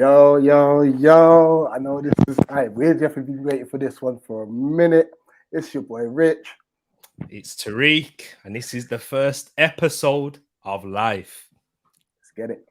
Yo. I know this is we've definitely been waiting for this one for a minute. It's your boy Rich. It's TEREAK, and this is the first episode of Life. Let's get it.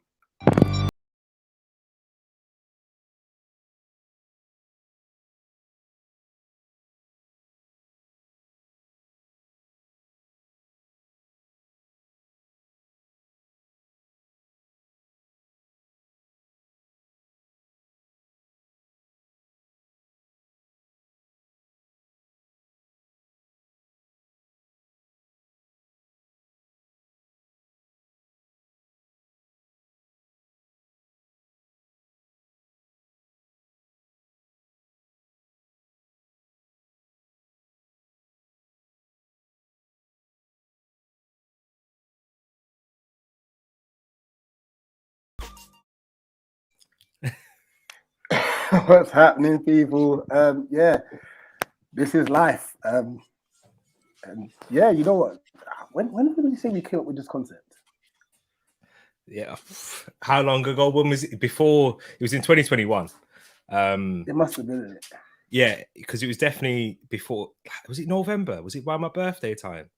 What's happening, people? This is life. And yeah, you know what? When did we say we came up with this concept? Yeah, how long ago? When was it? Before it was in 2021. It must have been it. Yeah, because it was definitely before. Was it November? Was it by my birthday time?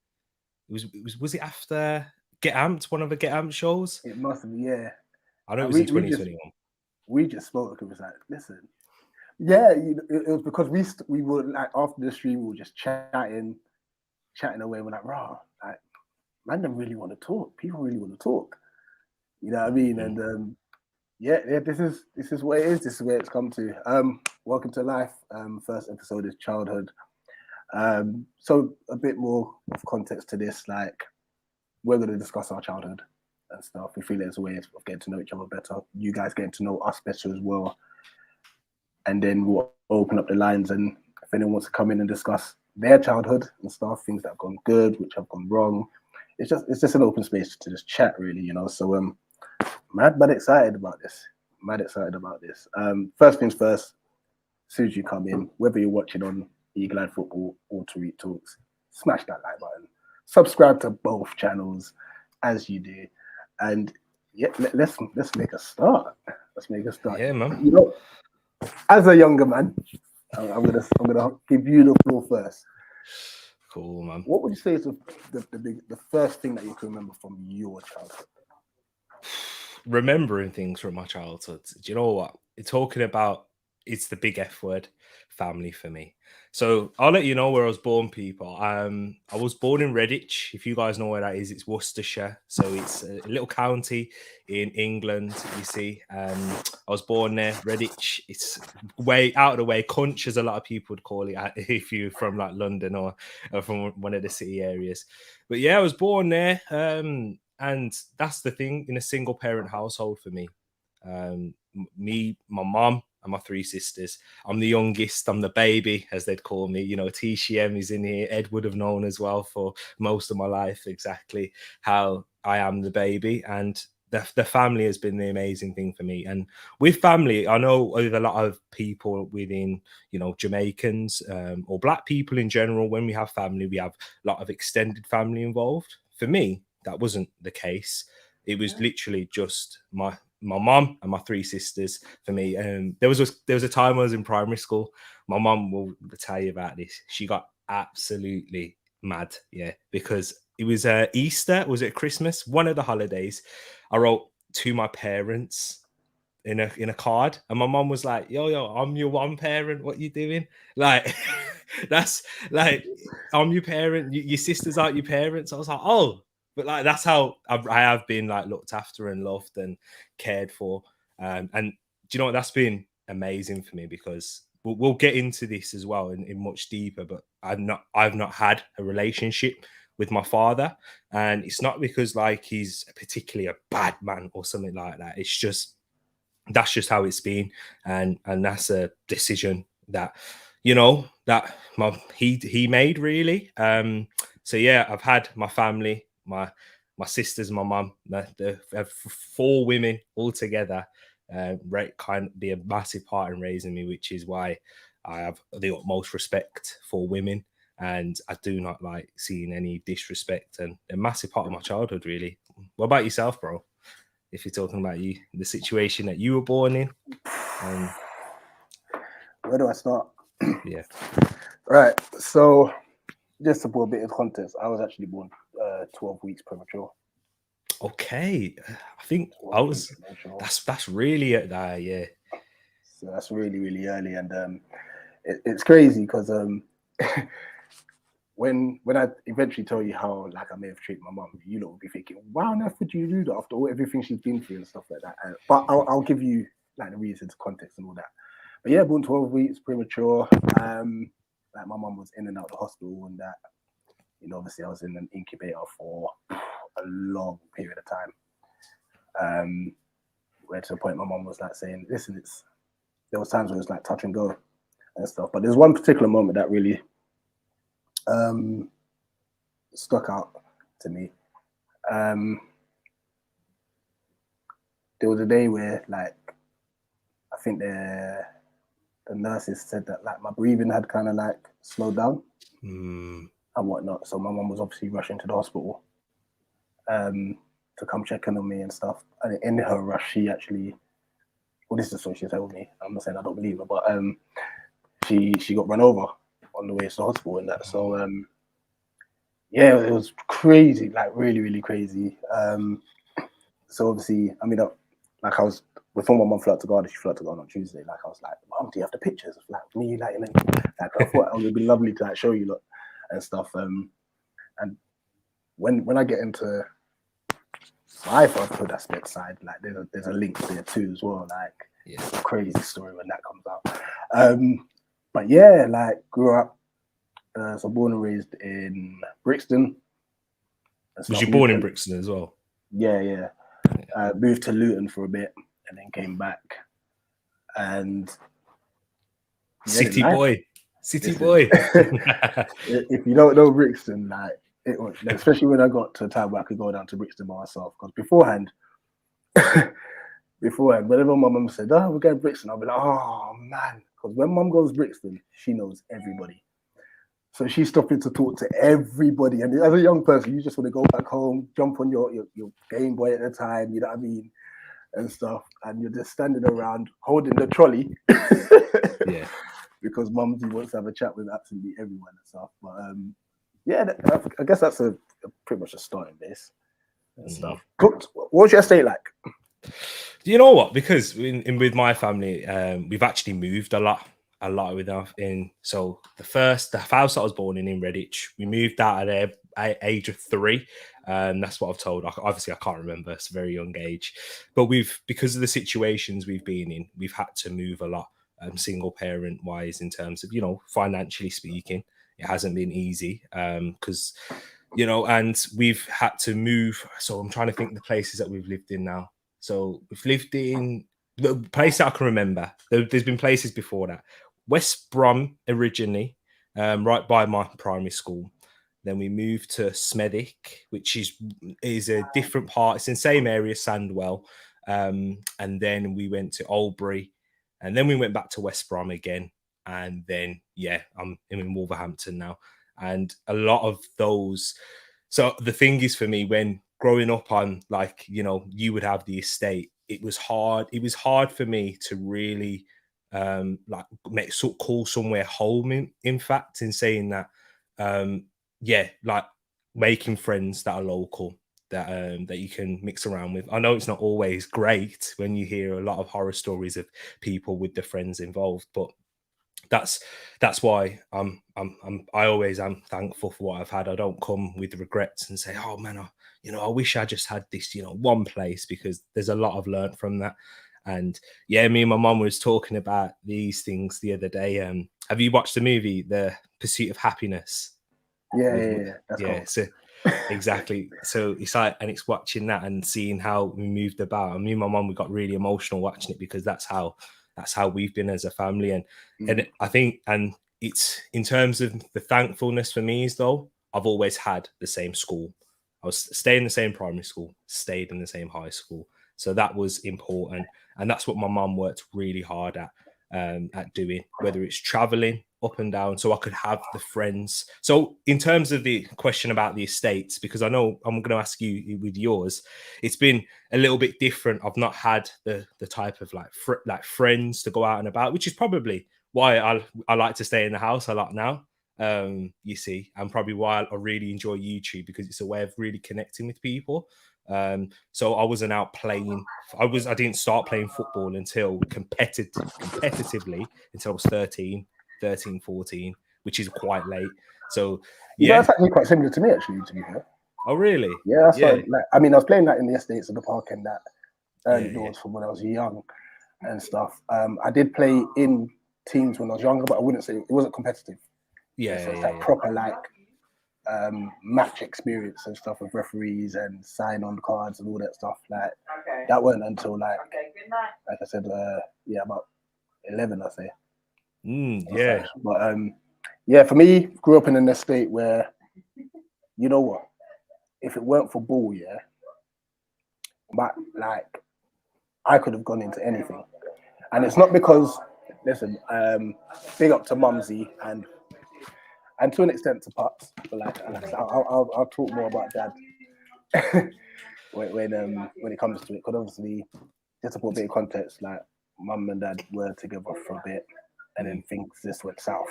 Was it after Get Amped? One of the Get Amped shows. It must have been, yeah. I know it And was in 2021. we just spoke. It was like, listen, yeah. It was because we were like after the stream, we were just chatting away. We're like, raw, like man, don't really want to talk. People really want to talk. You know what I mean? Mm. And yeah, this is what it is. This is where it's come to. Welcome to life. First episode is childhood. So a bit more of context to this. Like, we're going to discuss our childhood and stuff. We feel there's a way of getting to know each other better. You guys getting to know us better as well. And then we'll open up the lines, and if anyone wants to come in and discuss their childhood and stuff, things that have gone good, which have gone wrong, it's just an open space to just chat, really, you know. So mad but excited about this. First things first, as soon as you come in, whether you're watching on Eagle Eye Football or TEREAK Talks, smash that like button. Subscribe to both channels as you do. And yeah, let's make a start. Let's make a start. Yeah, man. You know, as a younger man, I'm gonna give you the floor first. Cool, man. What would you say is the first thing that you can remember from your childhood? Remembering things from my childhood. Do you know what? You're talking about it's the big F word, family for me. So I'll let you know where I was born, people. I was born in Redditch. If you guys know where that is, it's Worcestershire. So it's a little county in England, you see. I was born there, Redditch. It's way out of the way, Cunch, as a lot of people would call it, if you're from like London or from one of the city areas. But yeah, I was born there. And that's the thing in a single parent household for me. Me, my mom, and my three sisters. I'm the youngest. I'm the baby, as they'd call me. You know, TCM is in here. Ed would have known as well for most of my life exactly how I am the baby. And the family has been the amazing thing for me. And with family, I know there's a lot of people within, you know, Jamaicans or Black people in general. When we have family, we have a lot of extended family involved. For me, that wasn't the case. It was literally just my mom and my three sisters for me. There was a time I was in primary school. My mom will tell you about this. She got absolutely mad, yeah, because it was Easter, was it Christmas? One of the holidays. I wrote to my parents in a card, and my mom was like, yo, I'm your one parent, what you doing? Like that's like, I'm your parent, your sisters aren't your parents. I was like, oh, but like that's how I have been like looked after and loved and cared for. And do you know what, that's been amazing for me, because we'll get into this as well in much deeper, but I've not had a relationship with my father, and it's not because like he's particularly a bad man or something like that. It's just that's just how it's been, and that's a decision that, you know, that he made, really. So yeah, I've had my family, my sisters, my mum, the four women all together, kind of be a massive part in raising me, which is why I have the utmost respect for women, and I do not like seeing any disrespect, and a massive part of my childhood, really. What about yourself, bro? If you're talking about you, the situation that you were born in. Where do I start? Yeah. Right. So, just to put a bit of context, I was actually born 12 weeks premature. Okay. I think 12 weeks premature. that's really yeah. So that's really, really early. And it's crazy because when I eventually tell you how like I may have treated my mum, you lot will be thinking, "Why on earth would you do that after everything she's been through and stuff like that?" But I'll give you like the reasons, context, and all that. But yeah, born 12 weeks premature. Like my mum was in and out of the hospital, and that, you know, obviously I was in an incubator for a long period of time. Where to the point my mum was like saying, "Listen, there was times where it was like touch and go and stuff." But there's one particular moment that really stuck out to me. There was a day where like I think the nurses said that like my breathing had kind of like slowed down and whatnot. So my mum was obviously rushing to the hospital to come check in on me and stuff. And in her rush, she actually, well, this is what she told me. I'm not saying I don't believe her, but she got run over on the way to the hospital and that. So yeah, it was crazy, like really, really crazy. So obviously, I mean, like I was before my mum flew out to Garden, she flew out to Garden on Tuesday. Like I was like, "Mum, do you have the pictures of like me, like, and then, like I thought it would be lovely to like show you lot and stuff." And when I get into my fatherhood aspect side, like there's a link there too as well. Like it's a crazy story when that comes out. But yeah, like grew up, so born and raised in Brixton. Was you born in Brixton as well? Yeah. Moved to Luton for a bit and then came back. And City boy. If you don't know Brixton, like it was, especially when I got to a time where I could go down to Brixton by myself. Because beforehand, whenever my mum said, "Oh, we're going to Brixton," I'll be like, "Oh man," because when mum goes Brixton, she knows everybody. So she's stopping to talk to everybody. And as a young person, you just want to go back home, jump on your Game Boy at the time, you know what I mean, and stuff. And you're just standing around holding the trolley. Yeah. Because mumsy wants to have a chat with absolutely everyone and stuff. But yeah, I guess that's a pretty much a starting base and stuff. But what's your estate like? You know what? Because with my family, we've actually moved a lot with enough in. So the house I was born in Redditch, we moved out at the age of 3. That's what I've told. Obviously, I can't remember. It's a very young age, but because of the situations we've been in, we've had to move a lot. Single parent wise, in terms of, you know, financially speaking, it hasn't been easy because, you know, and we've had to move. So I'm trying to think the places that we've lived in now. So we've lived in the place that I can remember. There's been places before that. West Brom originally, right by my primary school. Then we moved to Smethwick, which is a different part. It's in the same area, Sandwell. And then we went to Albury. And then we went back to West Brom again. And then, yeah, I'm in Wolverhampton now. And a lot of those. So the thing is for me, when growing up on, like, you know, you would have the estate, it was hard. It was hard for me to really like call somewhere home, in fact, in saying that, yeah, like making friends that are local, that you can mix around with. I know it's not always great when you hear a lot of horror stories of people with the friends involved, but that's why I always am thankful for what I've had. I don't come with regrets and say, "Oh man, I wish I just had this, one place," because there's a lot I've learned from that. And yeah, me and my mum was talking about these things the other day. Have you watched the movie The Pursuit of Happiness? Yeah, that's yeah. cool. So exactly. So it's like, and it's watching that and seeing how we moved about. And me and my mum, we got really emotional watching it because that's how we've been as a family. And I think, and it's in terms of the thankfulness for me is, though, I've always had the same school. I was staying in the same primary school, stayed in the same high school. So that was important. And that's what my mum worked really hard at doing, whether it's traveling up and down, so I could have the friends. So in terms of the question about the estates, because I know I'm going to ask you with yours, it's been a little bit different. I've not had the type of like friends to go out and about, which is probably why I like to stay in the house a lot now. You see, and probably why I really enjoy YouTube, because it's a way of really connecting with people. So I wasn't out playing. I didn't start playing football until competitively until I was 13, 14, which is quite late. So You know, yeah. that's actually quite similar to me, actually, to be fair. Oh really? Yeah, I Yeah. started, like, I mean, I was playing that in the estates of the park and that early Yeah. doors from when I was young and stuff. I did play in teams when I was younger, but I wouldn't say it wasn't competitive. Yeah. So it's Yeah. that proper like match experience and stuff with referees and sign on cards and all that stuff. Like that wasn't until like I said, yeah, about 11, I say. Yeah. But yeah, for me, grew up in an estate where, you know what, if it weren't for ball, yeah, but like I could have gone into anything. And it's not because, listen, big up to Mumsy and to an extent to Pops, but like I'll talk more about Dad when it comes to it. Because obviously, just to put a bit of context, like Mum and Dad were together for a bit, and then things just went south.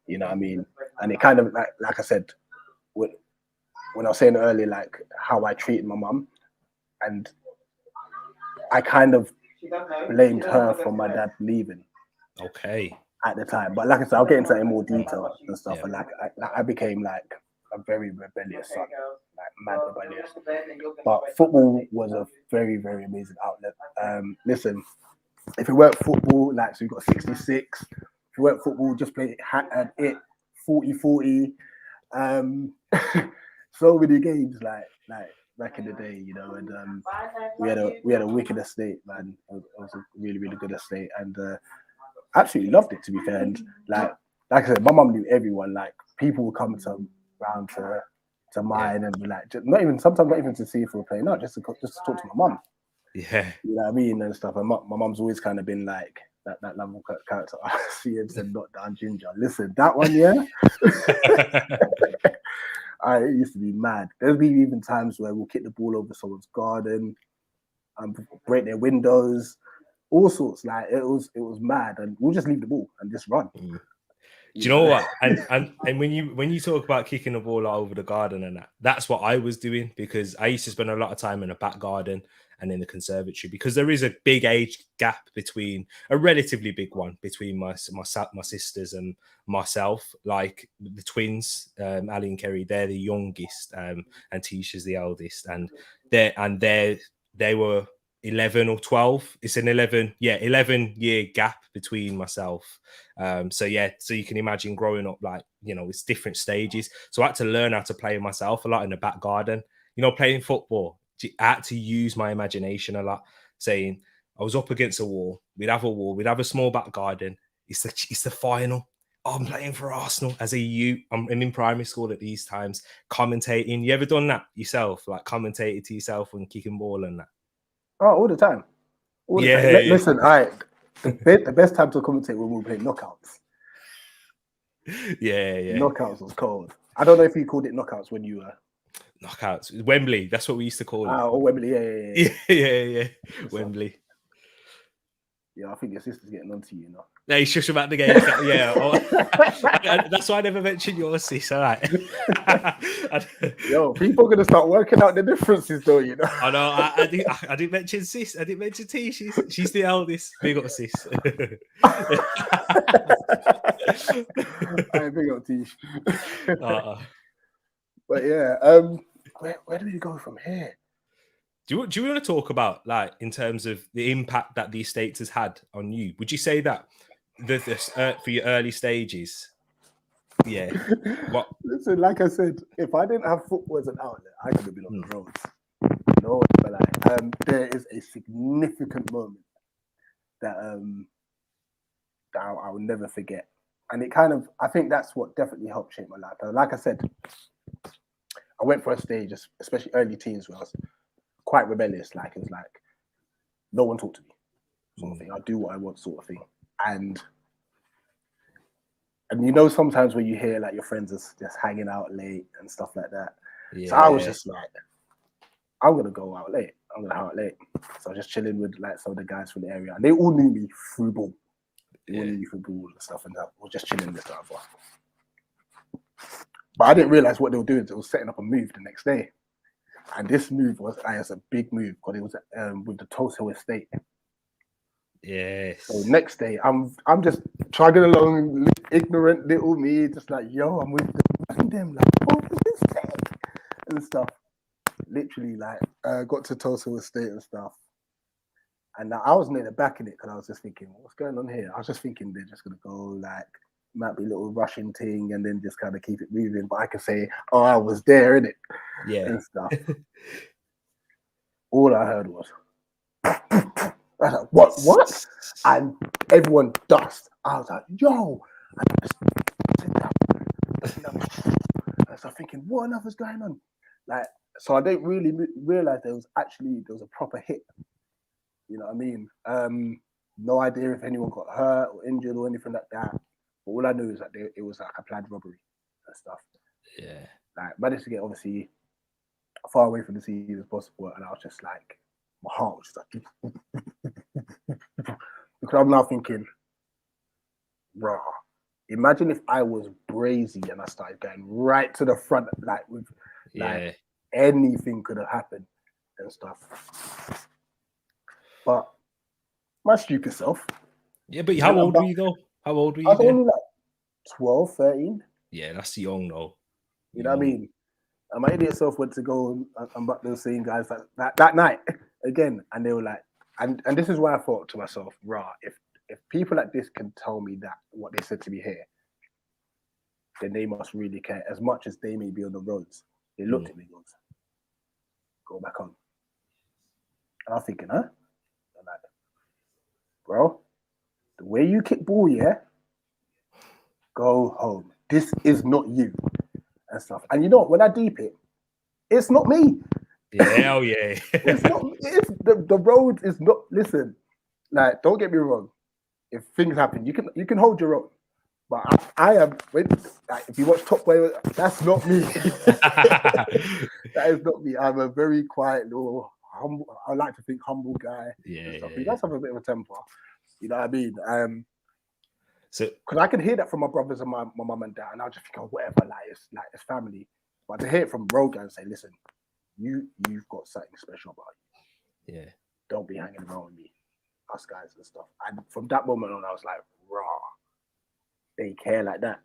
You know what I mean? And it kind of like I said, when I was saying earlier, like how I treated my mum, and I kind of blamed her for my dad leaving. Okay. At the time, but like I said, I'll get into that in more detail and stuff. Yeah. And like I became like a very rebellious son, like mad rebellious. But football was a very, very amazing outlet. Listen, if it weren't football, like so we got 66. If it weren't football, just play it 40-40. So many games like back in the day, you know, and we had a wicked estate, man. It was a really, really good estate, and absolutely loved it, to be fair. And like I said, my mum knew everyone. Like people would come round to mine and be like, not even to see if we were playing, not just to talk to my mum. Yeah. You know what I mean and stuff. And my mum's always kind of been like that level character. I see him said not down ginger. Listen, that one, yeah. It used to be mad. There'll be even times where we'll kick the ball over someone's garden and break their windows. All sorts, like it was mad, and we'll just leave the ball and just run. Do you know what? And when you talk about kicking the ball over the garden and that's what I was doing, because I used to spend a lot of time in the back garden and in the conservatory, because there is a big age gap a relatively big one between my sisters and myself. Like the twins, Ali and Kerry, they're the youngest, and Tisha's the eldest, and they were 11 or 12. It's an 11-year gap between myself. So you can imagine growing up, like, you know, it's different stages. So I had to learn how to play myself a lot in the back garden. You know, playing football, I had to use my imagination a lot, saying I was up against a wall. We'd have a small back garden. It's the final. Oh, I'm playing for Arsenal as a youth. I'm in primary school at these times, commentating. You ever done that yourself? Like commentated to yourself when kicking ball and that? Oh, all the time. All the time. Listen, all right. The best time to commentate when we play knockouts. Yeah. Knockouts was cold. I don't know if you called it knockouts when you were knockouts. Wembley, that's what we used to call it. Oh, Wembley, yeah. Wembley. Yeah, I think your sister's getting on to you now. No, shush about the games. That's why I never mentioned your sis. All right. Yo, people are gonna start working out the differences, though. You know. I know. I didn't mention sis. I didn't mention T. She's the eldest. Big up sis. I big up T. But yeah, where do we go from here? Do you want to talk about, like, in terms of the impact that the estates has had on you? Would you say that for your early stages? Yeah. What? Listen, like I said, if I didn't have football as an outlet, I could have been on the roads. No, but like, there is a significant moment that that I will never forget, and it kind of, I think that's what definitely helped shape my life. Like I said, I went for a stage, especially early teens, where I was quite rebellious. Like it was like, no one talk to me, sort of thing. I'll do what I want, sort of thing. And And you know, sometimes when you hear like your friends are just hanging out late and stuff like that. Yeah. So I was just like, I'm gonna go out late. I'm gonna hang out late. So I was just chilling with like some of the guys from the area, and they all knew me through ball. They all knew me through ball and stuff, and that was just chilling this time. But I didn't realize what they were doing. They were setting up a move the next day, and this move was a big move because it was with the Tulsa Hill Estate. Yes. So next day, I'm just chugging along, ignorant little me, just like, yo, I'm with them, like, oh, this tech and stuff. Literally, like, got to Tulsa Estate and stuff. And I was near the back in it because I was just thinking, what's going on here? I was just thinking they're just going to go, like, might be a little rushing thing and then just kind of keep it moving. But I can say, oh, I was there, innit? Yeah. And stuff. All I heard was, I was like, what? And everyone dust. I was like, yo. I was thinking, what on earth is going on? Like, so I didn't really realize there was a proper hit. You know what I mean? No idea if anyone got hurt or injured or anything like that. But all I knew is that it was like a planned robbery and stuff. Yeah. Like, managed to get obviously far away from the scene as possible, and I was just like, my heart was just like, because I'm now thinking, raw. Imagine if I was brazy and I started going right to the front, like with like anything could have happened and stuff. But my stupid self. Yeah, but how old were you though? How old were you? I was only like 12, 13. Yeah, that's young though. You know what I mean? And my idiot self went to go and but they were seeing guys that night again, and they were like, and this is why I thought to myself, rah, if people like this can tell me that what they said to me here, then they must really care as much as they may be on the roads. They looked at me and goes, go back on. And I was thinking, huh? I'm like, bro, the way you kick ball, yeah, go home. This is not you. And stuff. And you know what? When I deep it, it's not me. Yeah, oh yeah. It's not. It's the road is not. Listen, like, don't get me wrong. If things happen, you can hold your own. But I am. Like, if you watch Top Boy, that's not me. That is not me. I'm a very quiet, little, humble. I like to think humble guy. Yeah. He does have a bit of a temper. You know what I mean? So, because I can hear that from my brothers and my mum and dad, and I'll just think, oh, whatever, it's family. But to hear it from Rogan and say, listen, you've got something special about you. Yeah. Don't be hanging around with me, us guys and stuff. And from that moment on, I was like, raw. They care like that.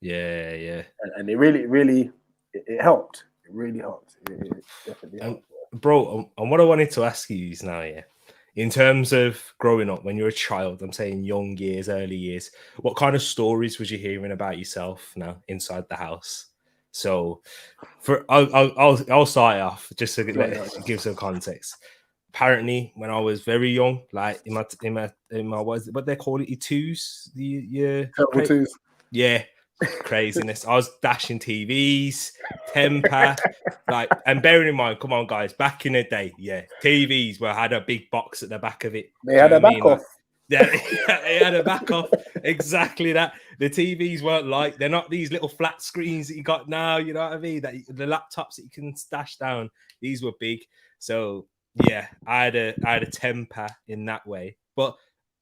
Yeah. And it really it helped. It really helped. It definitely helped. Bro, and what I wanted to ask you is now, in terms of growing up when you're a child, I'm saying young years, early years, what kind of stories was you hearing about yourself now inside the house? So, I'll start off just to give some context. Apparently, when I was very young, like in my what they call it, your twos, twos. Yeah, craziness. I was dashing TVs, temper, like, and bearing in mind, come on, guys, back in the day, TVs had a big box at the back of it. They had a back off. Like, they had a back off. Exactly that. The TVs weren't they're not these little flat screens that you got now. You know what I mean? That the laptops that you can stash down. These were big. So yeah, I had a temper in that way, but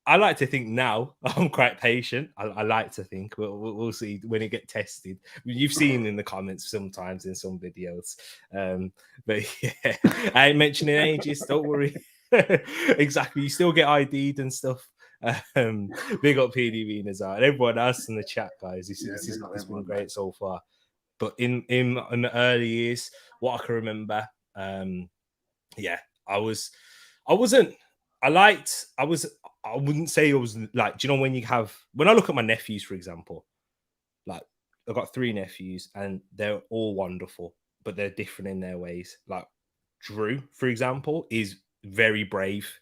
I like to think now I'm quite patient. I like to think we'll see when it get tested. You've seen in the comments sometimes in some videos, but yeah, I ain't mentioning ages. Don't worry. Exactly, you still get ID'd and stuff. Big up PDV Nazar and everyone else in the chat, guys. It's been great so far. But in the early years, what I can remember, I wouldn't say I was like, do you know when I look at my nephews, for example, like I've got 3 nephews and they're all wonderful, but they're different in their ways. Like Drew, for example, is very brave.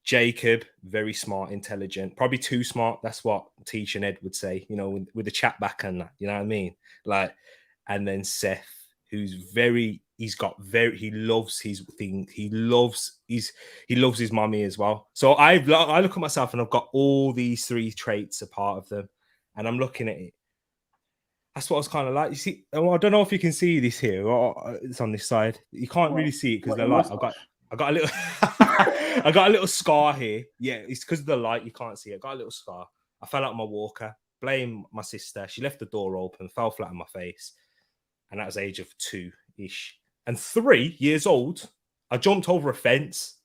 Jacob, very smart, intelligent, probably too smart. That's what Teach and Ed would say, with the chat back and that, you know what I mean? Like, and then Seth, who's he loves his thing. He loves his mommy as well. So I look at myself and I've got all these 3 traits a part of them. and I'm looking at it. That's what I was kind of like. You see, I don't know if you can see this here, or it's on this side. You can't really see it because the light. I got a little, I got a little scar here. Yeah, it's because of the light. You can't see it. I got a little scar. I fell out my walker. Blame my sister. She left the door open, fell flat on my face, and that was age of 2-ish. And 3 years old, I jumped over a fence.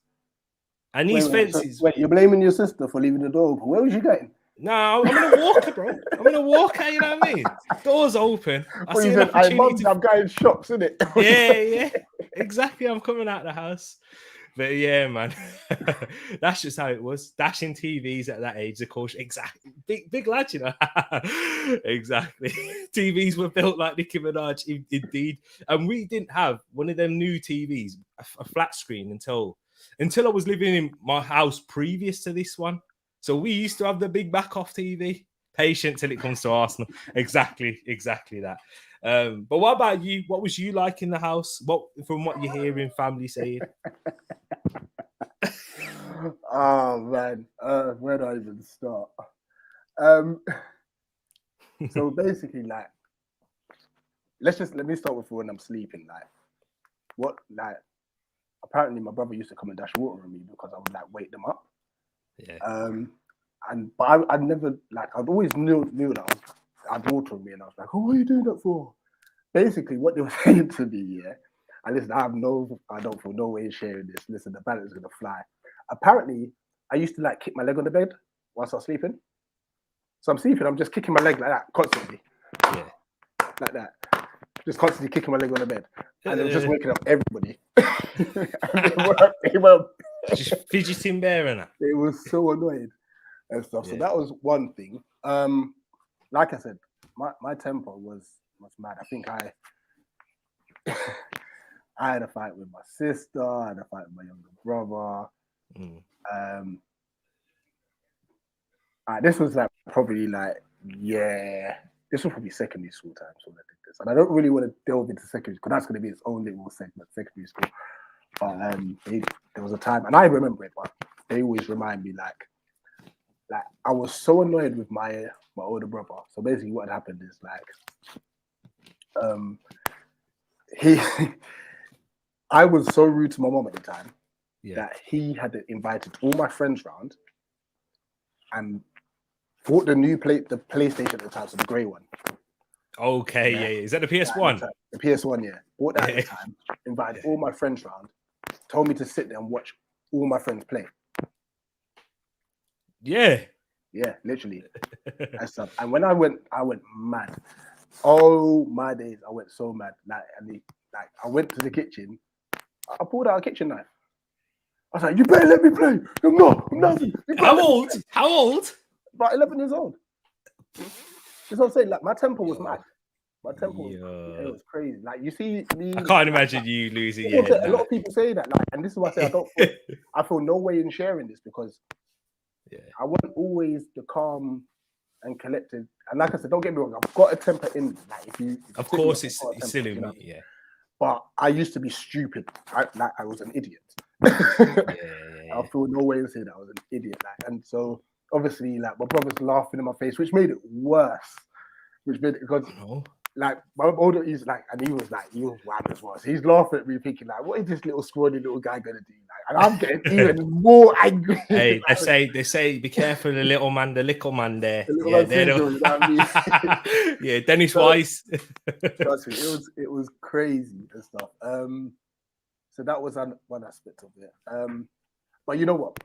And these fences. Wait, you're blaming your sister for leaving the door open. Where was you going? No, I'm in a walker, bro. I'm in a walker, you know what I mean? Door's open. I'm going shops, isn't it? Yeah, exactly. I'm coming out of the house. But yeah, man, that's just how it was. Dashing TVs at that age, of course. Exactly. Big lad, you know. Exactly. TVs were built like Nicki Minaj, indeed. And we didn't have one of them new TVs, a flat screen, until I was living in my house previous to this one. So we used to have the big back off TV. Patient till it comes to Arsenal. Exactly that. But what about you? What was you like in the house? From what you're hearing family saying? Oh man, where do I even start? So basically, like, let me start with when I'm sleeping. Apparently my brother used to come and dash water on me because I would like wake them up. Yeah. But I never, like, I'd always knew that I'd water on me, and I was like, oh, what are you doing that for? Basically, what they were saying to me, yeah. And listen, I don't feel no way in sharing this. Listen, the balance is gonna fly. Apparently, I used to like kick my leg on the bed whilst I was sleeping. So I'm sleeping, I'm just kicking my leg like that constantly. Yeah. Like that. Just constantly kicking my leg on the bed. And it was just waking up everybody. They were just fidgeting bear and that. They were so annoyed and stuff. Yeah. So that was one thing. Like I said, my temper was mad. I think I had a fight with my sister, I had a fight with my younger brother. This was like probably like, this was probably secondary school time, so I did this. And I don't really want to delve into secondary school, that's going to be its own little segment, secondary school. But there was a time, and I remember it, but they always remind me like I was so annoyed with my older brother. So basically what happened is I was so rude to my mom at the time that he had invited all my friends round and bought the PlayStation at the time, so the grey one. Okay, yeah. Is that the PS1? The PS1, yeah. Bought that at the time, invited all my friends round, told me to sit there and watch all my friends play. Yeah, literally. And when I went mad. Oh my days, I went so mad. I went to the kitchen. I pulled out a kitchen knife. I was like, "You better let me play." I'm not. How old? About 11 years old. That's what I'm saying. Like, my temper was mad. My temper was crazy. Like, you see me. I can't imagine you losing your head. A lot of people say that, like, and this is why I say I feel no way in sharing this, because I wasn't always the calm and collected. And like I said, don't get me wrong, I've got a temper in me. Like, of course, it's still in me, But I used to be stupid. I was an idiot. I feel no way in saying that I was an idiot. And so obviously, like, my brother's laughing in my face, which made it worse. Because like my older, he was wild as well. So he's laughing at me, thinking like, what is this little scrawny little guy gonna do? Like, and I'm getting even more angry. Hey, they say, be careful, the little man there. Yeah, Dennis Weiss. Trust me, it was crazy and stuff. So that was one aspect of it. But you know what?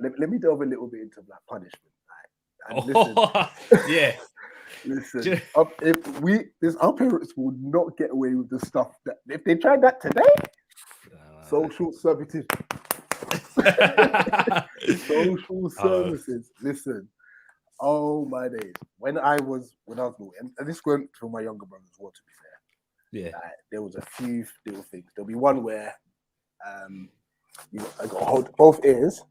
Let me delve a little bit into that punishment. Listen, our parents will not get away with the stuff that if they tried that today, social services. Social services. Listen, oh my days. When I was naughty, and this went for my younger brothers as well, to be fair. There was a few little things. There'll be one where I got to hold both ears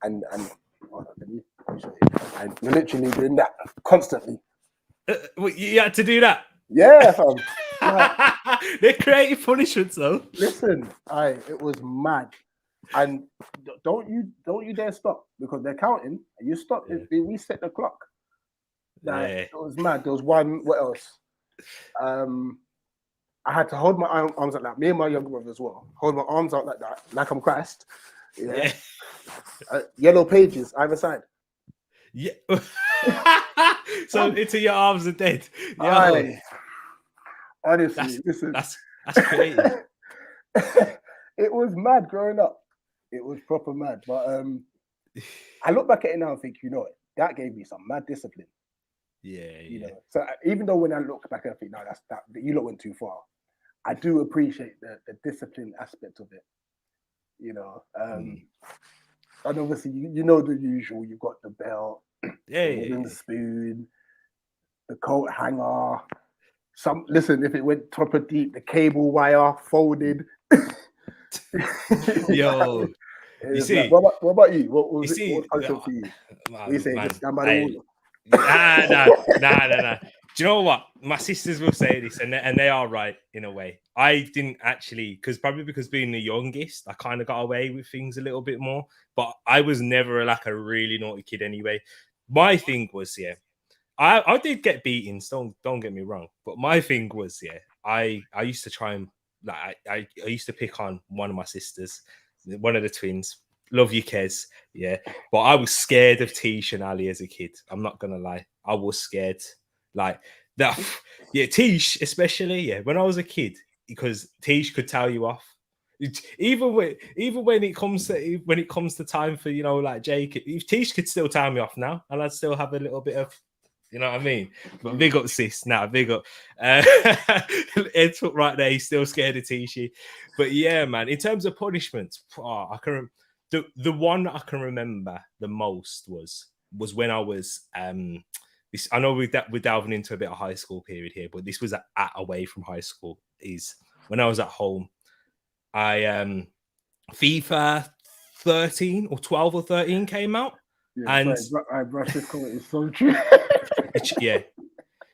and let me show you. And you're literally doing that constantly. You had to do that? Yeah, fam. They're creative punishments, though. Listen, it was mad. And don't you dare stop, because they're counting. And you stop, Yeah. they reset the clock. Like, Yeah. it was mad. There was one. What else? I had to hold my arms like that. Me and my younger brother as well. Hold my arms out like that, like I'm Christ. Yeah. Yellow pages either side. Yeah. So into your arms are dead. Yo, Aye. Honestly, listen. that's creative. It was mad growing up. It was proper mad. But I look back at it now and think, you know, that gave me some mad discipline. Yeah, You yeah. know, so even though when I look back, I think, no, that you lot went too far. I do appreciate the discipline aspect of it. You know, and obviously you know the usual. You've got the belt, Yeah, the wooden spoon, the coat hanger. Listen, if it went proper deep, the cable wire folded. Yo, you see, like, what about you? What was you it? What see, was punishment for you? What you say? man, Just stand by the wall. nah. Do you know what? My sisters will say this, and they are right in a way. I didn't actually, because being the youngest, I kind of got away with things a little bit more. But I was never like a really naughty kid anyway. My thing was, yeah, I did get beatings. Don't get me wrong. But my thing was, yeah, I used to try and like I used to pick on one of my sisters, one of the twins. Love you, Kez. Yeah. But I was scared of Tish and Ali as a kid. I'm not gonna lie. I was scared. Like that. Yeah, Tish, especially, yeah, when I was a kid, because Tish could tell you off. Even when it comes to time for, you know, like Jake, Tish could still tell me off now, and I'd still have a little bit of, you know what I mean? But big up sis now, big up. Ed's right there, he's still scared of Tishy. But yeah, man, in terms of punishments, I can the one that I can remember the most was when I was this. I know we're delving into a bit of high school period here, but this was away from high school. Is when I was at home. I FIFA 13 or 12 or 13 came out. Yeah, and sorry, brush this comment is so true. yeah,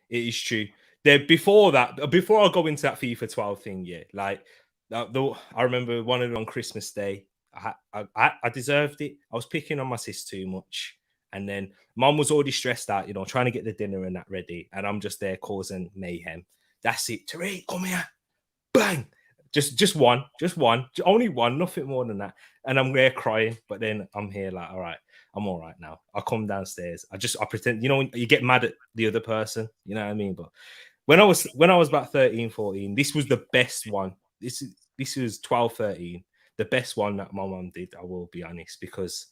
it is true. Before I go into that FIFA 12 thing, yeah, like I remember one of them on Christmas Day. I deserved it. I was picking on my sis too much, and then Mum was already stressed out, you know, trying to get the dinner and that ready, and I'm just there causing mayhem. That's it. TEREAK, come here, bang. Just one, only one, nothing more than that. And I'm there crying, but then I'm here like, all right, I'm all right now. I come downstairs. I pretend, you know, you get mad at the other person, you know what I mean? But when I was about 13, 14, this was the best one. This was 12, 13, the best one that my mum did, I will be honest, because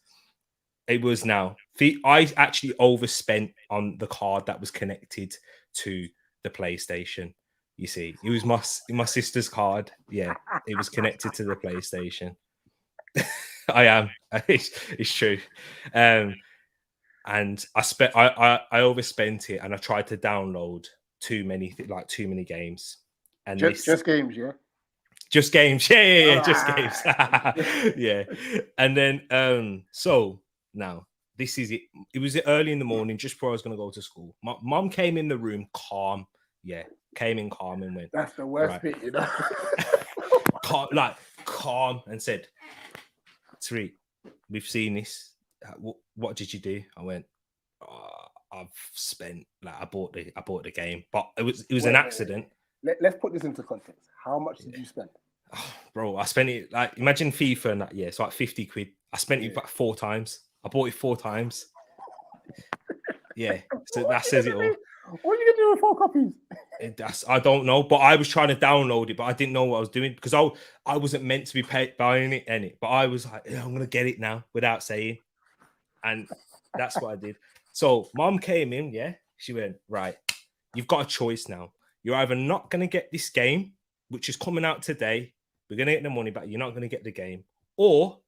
it was I actually overspent on the card that was connected to the PlayStation. You see, it was my sister's card. Yeah, it was connected to the PlayStation. I am. It's true. And I overspent it, and I tried to download too many games. And just games, yeah. Just games, yeah, just games, yeah. And then so now this is it. It was early in the morning, just before I was going to go to school. My mom came in the room calm, yeah, came in calm and went. That's the worst bit, you know. calm, and said, "TEREAK, we've seen this. What did you do?" I went, "I've spent I bought the game, but it was an accident." Let's put this into context. How much did you spend? Oh, bro, I spent it like, imagine FIFA and that, yeah, so like 50 quid. I spent it about 4 times. I bought it 4 times. Yeah, so that says it all. What are you gonna do with 4 copies? I don't know, but I was trying to download it, but I didn't know what I was doing, because I wasn't meant to be buying it, but I was like, yeah, I'm gonna get it now without saying, and that's what I did. So mom came in, yeah, she went, right, you've got a choice now. You're either not gonna get this game, which is coming out today. We're gonna get the money back. You're not gonna get the game, or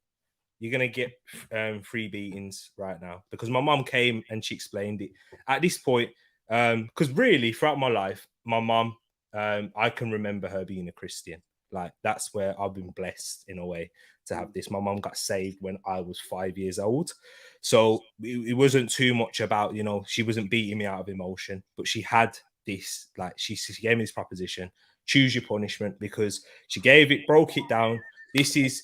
you're gonna get 3 beatings right now. Because my mom came and she explained it. At this point, because really throughout my life, my mom, I can remember her being a Christian. Like, that's where I've been blessed in a way to have this. My mom got saved when I was 5 years old, so it wasn't too much about, you know, she wasn't beating me out of emotion, but she had this, like, she gave me this proposition: choose your punishment, because she broke it down. This is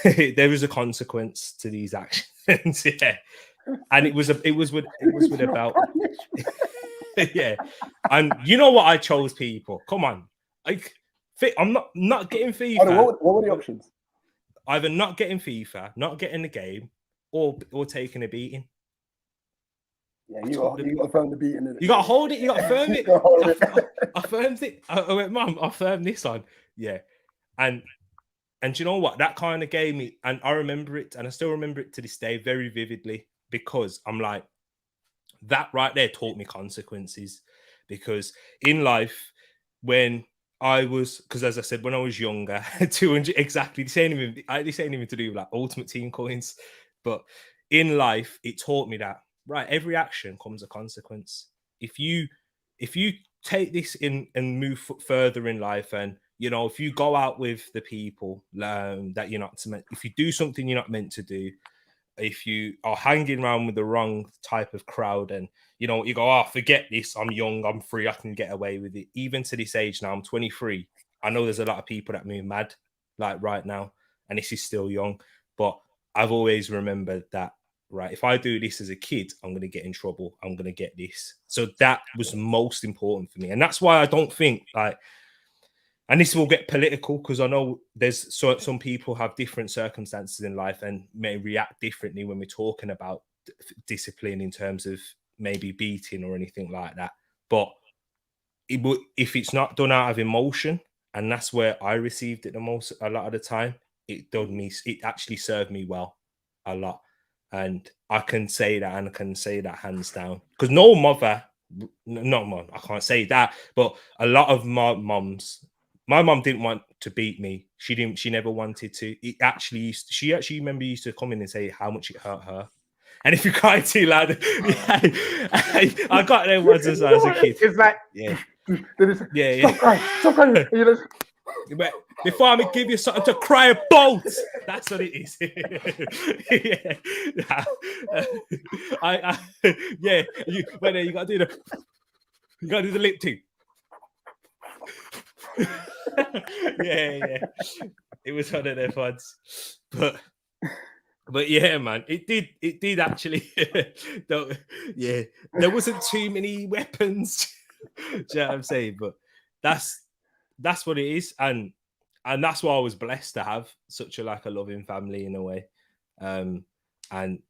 there is a consequence to these actions. Yeah, and it was with a belt. Yeah, and you know what? I chose people. Come on, like I'm not getting FIFA. What were the options? Either not getting FIFA, not getting the game, or taking a beating. Yeah, you got to firm the beating in it. You got to hold it. You got to firm it. I firmed it. I went, Mum, I firmed this on. Yeah, and you know what? That kind of gave me, and I remember it, and I still remember it to this day very vividly, because I'm like, that right there taught me consequences. Because in life, when I was, because as I said, when I was younger, 200 exactly. This ain't even to do with like Ultimate Team coins, but in life, it taught me that right, every action comes a consequence. If you take this in and move further in life, and you know, if you go out with the people that you're not meant, if you do something you're not meant to do, if you are hanging around with the wrong type of crowd, and you know, you go, oh, forget this, I'm young, I'm free, I can get away with it. Even to this age now, I'm 23. I know there's a lot of people that move mad like right now, and this is still young, but I've always remembered that, right, if I do this as a kid, I'm going to get in trouble, I'm going to get this. So that was most important for me, and that's why I don't think like, and this will get political, because I know there's some people have different circumstances in life and may react differently when we're talking about discipline in terms of maybe beating or anything like that. But if it's not done out of emotion, and that's where I received it the most a lot of the time, it actually served me well a lot. And I can say that, and I can say that hands down, because no mother, not mom, I can't say that, but a lot of my mom didn't want to beat me. She never wanted to. She actually remember used to come in and say how much it hurt her. And if you cry too loud, yeah, I got there once as a kid. It's like, yeah, stop crying, stop crying. You know? But before I give you something to cry about, that's what it is. Yeah, yeah. You gotta do the lip thing. Yeah. It was one of their ones, but yeah, man, it did actually. Yeah, there wasn't too many weapons. Do you know what I'm saying? But that's what it is, and that's why I was blessed to have such a loving family in a way. And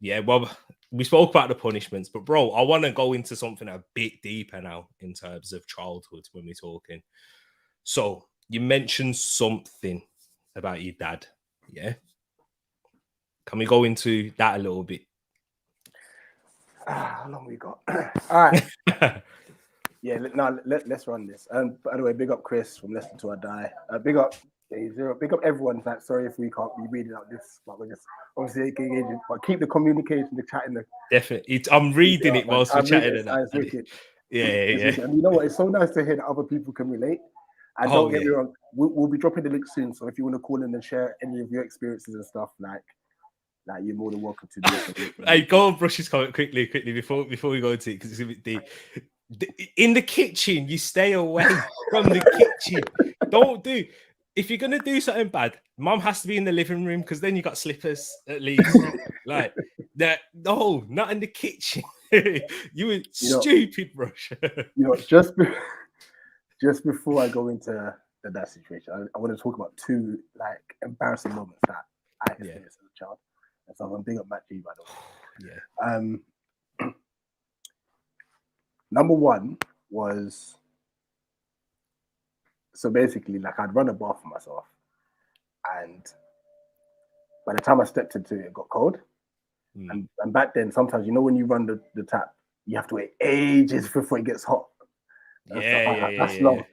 yeah, well, we spoke about the punishments, but bro, I want to go into something a bit deeper now in terms of childhood when we're talking. So you mentioned something about your dad, yeah? Can we go into that a little bit? How long we got? All right. Yeah, let's run this. By the way, big up Chris from Listen to I Die. Big up Zero. Big up everyone. Like, sorry if we can't be reading out this, but we're just obviously engaging. But keep the communication, the chat in the. Definitely, I'm reading it whilst we're chatting. It's wicked. Yeah. And you know what? It's so nice to hear that other people can relate. And don't get me wrong, we'll be dropping the link soon. So if you want to call in and share any of your experiences and stuff, like you're more than welcome to do it. Hey, go and brush his comment quickly before we go into it, because it's a bit deep. In the kitchen, you stay away from the kitchen. Don't do. If you're gonna do something bad, mum has to be in the living room, because then you got slippers at least. Like that. No, not in the kitchen. You were stupid, Brush. Just before I go into that situation, I want to talk about two embarrassing moments that I experienced as a child. And so I'm big up Matt G, by the way. Yeah. Number one was, so basically, I'd run a bath for myself, and by the time I stepped into it, it got cold. And back then, sometimes, when you run the tap, you have to wait ages before it gets hot. That's long.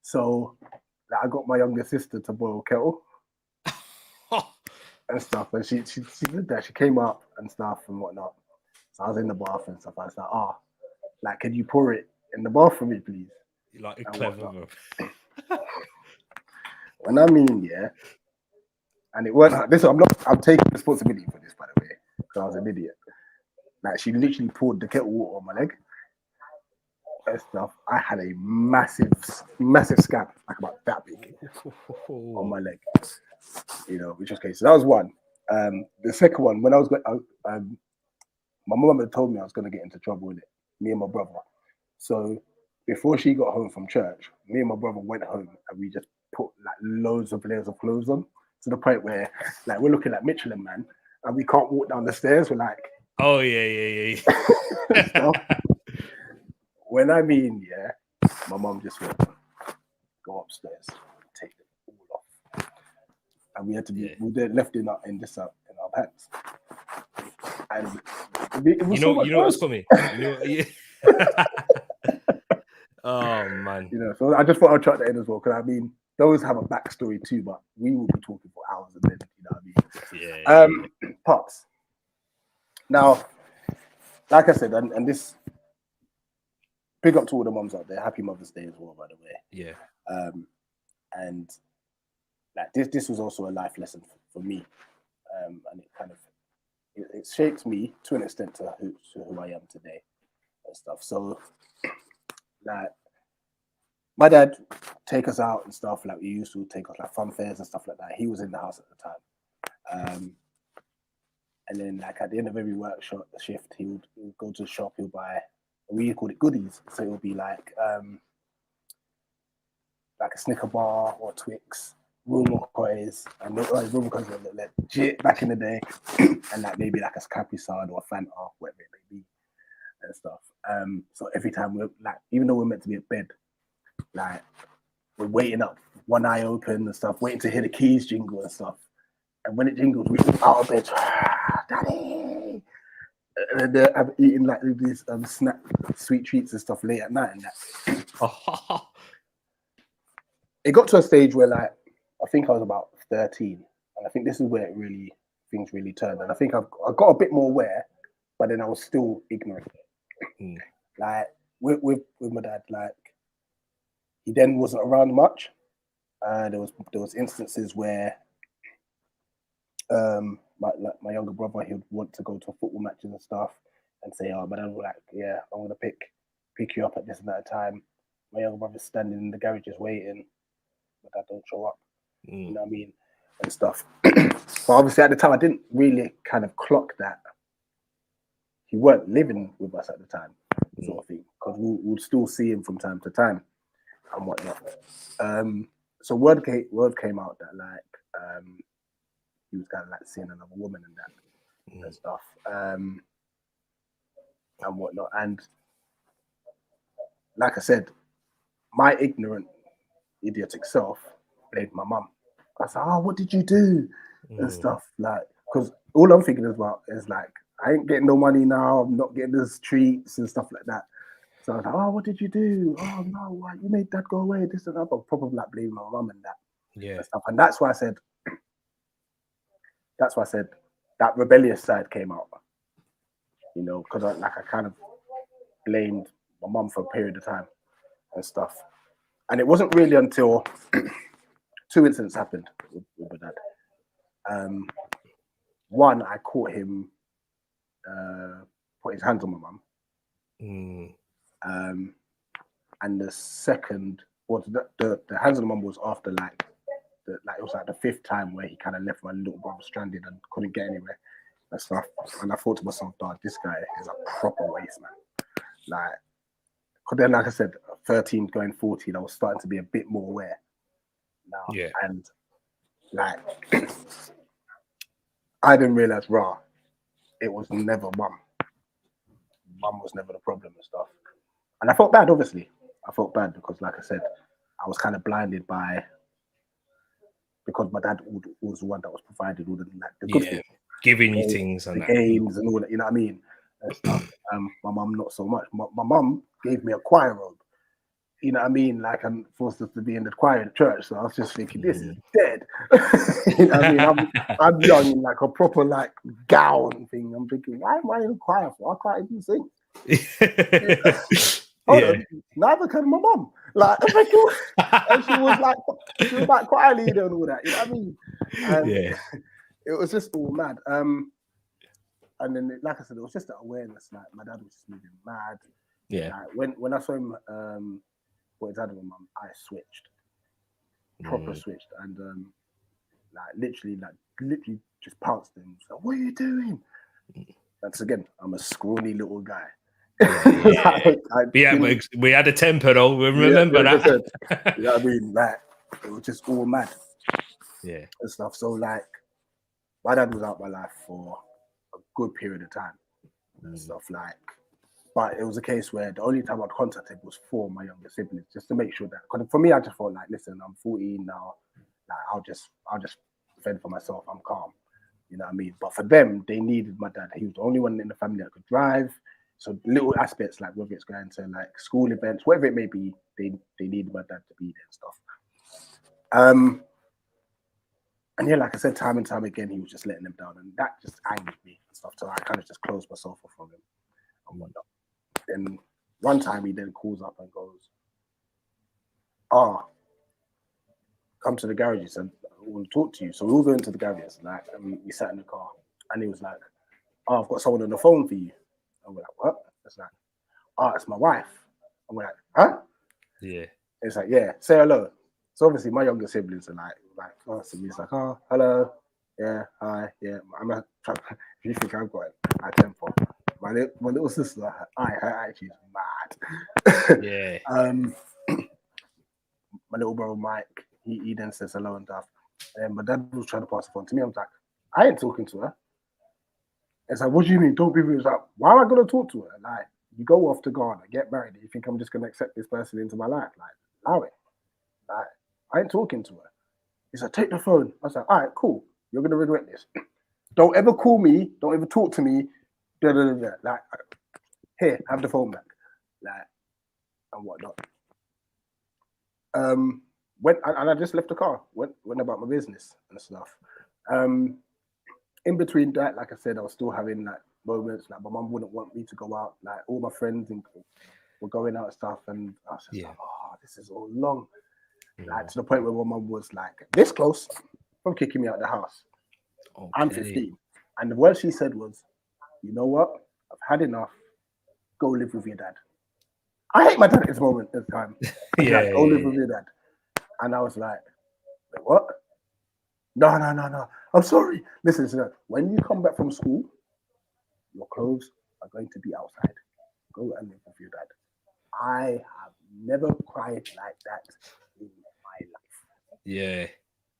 So I got my younger sister to boil kettle and stuff, and she did that. She came up and stuff and whatnot. So I was in the bath and stuff. I was like, can you pour it in the bath for me, please? You're like a clever move. When I mean, and it wasn't this. I'm taking responsibility for this, by the way, because I was an idiot. She literally poured the kettle water on my leg and stuff. I had a massive scab, about that big, on my leg. You know, which was crazy. So that was one. The second one, when I was going, my mum had told me I was going to get into trouble with it. Me and my brother. So before she got home from church, me and my brother went home and we just put like loads of layers of clothes on to the point where like we're looking at Michelin Man and we can't walk down the stairs. We're like, oh yeah. stuff. When I mean, yeah, my mum just went, go upstairs, take it all off, and we had to be we were left in our pants, and it was so much you know what's worse. coming. You know, yeah. Oh man. You know, so I just thought I'd chuck that in as well because I mean those have a backstory too, but we will be talking for hours and then you know what I mean. Yeah. Pops. Now, like I said, and this big up to all the moms out there. Happy Mother's Day as well, by the way. Yeah. And like this was also a life lesson for me, and it kind of it shaped me to an extent to who I am today and stuff. So, like my dad take us out and stuff like we used to take us like fun fairs and stuff like that. He was in the house at the time, and then like at the end of every workshop shift, he would go to the shop. He'll buy we called it goodies, so it would be like a Snicker bar or Twix. Rumor Coys, and Rumor Coys were legit back in the day, and like maybe like a Capri Sun or a Fanta, whatever it may be, and stuff. So every time we're like, even though we're meant to be at bed, like we're waiting up, one eye open and stuff, waiting to hear the keys jingle and stuff. And when it jingles, we're out of bed, Daddy, and then I'm eating like these snack sweet treats and stuff late at night and that. It got to a stage where like I think I was about 13, and I think this is where things really turned. And I think I got a bit more aware, but then I was still ignorant. Like with my dad, like he then wasn't around much. There was instances where my younger brother, he would want to go to football matches and stuff, and say, "Oh, but I'm like, yeah, I'm gonna pick you up at this and that time." My younger brother's standing in the garage just waiting. My dad don't show up. You know what I mean? And stuff. But obviously at the time I didn't really kind of clock that he weren't living with us at the time, sort of thing. Because we'd still see him from time to time and whatnot. So word came out that like he was kind of like seeing another woman and that and stuff. And whatnot. And like I said, my ignorant idiotic self blamed my mum. I was like, "Oh, what did you do?" and stuff. Like, because all I'm thinking about is like, I ain't getting no money now. I'm not getting those treats and stuff like that. So I was like, "Oh, what did you do? Oh no, why you made dad go away? This and that." But probably like blaming my mum and that. And stuff. And that's why I said that rebellious side came out. You know, because I kind of blamed my mum for a period of time and stuff. And it wasn't really until two incidents happened with my dad. One, I caught him put his hands on my mum. And the second was the hands on the mum was after like it was like the fifth time where he kind of left my little brother stranded and couldn't get anywhere and stuff. And I thought to myself, "Dad, this guy is a proper waste man." Like, because then, like I said, 13 going 14, I was starting to be a bit more aware now. Yeah. And like, I didn't realize, it was never mum. Mum was never the problem and stuff. And I felt bad, obviously. I felt bad because, like I said, I was kind of blinded because my dad was the one that was provided all the good things. Giving you things and the games and all that, you know what I mean? And stuff. My mum, not so much. My mum gave me a choir robe. You know what I mean? Like, I'm forced us to be in the choir in the church. So I was just thinking, this is dead. You know what I mean? I'm young in like a proper like gown thing. I'm thinking, why am I in the choir for? I can't even sing. Neither can my mum. Like, and she was like choir leader and all that. You know what I mean? It was just all mad. And then, like I said, it was just that awareness. Like, my dad was just moving mad. Yeah. Like, when I saw him, what his dad and my mum, I switched, proper switched, and literally just pounced him. So, what are you doing? That's again, I'm a scrawny little guy. Yeah. But we had a temper though. We remember that. You know what I mean? Like, it was just all mad. Yeah. And stuff. So like, my dad was out my life for a good period of time and stuff like. But it was a case where the only time I'd contact him was for my younger siblings, just to make sure that. Because for me, I just thought like, listen, I'm 14 now. Like, I'll just fend for myself. I'm calm. You know what I mean? But for them, they needed my dad. He was the only one in the family that could drive. So little aspects, like whether it's going to like school events, whatever it may be, they needed my dad to be there and stuff. And yeah, like I said, time and time again, he was just letting them down, and that just angered me and stuff. So I kind of just closed myself off from him and whatnot. Then one time he then calls up and goes, come to the garage. He said, I want to talk to you. So we all go into the garage, like, and we sat in the car, and he was like, I've got someone on the phone for you. And we're like, what? It's like, it's my wife. And we're like, huh? Yeah. It's like, yeah, say hello. So obviously my younger siblings are like, so he's like, oh, hello, yeah, hi, yeah. If you think I've got a temper, my little sister, her attitude is mad. Yeah. My little brother Mike, he then says hello and stuff. And my dad was trying to pass the phone to me. I was like, I ain't talking to her. It's like, what do you mean? Don't be rude. It's like, why am I gonna talk to her? Like, you go off to Ghana, get married. You think I'm just gonna accept this person into my life? Like, allow it. Like, I ain't talking to her. He's like, take the phone. I was like, all right, cool. You're gonna regret this. Don't ever call me. Don't ever talk to me. Like, here, have the phone back. Like, and whatnot. I just left the car. Went about my business and stuff. In between that, like I said, I was still having like moments. Like my mum wouldn't want me to go out. Like all my friends were going out and stuff, and I was just like, oh, this is all long. Like to the point where my mum was like, this close from kicking me out of the house. Okay. I'm 15. And the word she said was, you know what? I've had enough. Go live with your dad. I hate my dad at this moment at the time. Go live with your dad. And I was like, wait, what? No. I'm sorry. Listen, when you come back from school, your clothes are going to be outside. Go and live with your dad. I have never cried like that in my life. Yeah.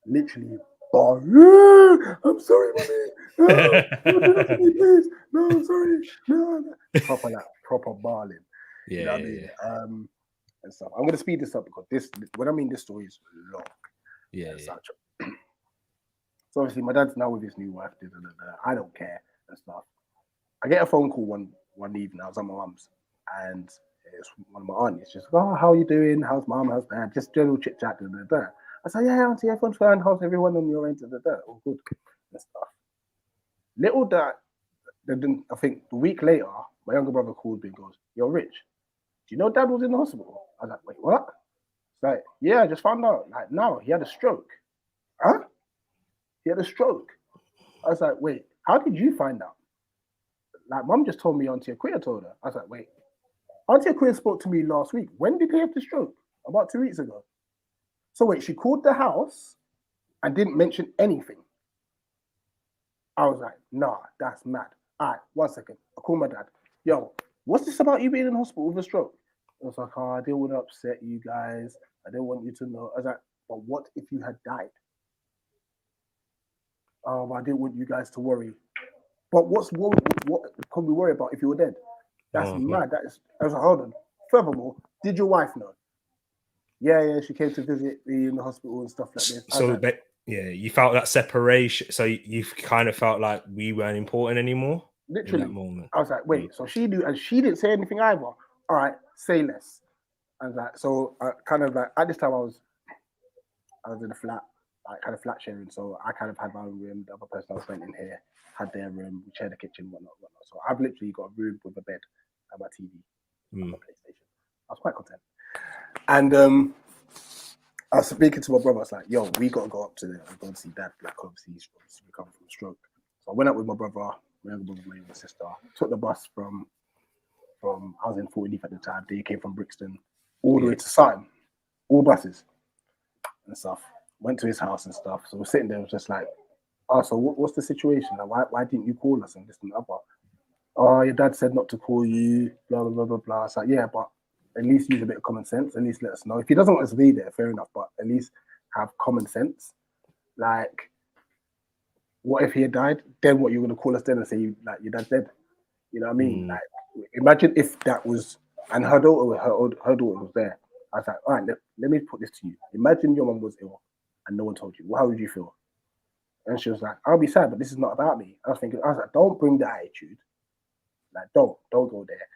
Literally, I'm sorry, mommy. No, do that to me, please. No, I'm sorry. No. Proper bawling. Yeah. You know what I mean? And stuff. I'm gonna speed this up because this story is long. Yeah. Such. So obviously my dad's now with his new wife. I don't care and stuff. I get a phone call one evening. I was at my mum's, and it's one of my aunties. She's like, "Oh, how are you doing? How's mum? How's dad? Just general chit chat." I said, "Yeah, auntie, everyone's fine. How's everyone on your end?" All good and stuff. Little that, I think the week later, my younger brother called me and goes, "You're Rich. Do you know Dad was in the hospital?" I was like, "Wait, what?" It's like, "Yeah, I just found out. Like, no, he had a stroke." Huh? He had a stroke. I was like, "Wait, how did you find out?" Like, mum just told me Auntie Aquia told her. I was like, "Wait, Auntie Aquia spoke to me last week. When did he have the stroke? About 2 weeks ago." So wait, she called the house and didn't mention anything. I was like, "Nah, that's mad." All right, 1 second. I call my dad. "Yo, what's this about you being in hospital with a stroke?" I was like, "Oh, I didn't want to upset you guys. I didn't want you to know." I was like, "But what if you had died?" "Oh, I didn't want you guys to worry." But what can we worry about if you were dead? That's mad. I was like, hold on. Furthermore, did your wife know? Yeah, she came to visit me in the hospital and stuff like this. So you felt that separation. So you kind of felt like we weren't important anymore. Literally, in that moment. I was like, wait, so she knew and she didn't say anything either. All right, say less. I was like, so kind of like at this time I was in a flat, like kind of flat sharing. So I kind of had my own room. The other person I was renting here had their room. We shared the kitchen, whatnot. So I've literally got a room with a bed and my TV, and my PlayStation. I was quite content. And I was speaking to my brother. I was like, "Yo, we got to go up to there and go and see Dad. Like, obviously, he's recovering from a stroke." So I went up with my brother, my younger brother, my younger sister. Took the bus from I was in Fort Leaf at the time. They came from Brixton all the way to Sutton, all buses and stuff. went to his house and stuff. So we're sitting there, it was just like, oh, so what's the situation? Like, why didn't you call us and this and the other? Oh, your dad said not to call you, blah, blah, blah, blah, blah. It's like, yeah, but at least use a bit of common sense. At least let us know. If he doesn't want us to be there, fair enough, but at least have common sense. Like, what if he had died? Then what, you're going to call us then and say, like, your dad's dead? You know what I mean? Like, imagine if that was, and her daughter was there. I was like, all right, let me put this to you. Imagine your mum was ill and no one told you. Well, how would you feel? And she was like, I'll be sad, but this is not about me. I was like, don't bring the attitude. Like, don't go there.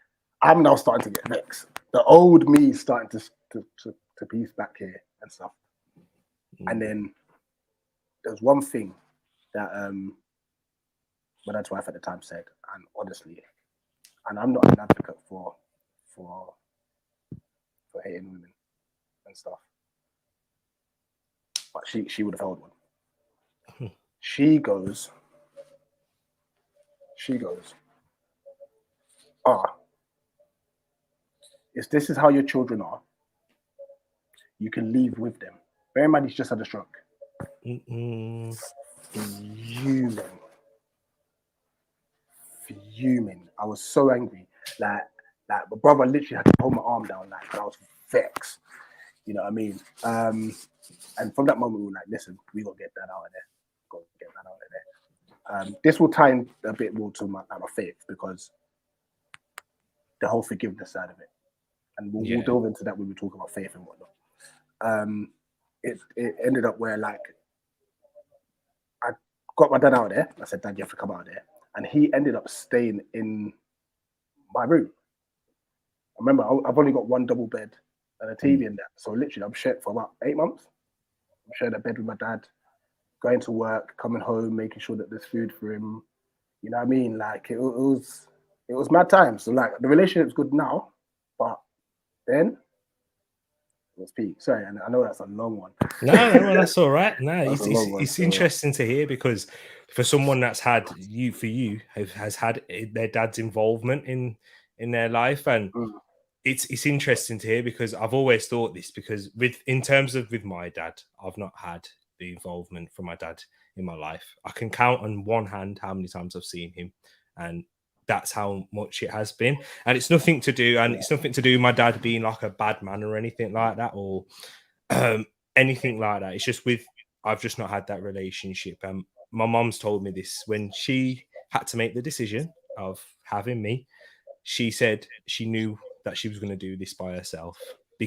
I'm now starting to get vexed. The old me is starting to piece back here and stuff. And then there's one thing that my dad's wife at the time said, and honestly, and I'm not an advocate for hating women and stuff, but she would have held one. She goes, if this is how your children are, you can leave with them. Bear in mind, he's just had a stroke. Fuming. I was so angry. Like my brother literally had to hold my arm down. Like, I was vexed. You know what I mean? And from that moment, we were like, listen, we got to get that out of there. This will tie in a bit more to my faith, because the whole forgiveness side of it. And we'll delve into that when we talk about faith and whatnot. It ended up where, like, I got my dad out of there. I said, Dad, you have to come out of there. And he ended up staying in my room. I remember I've only got one double bed and a TV in there. So literally, I'm shared for about 8 months. I'm sharing a bed with my dad, going to work, coming home, making sure that there's food for him. You know what I mean? Like, it was mad time. So, like, the relationship's good now, but then it was peak. Sorry, and I know that's a long one. No, that's all right. No, it's interesting to hear, because for someone that's had has had their dad's involvement in their life, and it's interesting to hear, because I've always thought this, because in terms of my dad, I've not had the involvement from my dad in my life. I can count on one hand how many times I've seen him, and that's how much it has been. And it's nothing to do, with my dad being like a bad man or anything like that, or anything like that. It's just I've just not had that relationship. My mom's told me this when she had to make the decision of having me. She said she knew that she was going to do this by herself,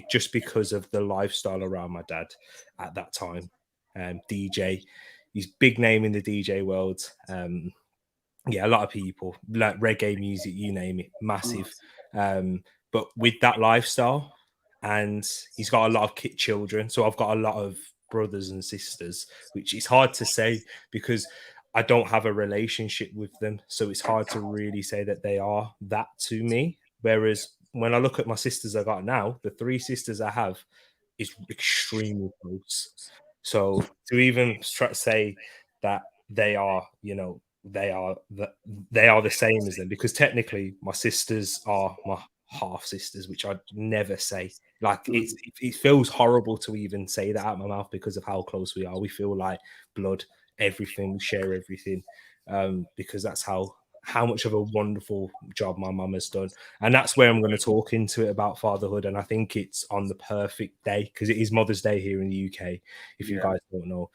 just because of the lifestyle around my dad at that time. DJ, he's big name in the DJ world. A lot of people, like reggae music, you name it, massive. But with that lifestyle, and he's got a lot of children, so I've got a lot of brothers and sisters, which is hard to say because I don't have a relationship with them, so it's hard to really say that they are that to me. Whereas when I look at my sisters I got now, the 3 sisters I have is extremely close. So to even try to say that they are, they are the same as them, because technically my sisters are my half sisters, which I'd never say. Like, it feels horrible to even say that out of my mouth because of how close we are. We feel like blood, everything, we share everything, because that's how much of a wonderful job my mum has done. And that's where I'm going to talk into it about fatherhood. And I think it's on the perfect day, because it is Mother's Day here in the UK, if you guys don't know.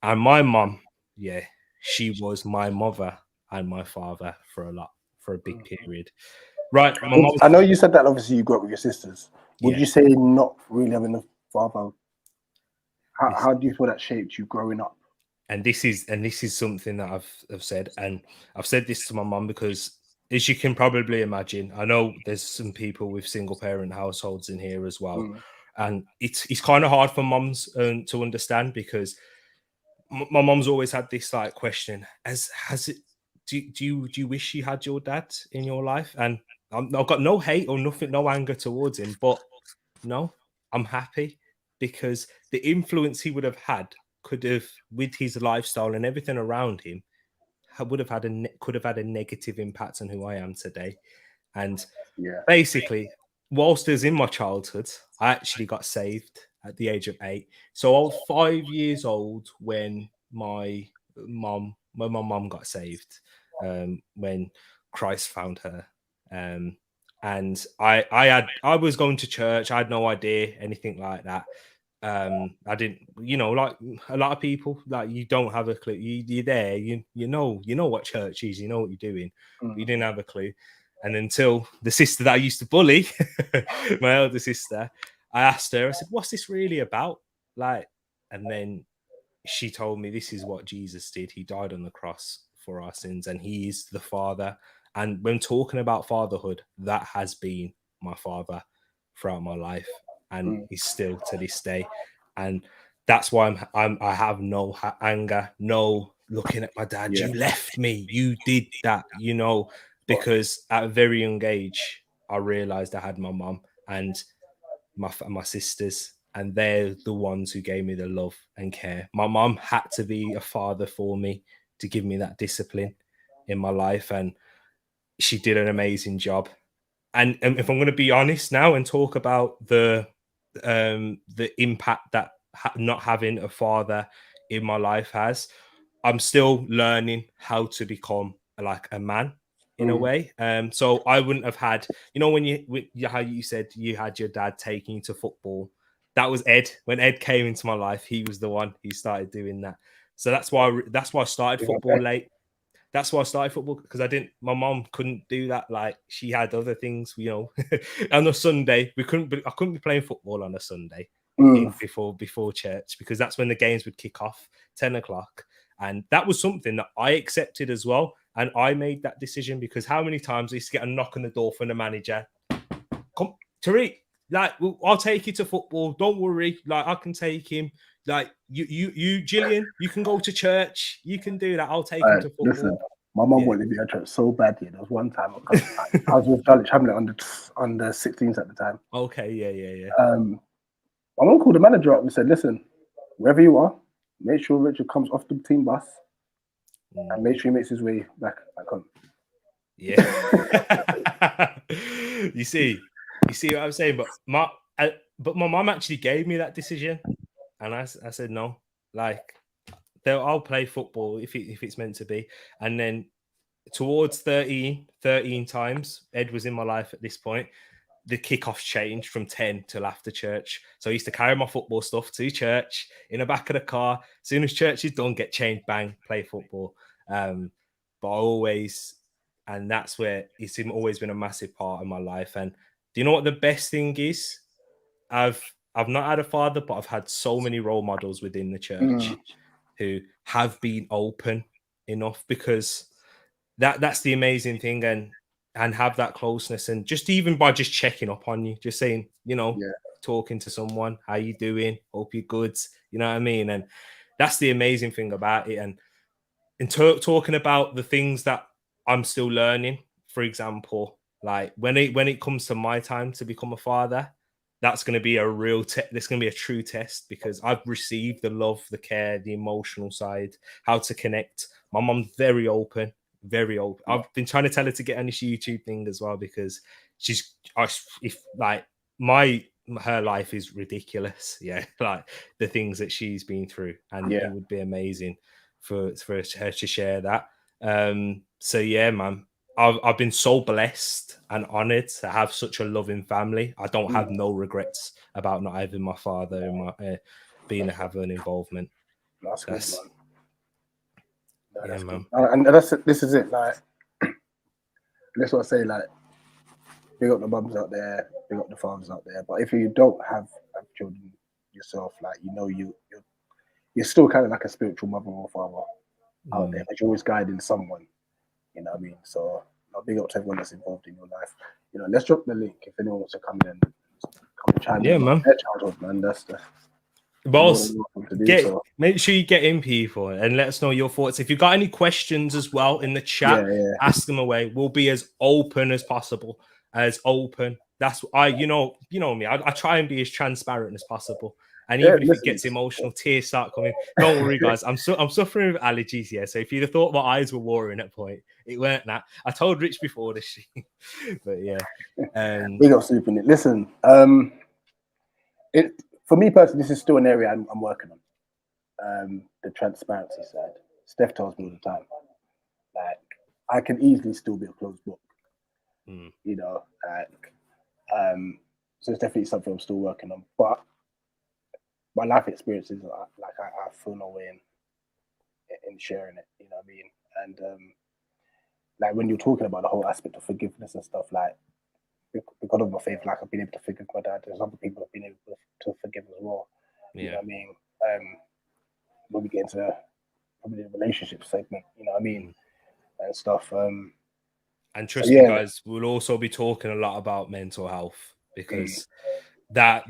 And my mum, she was my mother and my father for a big period. Right. I know you said that obviously you grew up with your sisters. Would you say not really having a father? How do you feel that shaped you growing up? And this is something that I've said, and I've said this to my mum because, as you can probably imagine, I know there's some people with single parent households in here as well, and it's kind of hard for mums to understand, because my mum's always had this like question: has it? Do you wish you had your dad in your life? And I've got no hate or nothing, no anger towards him, but no, I'm happy, because the influence he would have had could have, with his lifestyle and everything around him, could have had a negative impact on who I am today. And basically, whilst I was in my childhood, I actually got saved at the age of 8. So I was 5 years old when my mum got saved, when Christ found her. And I was going to church. I had no idea anything like that. I didn't, like a lot of people, like you don't have a clue. You're there, you know what church is, you know what you're doing, but you didn't have a clue. And until the sister that I used to bully, my elder sister, I asked her, I said, what's this really about? Like, and then she told me this is what Jesus did. He died on the cross for our sins, and he is the Father. And when talking about fatherhood, that has been my father throughout my life, and is still to this day. And that's why I have no anger, no looking at my dad. Yeah. You left me. You did that. Because at a very young age, I realized I had my mom and my sisters, and they're the ones who gave me the love and care. My mom had to be a father for me to give me that discipline in my life, and she did an amazing job. And if I'm going to be honest now and talk about the impact that not having a father in my life has, I'm still learning how to become like a man in a way. So I wouldn't have had, how you said you had your dad taking you to football. That was Ed. When Ed came into my life, he was the one who started doing that. So that's why I started football late. That's why I started football, because my mom couldn't do that. Like, she had other things, on a Sunday, I couldn't be playing football on a Sunday before church, because that's when the games would kick off, 10 o'clock. And that was something that I accepted as well. And I made that decision, because how many times I used to get a knock on the door from the manager. Come, TEREAK, like, I'll take you to football. Don't worry. Like, I can take him. Like, you, Gillian, you can go to church. You can do that. I'll take him to football. Listen, my mum wanted me at church so badly. There was one time I was with Charlie Chamberlain under 16s at the time. Okay, yeah. My mum called the manager up and said, "Listen, wherever you are, make sure Richard comes off the team bus and make sure he makes his way back home." Yeah. You see what I'm saying? But my mom actually gave me that decision, and I said no. Like, I'll play football if it's meant to be. And then towards 13 times, Ed was in my life at this point. The kickoffs changed from 10 till after church. So I used to carry my football stuff to church in the back of the car. As soon as church is done, get changed, bang, play football. And that's where it's always been a massive part of my life. And do you know what the best thing is? I've not had a father, but I've had so many role models within the church who have been open enough, because that's the amazing thing, and have that closeness, and just even by just checking up on you, just saying, talking to someone, how you doing, hope you're good, you know what I mean? And that's the amazing thing about it. And talking about the things that I'm still learning, for example, like when it comes to my time to become a father, that's going to be a real there's going to be a true test, because I've received the love, the care, the emotional side, how to connect. My mom's very open. I've been trying to tell her to get on this YouTube thing as well, because her life is ridiculous. Yeah, like the things that she's been through, and it would be amazing for her to share that. So yeah, man, I've been so blessed and honored to have such a loving family. I don't have no regrets about not having my father and my having an involvement. That's good, man. No, yeah, man. And this is it. Like, that's what I say. Like, big up the mums out there, big up the fathers out there. But if you don't have children yourself, like, you're still kind of like a spiritual mother or father out there, but you're always guiding someone. You know what I mean? So, big up to everyone that's involved in your life. Let's drop the link if anyone wants to come in and chime in about their childhood, man. That's the boss. Make sure you get in, people, and let us know your thoughts. If you've got any questions as well in the chat, ask them away. We'll be as open as possible. That's you know me. I try and be as transparent as possible. And even if it gets emotional, tears start coming. Don't worry, guys. I'm suffering with allergies, so if you'd have thought my eyes were watering at point, it weren't that. I told Rich before this shit. But yeah. We got sleeping it. Listen, for me personally, this is still an area I'm working on. The transparency side. Steph tells me all the time, like I can easily still be a closed book. You know, like so it's definitely something I'm still working on. But my life experiences, like I feel no way in sharing it. You know what I mean? And like when you're talking about the whole aspect of forgiveness and stuff, like because of my faith, like I've been able to forgive my dad. There's other people I've been able to forgive as well. Yeah. You know what I mean? When we get into probably the relationship segment, you know what I mean, and stuff. And trust me, guys, we'll also be talking a lot about mental health because that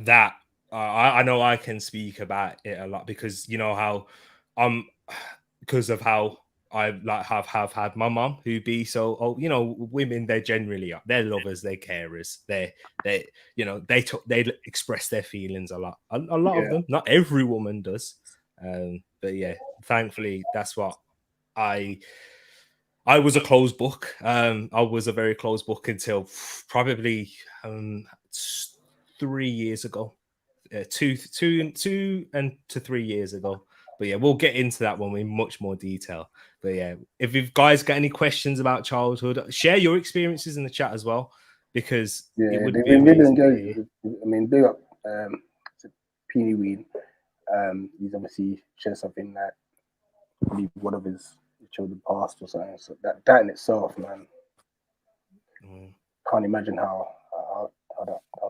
I know I can speak about it a lot because you know how because of how I like have had my mom who be so you know women they generally are they're lovers they're carers they you know they express their feelings a lot of them, not every woman does, but yeah, thankfully that's what I was a closed book. I was a very closed book until probably 3 years ago, 2 to 3 years ago. But yeah, we'll get into that one in much more detail. But yeah, if you guys got any questions about childhood, share your experiences in the chat as well, because it would be amazing to hear. I mean, big up Peony Ween. He's obviously shared something that probably one of his children passed or something. So that in itself, man, can't imagine how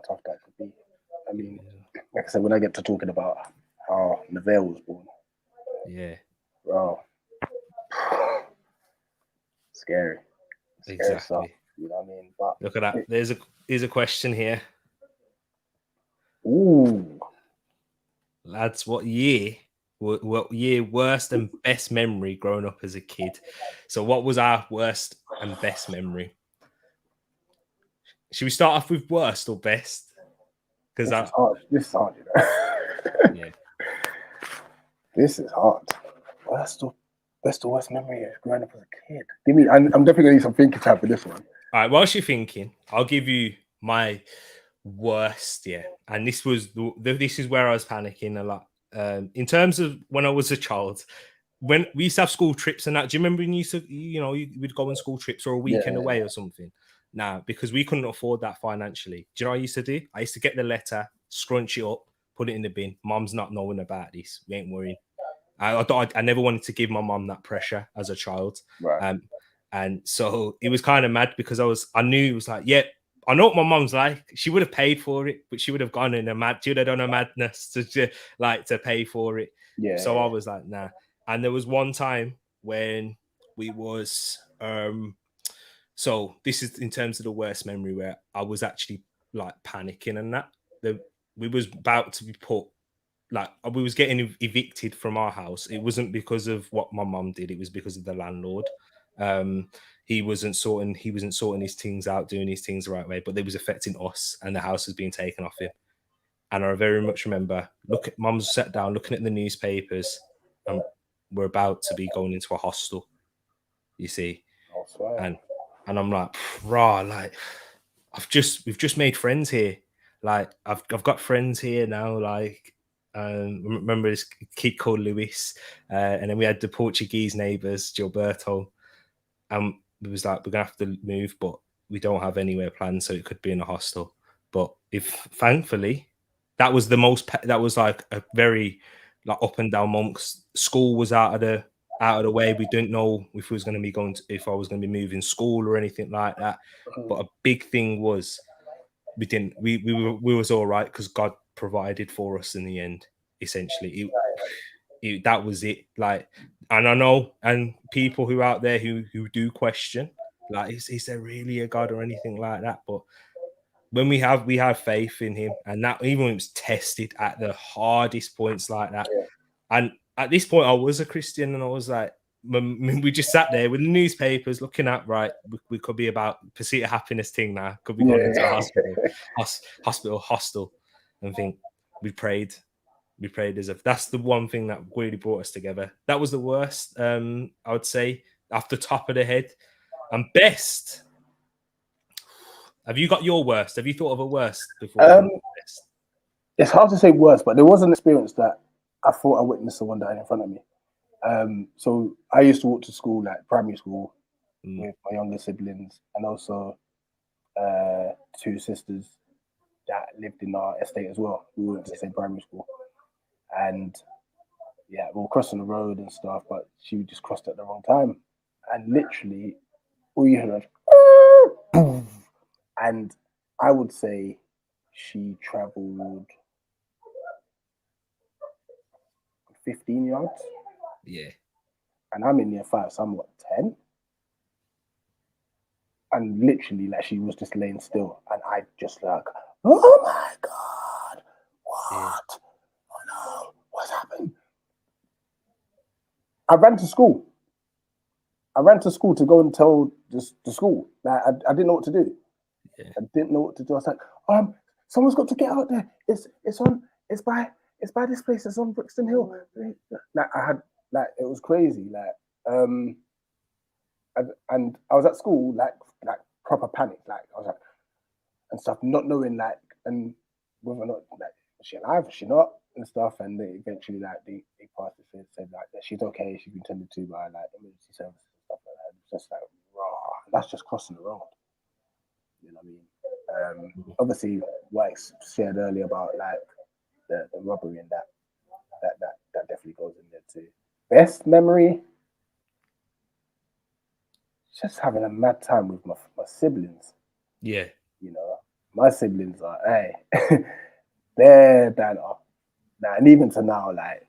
tough that could be. I mean, like I said, when I get to talking about how Neville was born, bro, scary exactly stuff, you know what I mean? But look at that. There's a question here. Ooh, lads, what year worst and best memory growing up as a kid? So what was our worst and best memory? Should we start off with worst or best? Because this is hard, you know. Yeah, this is hard. Best or worst memory of growing up as a kid? Give me. I'm definitely gonna need some thinking time for this one. All right, whilst you're thinking, I'll give you my worst. Yeah, and this was this is where I was panicking a lot. In terms of when I was a child, when we used to have school trips and that. Do you remember when you used to, you know, we'd go on school trips or a weekend away or something? Now, because we couldn't afford that financially, do you know what I used to do? I used to get the letter, scrunch it up, put it in the bin. Mom's not knowing about this. We ain't worrying. I never wanted to give my mom that pressure as a child. Right. And so it was kind of mad because I knew it was like, yeah, I know what my mom's like. She would have paid for it, but she would have gone in she would have done a madness to pay for it. Yeah. So I was like, nah. And there was one time when we was so this is in terms of the worst memory where I was actually like panicking and that. We was about to be put, like we was getting evicted from our house. It wasn't because of what my mum did, it was because of the landlord. He wasn't sorting his things out, doing his things the right way, but it was affecting us and the house was being taken off him. And I very much remember mum's sat down looking at the newspapers and we're about to be going into a hostel, you see. And I'm like, rah, like we've just made friends here. Like I've got friends here now, like remember this kid called Luis, and then we had the Portuguese neighbors, Gilberto. And it was like, we're gonna have to move, but we don't have anywhere planned, so it could be in a hostel. But thankfully, that was like a very like up and down moment. School was out of the way. We didn't know if we was going to be if I was going to be moving school or anything like that. But a big thing was we was all right because God provided for us in the end. Essentially, that was it. Like, and I know, and people who out there who do question, like, is there really a God or anything like that? But when we have faith in Him, and that even when it was tested at the hardest points like that, and at this point I was a Christian, and I was like, we just sat there with the newspapers looking at, right, we could be about pursuit of happiness thing now, could be going into a hostel, and think we prayed as if that's the one thing that really brought us together. That was the worst, I would say, off the top of the head. And best, have you got your worst? Have you thought of a worst before? Best? It's hard to say worse, but there was an experience that I thought I witnessed someone dying in front of me. So I used to walk to school, like primary school, with my younger siblings, and also two sisters that lived in our estate as well. We went to the same primary school, and yeah, we were crossing the road and stuff, but she just crossed at the wrong time, and literally all you heard, was, and I would say she travelled 15 yards, Yeah. and I'm in year 5, so I'm what, 10? And literally, like, she was just laying still, and I just like, oh my god, what? Yeah. Oh no, what's happened? I ran to school. I ran to school to go and tell the school. Like, I didn't know what to do. Yeah. I didn't know what to do. I was like, someone's got to get out there. It's by this place. It's on Brixton Hill. Like, it was crazy. Like, and I was at school, like proper panic. Like, I was like, and stuff, not knowing, like, and whether or not, like, is she alive, is she not, and stuff. And they eventually, like, they passed it, said like that she's okay, she's been tended to by like emergency services and stuff like that. It's just like raw. That's just crossing the road. You know what I mean? Obviously, what I shared earlier about like the robbery and that definitely goes in there too. Best memory, just having a mad time with my siblings. Yeah. You know, my siblings are, hey, they're banter. Nah, and even to now, like,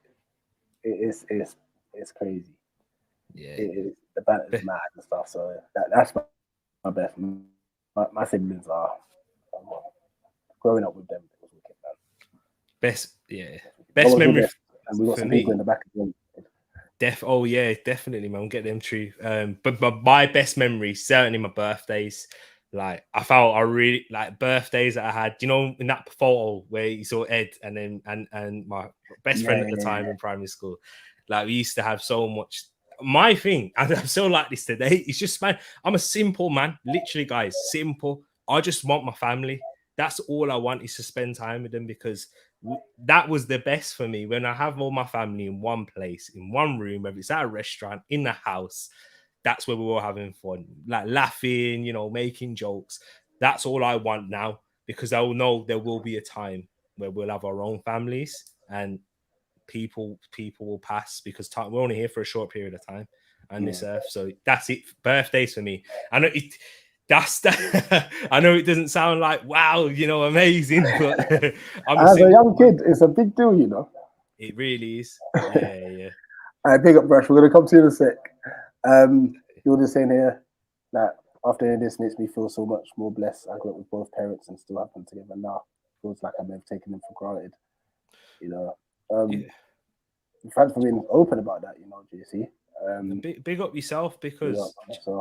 it's crazy. Yeah. The banter's mad and stuff. So that's my best. My siblings are, growing up with them. It was wicked, man. Best memory and we got for some me. people in the back of the room. Oh yeah, definitely, man. We'll get them through. But my best memory, certainly my birthdays. Like, I felt I really like birthdays that I had. You know, in that photo where you saw Ed and then and my best friend at the time in primary school. Like, we used to have so much. My thing, and I'm so like this today, it's just, man, I'm a simple man. Literally, guys, simple. I just want my family. That's all I want, is to spend time with them, because that was the best for me, when I have all my family in one place, in one room, whether it's at a restaurant, in the house. That's where we're all having fun, like laughing, you know, making jokes. That's all I want now, because I will know there will be a time where we'll have our own families, and people will pass, because we're only here for a short period of time on this earth. So that's it. Birthdays for me. I know it. I know it doesn't sound like, wow, you know, amazing, but as a young kid, it's a big deal, you know. It really is. Yeah. All right, big up, Brush. We're gonna come to you in a sec. You're just saying here that after this makes me feel so much more blessed. I grew up with both parents and still have them together now. Feels like I may have taken them for granted. You know. Thanks for being open about that, you know, JC. Big up yourself, because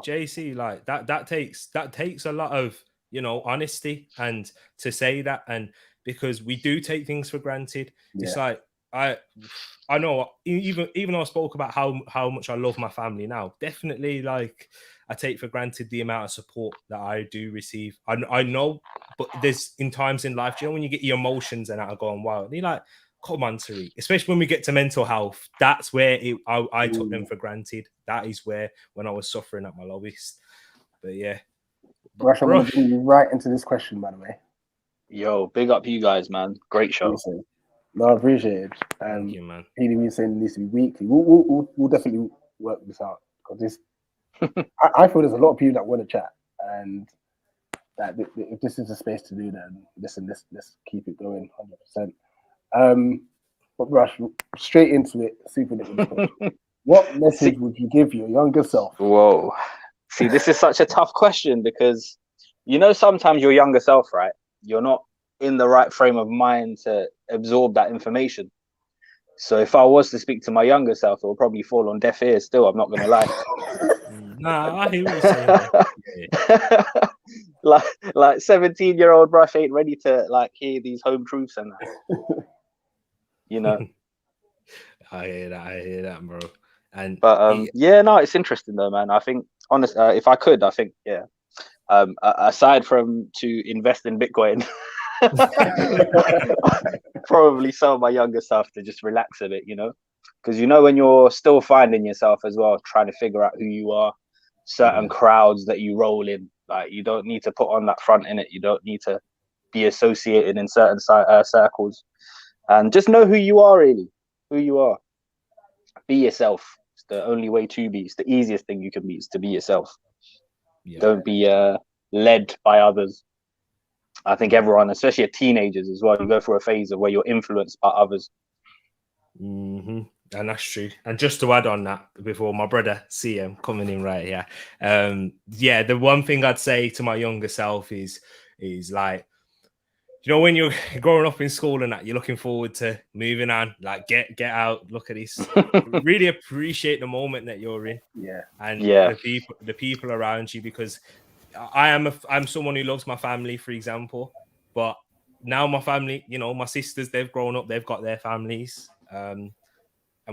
JC, like, that takes a lot of, you know, honesty, and to say that, and because we do take things for granted. It's like, I know, even though I spoke about how much I love my family now, definitely, like, I take for granted the amount of support that I do receive. I know, but there's in times in life, you know, when you get your emotions and that are going wild, you're like, come on, TEREAK. Especially when we get to mental health, that's where I took them for granted. That is where, when I was suffering at my lowest. But yeah, Rush, I'm going to bring you right into this question, by the way. Yo, big up you guys, man. Great show. No, I appreciate it. Thank you, man. PD, we saying it needs to be weekly. We'll definitely work this out, because this. I feel there's a lot of people that want to chat, and that if this is a space to do, then let's keep it going 100%. But Rush, straight into it, super liquid. What message would you give your younger self? Whoa. See, this is such a tough question, because, you know, sometimes your younger self, right? You're not in the right frame of mind to absorb that information. So if I was to speak to my younger self, it will probably fall on deaf ears still, I'm not going to lie. Nah, I hear what you're saying. like 17-year-old Brush ain't ready to, like, hear these home truths and that. You know? I hear that, bro. But yeah, no, it's interesting though, man. I think, honestly, if I could, I think, yeah. Aside from to invest in Bitcoin, Probably some of my younger self to just relax a bit, you know, because when you're still finding yourself as well, trying to figure out who you are, certain crowds that you roll in, like you don't need to put on that front in it. You don't need to be associated in certain circles, and just know who you are, really, who you are. Be yourself. It's the only way to be. It's the easiest thing you can be, is to be yourself. Don't be led by others. I think everyone, especially teenagers as well, you go through a phase of where you're influenced by others. And that's true. And just to add on that, before my brother CM coming in right here, the one thing I'd say to my younger self is like, you know, when you're growing up in school and that, you're looking forward to moving on, like get out, look at this. Really appreciate the moment that you're in, and the people around you, because I'm someone who loves my family, for example, but now my family, you know, my sisters, they've grown up, they've got their families, and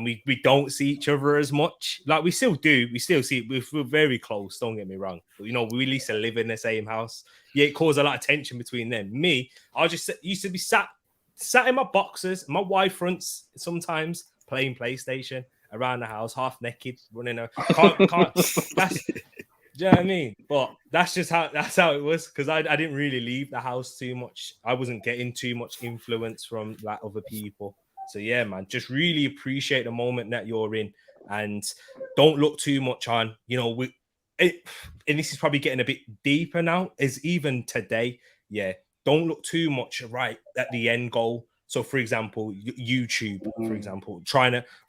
we don't see each other as much. Like we still do, we still see, we're very close, don't get me wrong, but you know, we at least live in the same house. It caused a lot of tension between them. Me, I just used to be sat in my boxers, my Y fronts, sometimes playing PlayStation around the house, half naked, running a can't that's, do you know what I mean? But that's how it was, because I didn't really leave the house too much. I wasn't getting too much influence from like other people. So yeah, man, just really appreciate the moment that you're in, and don't look too much on, you know, and this is probably getting a bit deeper now, is even today, don't look too much right at the end goal. So for example, YouTube, for example,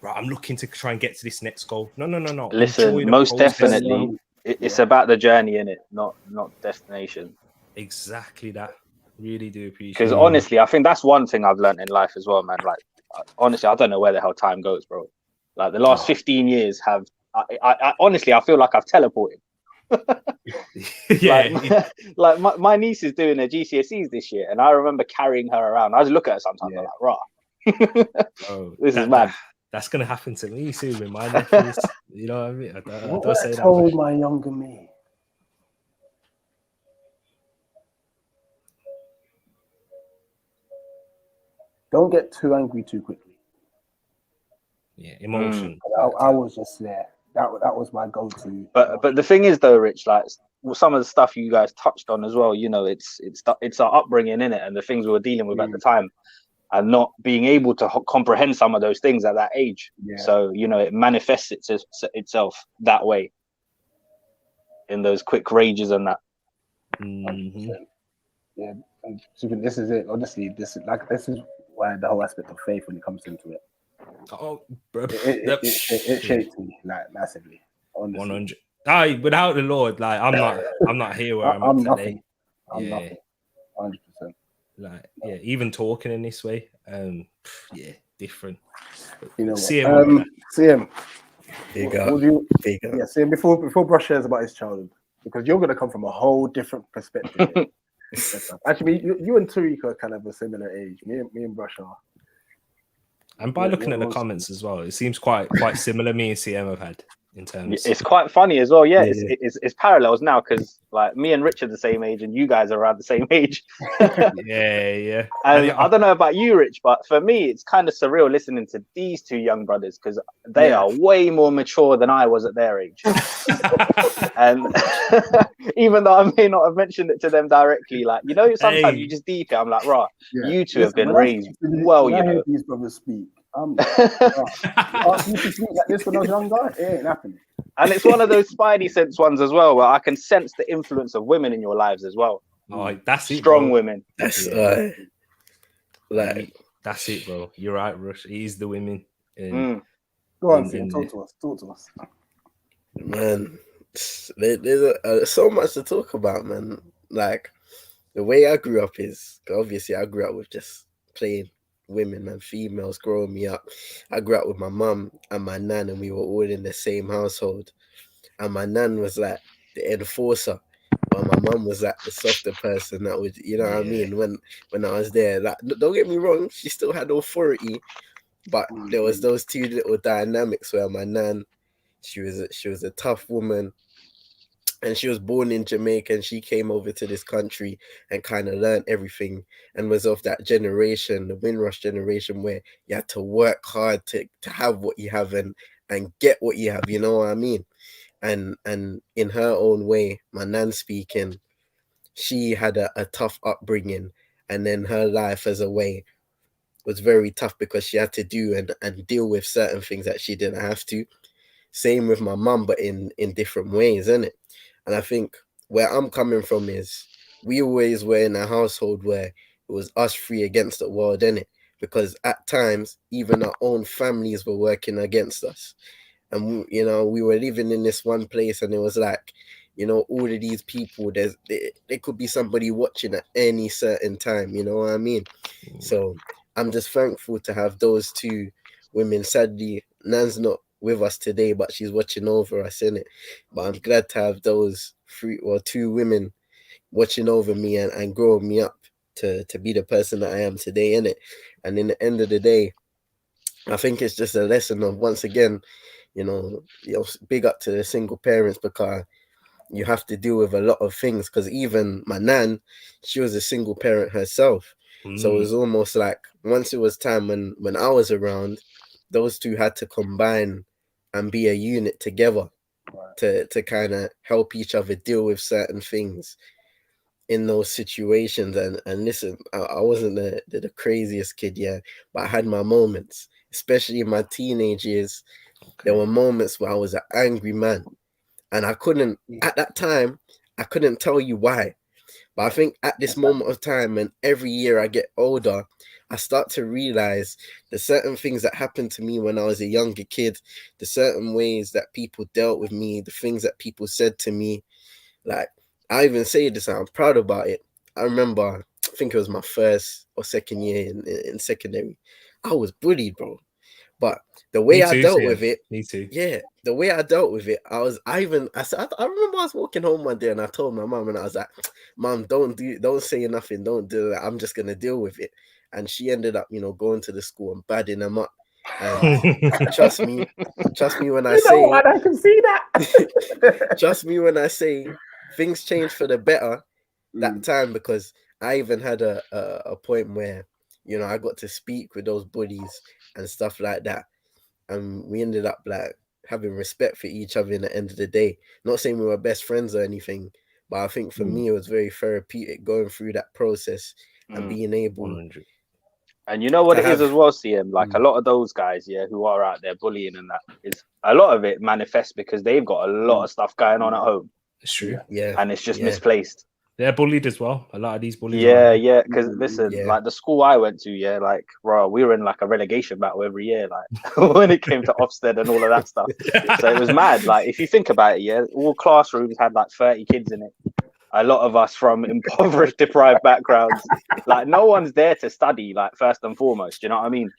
I'm looking to try and get to this next goal. No. Listen, most definitely, it's about the journey, in it, not destination. Exactly that. Really do appreciate it. Because honestly, I think that's one thing I've learned in life as well, man. Like, honestly, I don't know where the hell time goes, bro. Like the last 15 years I honestly, I feel like I've teleported. Like my niece is doing her GCSEs this year, and I remember carrying her around. I just look at her sometimes, I'm like, rah. This is mad. That's gonna happen to me soon with my nephews. You know what I mean? I don't say that. Told my younger me. Don't get too angry too quickly. Yeah, emotion. I was just there. That was my go-to. But the thing is, though, Rich, like some of the stuff you guys touched on as well, you know, it's our upbringing in it, and the things we were dealing with at the time, and not being able to comprehend some of those things at that age. So you know, it manifests itself that way in those quick rages and that. Yeah, and this is it. Honestly, this is why the whole aspect of faith, when it comes into it, it shaped me like massively. 100. Without the Lord, like I'm not here where I'm at today. I'm nothing. 100%. Like even talking in this way, different. You know, CM. CM. Before Brush shares about his childhood, because you're gonna come from a whole different perspective. Actually, you and TEREAK are kind of a similar age. Me and Brush are. And by looking at the comments as well, it seems quite similar. Me and CM have had in terms. It's quite funny as well. It's parallels now, because like me and Rich are the same age, and you guys are around the same age. yeah. And I don't know about you, Rich, but for me, it's kind of surreal listening to these two young brothers, because they are way more mature than I was at their age. And even though I may not have mentioned it to them directly, like, you know, sometimes you just deep it. I'm like, right, you two have been raised well, you know. These brothers speak. I used to speak like this when I was younger. It ain't happening. And it's one of those spidey sense ones as well, where I can sense the influence of women in your lives as well. Oh, that's strong women. That's that's it, bro. You're right, Rush. He's the women. Go on, talk to us. Man, there's so much to talk about, man. Like the way I grew up is, obviously I grew up with just plain women and females growing me up. I grew up with my mum and my nan, and we were all in the same household. And my nan was like the enforcer, while my mum was like the softer person that would, you know what I mean? When I was there, like, don't get me wrong, she still had authority, but there was those two little dynamics where my nan, she was a tough woman, and she was born in Jamaica, and she came over to this country and kind of learned everything, and was of that generation, the Windrush generation, where you had to work hard to have what you have and get what you have, you know what I mean? And in her own way, my nan speaking, she had a tough upbringing, and then her life as a way was very tough because she had to do and deal with certain things that she didn't have to. Same with my mum, but in different ways, isn't it? And I think where I'm coming from is we always were in a household where it was us three against the world, innit? Because at times, even our own families were working against us. And, you know, we were living in this one place, and it was like, you know, all of these people, there could be somebody watching at any certain time, you know what I mean? So I'm just thankful to have those two women. Sadly, Nan's not with us today, but she's watching over us, innit? But I'm glad to have those two women watching over me and growing me up to be the person that I am today, innit? And in the end of the day, I think it's just a lesson of, once again, you know, big up to the single parents, because you have to deal with a lot of things. Because even my nan, she was a single parent herself. So it was almost like, once it was time when I was around, those two had to combine and be a unit together to kind of help each other deal with certain things in those situations. And listen, I wasn't the craziest kid, yeah, but I had my moments, especially in my teenage years. There were moments where I was an angry man, and I couldn't, at that time, I couldn't tell you why. But I think at this moment of time, and every year I get older, I start to realize the certain things that happened to me when I was a younger kid, the certain ways that people dealt with me, the things that people said to me. Like, I even say this, and I'm proud about it. I remember, I think it was my first or second year in secondary. I was bullied, bro. But the way I dealt with it, me too. yeah, the way I dealt with it, I remember I was walking home one day, and I told my mom, and I was like, "Mom, don't say nothing, don't do that. I'm just gonna deal with it." And she ended up, you know, going to the school and badding them up. And trust me when I say, I can see that. trust me when I say, things changed for the better that time, because I even had a point where, you know, I got to speak with those bullies and stuff like that, and we ended up like having respect for each other in the end of the day. Not saying we were best friends or anything, but I think for me it was very therapeutic going through that process and being able 100. And you know what to it is have as well, CM? Like a lot of those guys, yeah, who are out there bullying and that, is a lot of it manifests because they've got a lot of stuff going on at home, It's true. yeah, and it's just yeah, misplaced. They're bullied as well. A lot of these bullies. Yeah, yeah. Because listen, yeah. like the school I went to, yeah, like, bro, we were in like a relegation battle every year, like when it came to Ofsted and all of that stuff. So it was mad. Like if you think about it, yeah, all classrooms had like 30 kids in it. A lot of us from impoverished, deprived backgrounds. Like no one's there to study, like first and foremost. You know what I mean?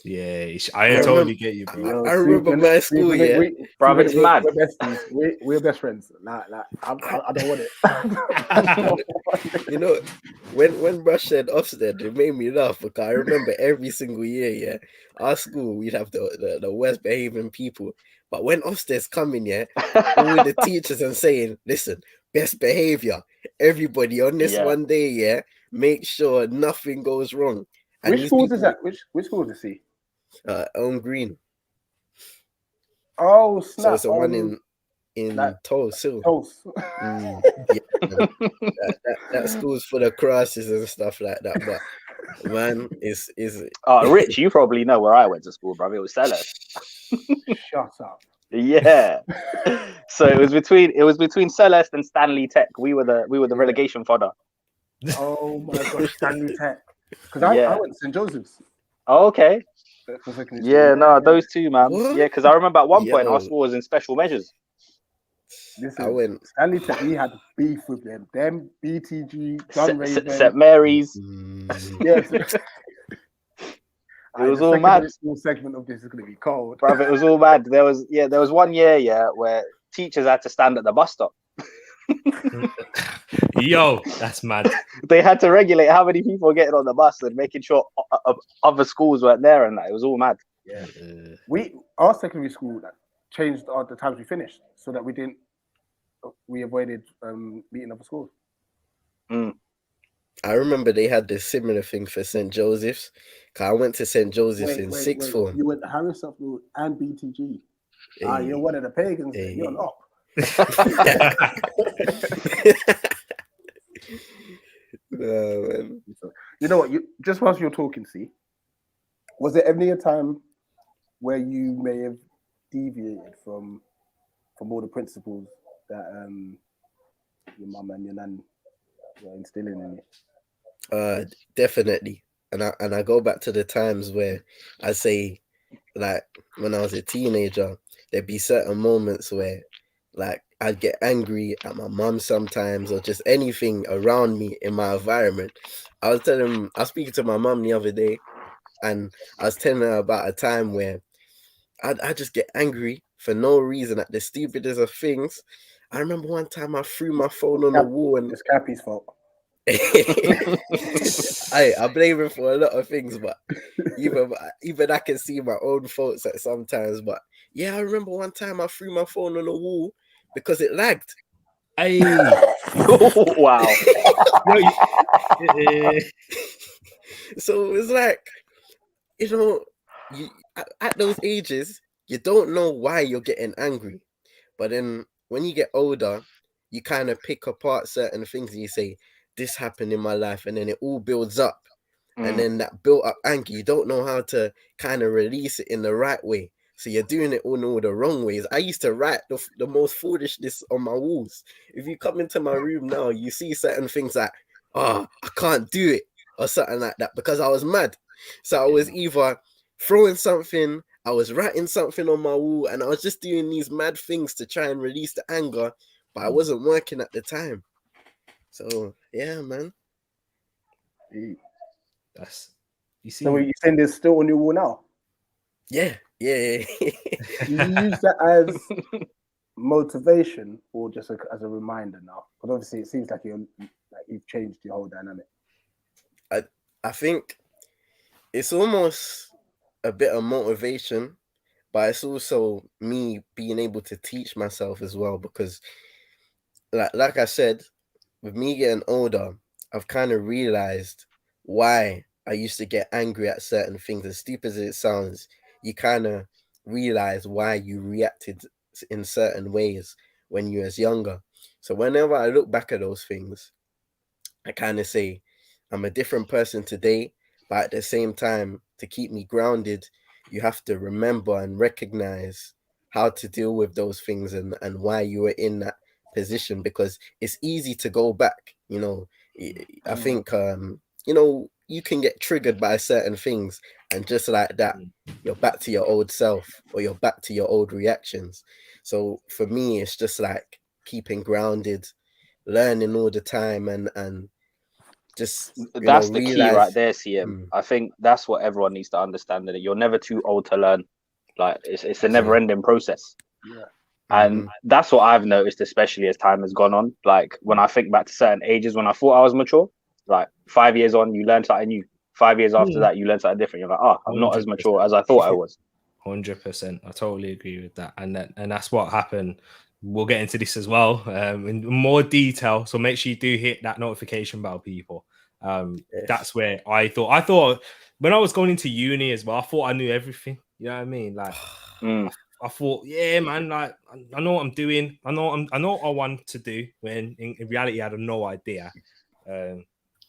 Yeah, I totally get you, bro. I remember my school, yeah. Bro, it's mad. We're besties. We're best friends. Like I don't want it. You know, when Brush said Ofsted, it made me laugh, because I remember every single year, yeah, our school, we'd have the worst behaving people. But when Ofsted's coming, yeah, all the teachers and saying, listen, best behavior, everybody on this one day, yeah, make sure nothing goes wrong. And which schools is that? Which schools is he? On Green. Oh, snap. So it's the one in like, Tulse. Yeah, that school's full of crosses and stuff like that. But man, is Rich, you probably know where I went to school, bro. It was Celeste. Shut up. Yeah. So it was between Celeste and Stanley Tech. We were the relegation fodder. Oh my gosh, Stanley Tech. Because I went to St. Joseph's. Oh, okay. Yeah, no, those two, man. What? Yeah, because I remember at one point our school was in special measures. Listen, I went Stanley Tech. We had beef with them. Them BTG, St. Mary's. Yes. It was all mad. Small segment of this is going to be cold, bro. It was all mad. There was 1 year, where teachers had to stand at the bus stop. Yo, that's mad. They had to regulate how many people were getting on the bus and making sure other schools weren't there, and that it was all mad. Yeah, our secondary school changed the times we finished so that we didn't we avoided meeting other schools. I remember they had this similar thing for St. Joseph's. 'Cause I went to St. Joseph's in sixth form. You went to Harris Upload and BTG. Hey. You're one of the pagans. Hey. You're not. No, man. You know what? Just whilst you're talking, see, was there ever a time where you may have deviated from all the principles that your mum and your nan were instilling in you? Definitely. And I go back to the times where I say, like, when I was a teenager, there'd be certain moments where, like, I'd get angry at my mum sometimes, or just anything around me in my environment. I was speaking to my mum the other day, and I was telling her about a time where I just get angry for no reason at the stupidest of things. I remember one time I threw my phone on the wall, and it's Cappy's fault. I blame him for a lot of things, but even I can see my own faults at sometimes. But yeah, I remember one time I threw my phone on the wall because it lagged. Hey. Wow. So it was like, at those ages, you don't know why you're getting angry. But then when you get older, you kind of pick apart certain things and you say, this happened in my life, and then it all builds up. And then that built up anger, you don't know how to kind of release it in the right way. So you're doing it all the wrong ways. I used to write the most foolishness on my walls. If you come into my room now, you see certain things like, I can't do it, or something like that, because I was mad. So I was either throwing something, I was writing something on my wall, and I was just doing these mad things to try and release the anger, but I wasn't working at the time. So yeah, man. That's, you see. So you saying there's still on your wall now? Yeah. Do you use that as motivation or just as a reminder now? Because obviously it seems like you've changed your whole dynamic. I think it's almost a bit of motivation, but it's also me being able to teach myself as well, because like I said, with me getting older, I've kind of realized why I used to get angry at certain things. As stupid as it sounds, you kind of realize why you reacted in certain ways when you was younger. So whenever I look back at those things, I kind of say I'm a different person today, but at the same time, to keep me grounded, you have to remember and recognize how to deal with those things and why you were in that position, because it's easy to go back. I think you can get triggered by certain things, and just like that, you're back to your old self, or you're back to your old reactions. So for me, it's just like keeping grounded, learning all the time, and just that's the key right there, CM. Mm. I think that's what everyone needs to understand, that you're never too old to learn. Like it's a never-ending process. Yeah. And that's what I've noticed, especially as time has gone on. Like when I think back to certain ages when I thought I was mature, like 5 years on, you learn something new. 5 years after that, you learn something different. You're like, I'm not as mature as I thought I was. 100%. I totally agree with that. And that's what happened. We'll get into this as well in more detail. So make sure you do hit that notification bell, people. Yes. That's where I thought when I was going into uni as well, I thought I knew everything. You know what I mean? Like I thought, yeah, man, like I know what I'm doing. I know what I want to do, when in reality I had no idea.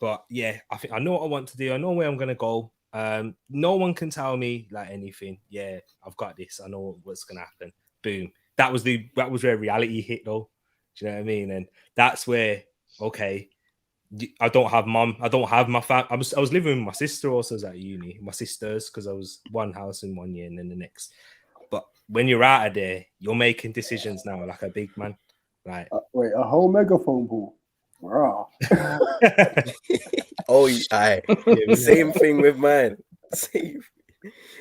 But yeah, I think I know what I want to do. I know where I'm gonna go. No one can tell me like anything. Yeah, I've got this. I know what's gonna happen. Boom. That was where reality hit, though. Do you know what I mean? And that's where, okay, I don't have mum. I don't have my family. I was living with my sister also at uni. My sisters, because I was one house in 1 year and then the next. But when you're out of there, you're making decisions now like a big man. Like wait, a whole megaphone ball. Raw. Same thing with mine. Same.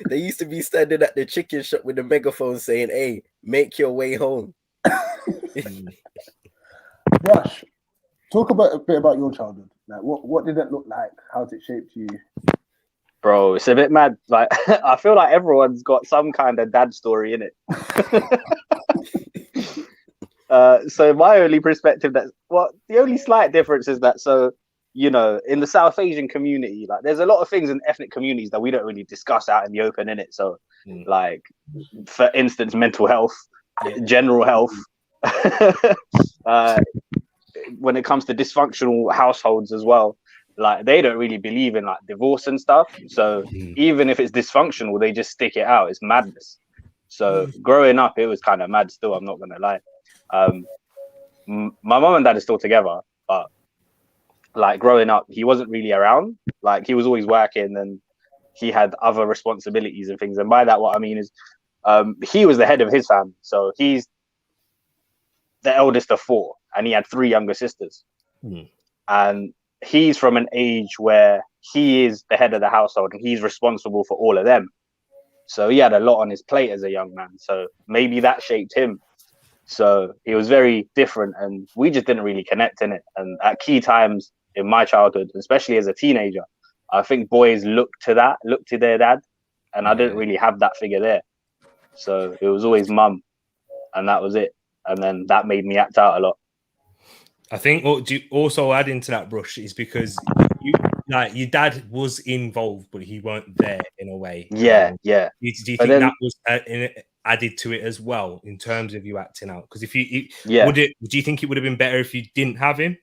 They used to be standing at the chicken shop with a megaphone saying, "Hey, make your way home." Rush, talk a bit about your childhood. Like, what did that look like? How's it shaped you? Bro, it's a bit mad. Like I feel like everyone's got some kind of dad story in it. So my only perspective the only slight difference is that, so, you know, in the South Asian community, like there's a lot of things in ethnic communities that we don't really discuss out in the open, in it. So like, for instance, mental health, general health, when it comes to dysfunctional households as well, like they don't really believe in like divorce and stuff. So even if it's dysfunctional, they just stick it out. It's madness. So growing up, it was kind of mad still, I'm not gonna lie. My mom and dad are still together, but like growing up, he wasn't really around. Like he was always working and he had other responsibilities and things. And by that, what I mean is, he was the head of his family. So he's the eldest of four, and he had three younger sisters. And he's from an age where he is the head of the household and he's responsible for all of them. So he had a lot on his plate as a young man. So maybe that shaped him. So he was very different, and we just didn't really connect in it. And at key times in my childhood, especially as a teenager, I think boys look to their dad, and I didn't really have that figure there. So it was always mum, and that was it. And then that made me act out a lot. I think what you also add into that, Brush, is because your dad was involved, but he weren't there in a way. Yeah. Do you think that was added to it as well in terms of you acting out? Because do you think it would have been better if you didn't have him?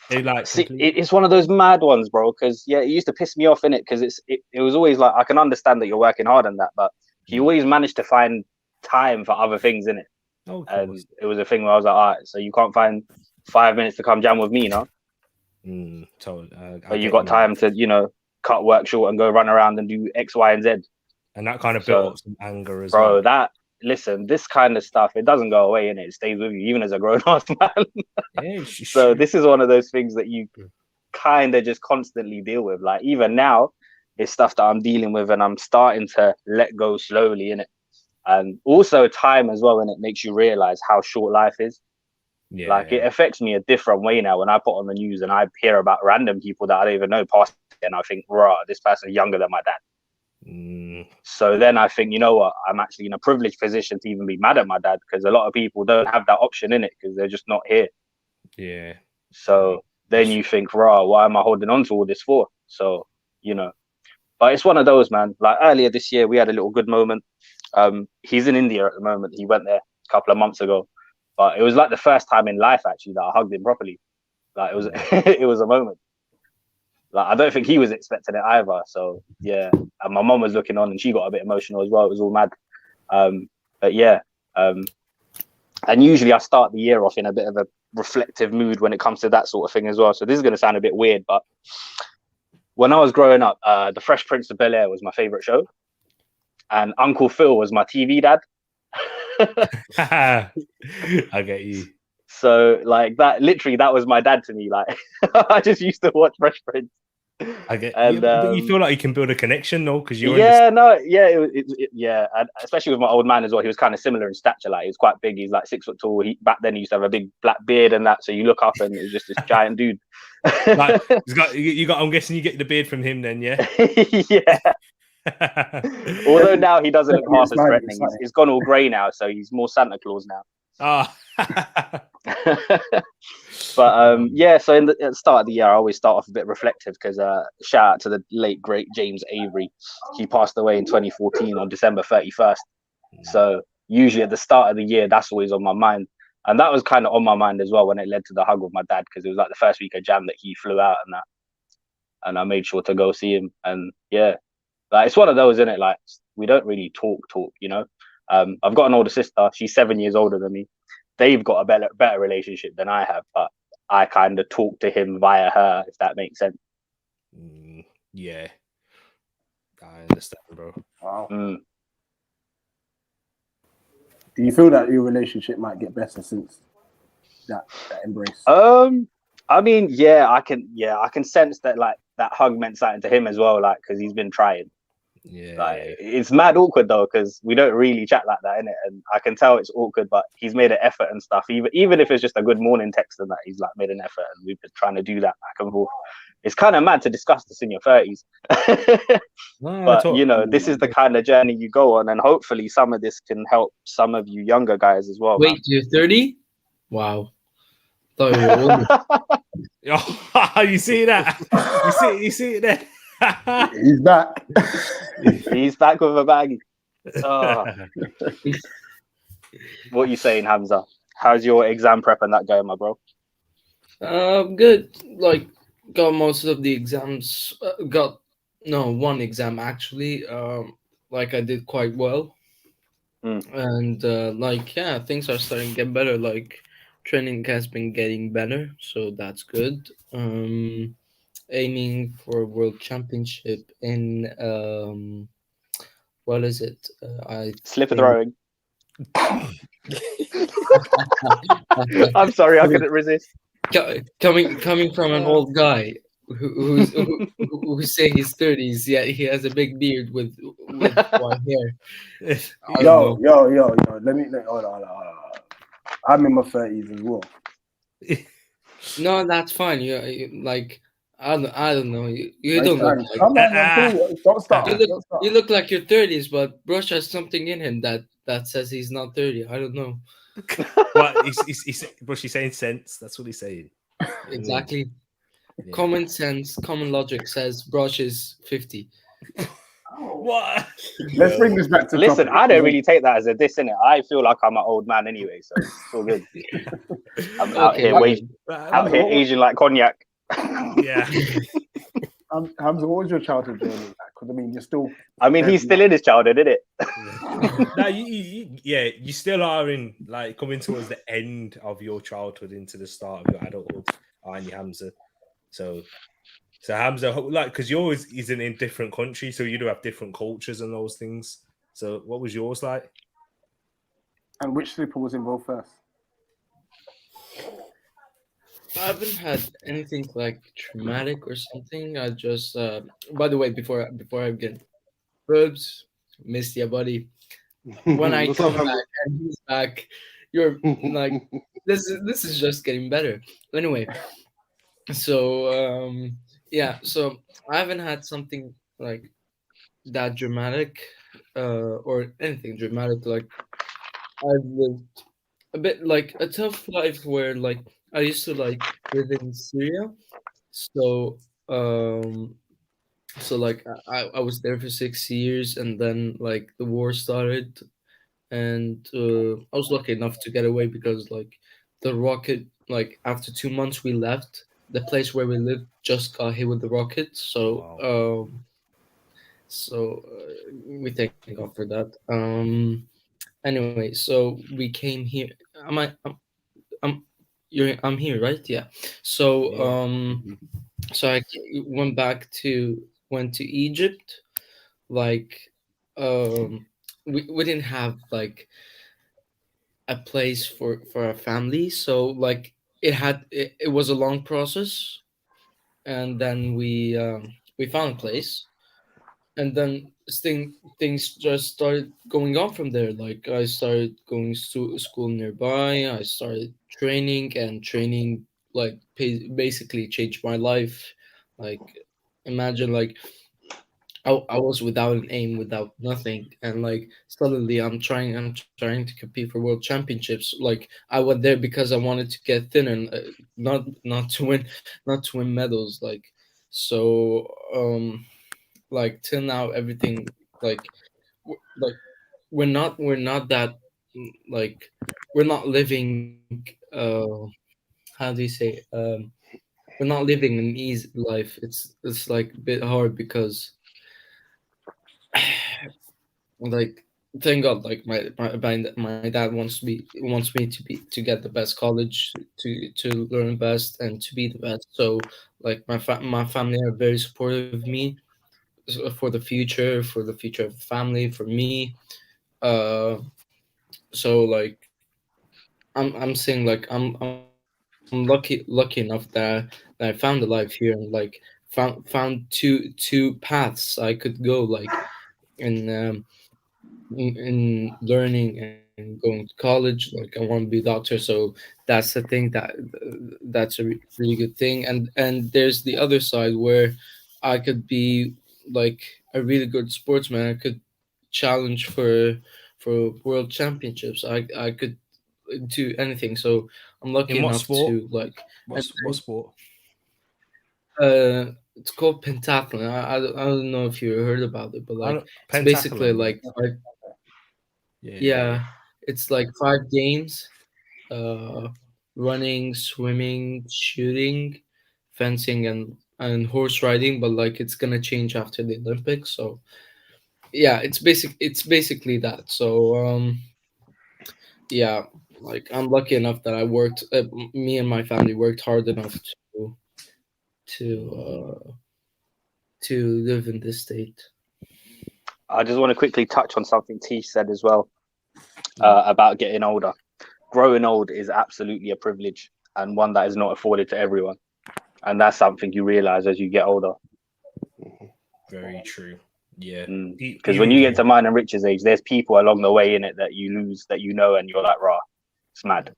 It's one of those mad ones, bro. Because it used to piss me off in it, because it was always like, I can understand that you're working hard on that, but he always managed to find time for other things in it. And it was a thing where I was like, all right, so you can't find 5 minutes to come jam with me, Totally. But you got time to, you know, cut work short and go run around and do X, Y, and Z. And that kind of built up some anger as well. Bro, listen, this kind of stuff, it doesn't go away, innit? It stays with you, even as a grown-ass man. So this is one of those things that you kind of just constantly deal with. Like, even now, it's stuff that I'm dealing with, and I'm starting to let go slowly, innit? And also time as well, and it makes you realize how short life is. It affects me a different way now when I put on the news and I hear about random people that I don't even know past, and I think, rah, this person's younger than my dad. So then I think, you know what, I'm actually in a privileged position to even be mad at my dad, because a lot of people don't have that option in it because they're just not here. So then you think, rah, why am I holding on to all this for? So, you know, but it's one of those, man. Like earlier this year, we had a little good moment. He's in India at the moment. He went there a couple of months ago, but it was like the first time in life actually that I hugged him properly. Like it was, it was a moment. Like I don't think he was expecting it either. So yeah, and my mom was looking on and she got a bit emotional as well. It was all mad. But yeah, and usually I start the year off in a bit of a reflective mood when it comes to that sort of thing as well. So this is going to sound a bit weird, but when I was growing up, The Fresh Prince of Bel-Air was my favorite show, and Uncle Phil was my TV dad. I get you. So like that, literally, that was my dad to me. Like I just used to watch Fresh Prince. I get, and, but you feel like you can build a connection, though, because you're and especially with my old man as well. He was kind of similar in stature. Like he was quite big. He's like 6 foot tall. Back then he used to have a big black beard and that. So you look up and it was just this giant dude. Like you got. I'm guessing you get the beard from him, then, yeah. Yeah. Although now he doesn't look half as threatening. He's gone all grey now, so he's more Santa Claus now. But yeah, so at the start of the year, I always start off a bit reflective because shout out to the late great James Avery. He passed away in 2014 on December 31st. So usually at the start of the year, that's always on my mind, and that was kind of on my mind as well when it led to the hug with my dad, because it was like the first week of Jam that he flew out and that, and I made sure to go see him. And yeah, like it's one of those, isn't it? Like we don't really talk, you know. I've got an older sister. She's 7 years older than me. They've got a better relationship than I have, but I kind of talk to him via her, if that makes sense. Yeah, I understand, bro. Wow. Do you feel that your relationship might get better since that embrace? I mean, I can sense that, like, that hug meant something to him as well, like, because he's been trying. Yeah, like it's mad awkward though, because we don't really chat like that, innit? And I can tell it's awkward, but he's made an effort and stuff. Even if it's just a good morning text and that, he's like made an effort, and we've been trying to do that back and forth. It's kind of mad to discuss this in your 30s, but you know, this is the kind of journey you go on, and hopefully some of this can help some of you younger guys as well. Wait, you're 30? Wow. Thought you were older. Oh, you see that? You see it there? He's back. He's back with a bag. What you saying, Hamza? How's your exam prep and that going, my bro? Good. Like, got most of the exams. Got no one exam actually. Like I did quite well, and like yeah, things are starting to get better. Like, training has been getting better, so that's good. Aiming for world championship in what is it? I Slipper think throwing. I'm sorry, I couldn't resist. coming from an old guy who's saying he's 30s, yet he has a big beard with white hair. I don't Yo. Hold on. I'm in my 30s as well. No, that's fine. Like I don't know. You Nice don't look time. like Come on, I'm telling you. Don't start. you look Don't start. you look like you're 30s, but Brush has something in him that says he's not 30. I don't know What but she's saying sense. That's what he's saying. exactly. Yeah. Common sense, common logic says Brush is 50. What? Let's bring this back to Listen, topic. I don't really take that as a diss, innit? I feel like I'm an old man anyway, so it's all good. I'm out Okay, here aging like cognac. Yeah. Hamza, what was your childhood journey like? Because I mean, you're still. I mean, he's still in his childhood, isn't it? No, you still are in like coming towards the end of your childhood into the start of your adulthood, aren't you, Hamza? So Hamza, like, because yours isn't in different countries, so you do have different cultures and those things. So what was yours like? And which slipper was involved first? I haven't had anything like traumatic or something. I just by the way, before I begin, Rubes, missed ya, buddy. When I What's come up, back and he's back, you're like this is just getting better. Anyway, so yeah, so I haven't had something like that dramatic or anything dramatic. Like, I've lived a bit like a tough life where like I used to like live in Syria. So um like I was there for 6 years, and then like the war started, and I was lucky enough to get away because like the rocket, like after 2 months we left the place where we lived, just got hit with the rocket. So Wow. we thank God for that. Anyway, so we came here. Am I? I'm I'm here, right? Yeah. So Yeah. so I went to Egypt. Like, we didn't have like a place for a family, so like it was a long process, and then we found a place, and then things just started going on from there. Like, I started going to school nearby. I started training, and training like basically changed my life. Like, imagine like I was without an aim, without nothing, and like suddenly I'm trying to compete for world championships. Like, I went there because I wanted to get thinner, and not to win medals. Like, so like till now everything, like like we're not that, like we're not living how do you say, we're not living an easy life. It's like a bit hard because like, thank God, like my dad wants me to get the best college, to learn best and to be the best. So like my family are very supportive of me, for the future of the family, for me. uh so like I'm saying like I'm lucky enough that I found a life here, and like found two paths I could go, like in in learning and going to college. Like, I want to be a doctor, so that's the thing that's a really good thing. And there's the other side where I could be like a really good sportsman. I could challenge for world championships. I could to anything. So I'm lucky In what enough sport? to like. What sport? It's called pentathlon. I don't know if you heard about it, but like it's Pentathlon, basically yeah. like Yeah. it's like 5 games: running, swimming, shooting, fencing, and horse riding. But like it's gonna change after the Olympics. So yeah, it's basically that. So yeah, like I'm lucky enough that I worked. Me and my family worked hard enough to live in this state. I just want to quickly touch on something T said as well about getting older. Growing old is absolutely a privilege and one that is not afforded to everyone. And that's something you realize as you get older. Very true. Yeah. Because when you get to mine and Rich's age, there's people along the way in it that you lose, that you know, and you're like, rah, it's mad.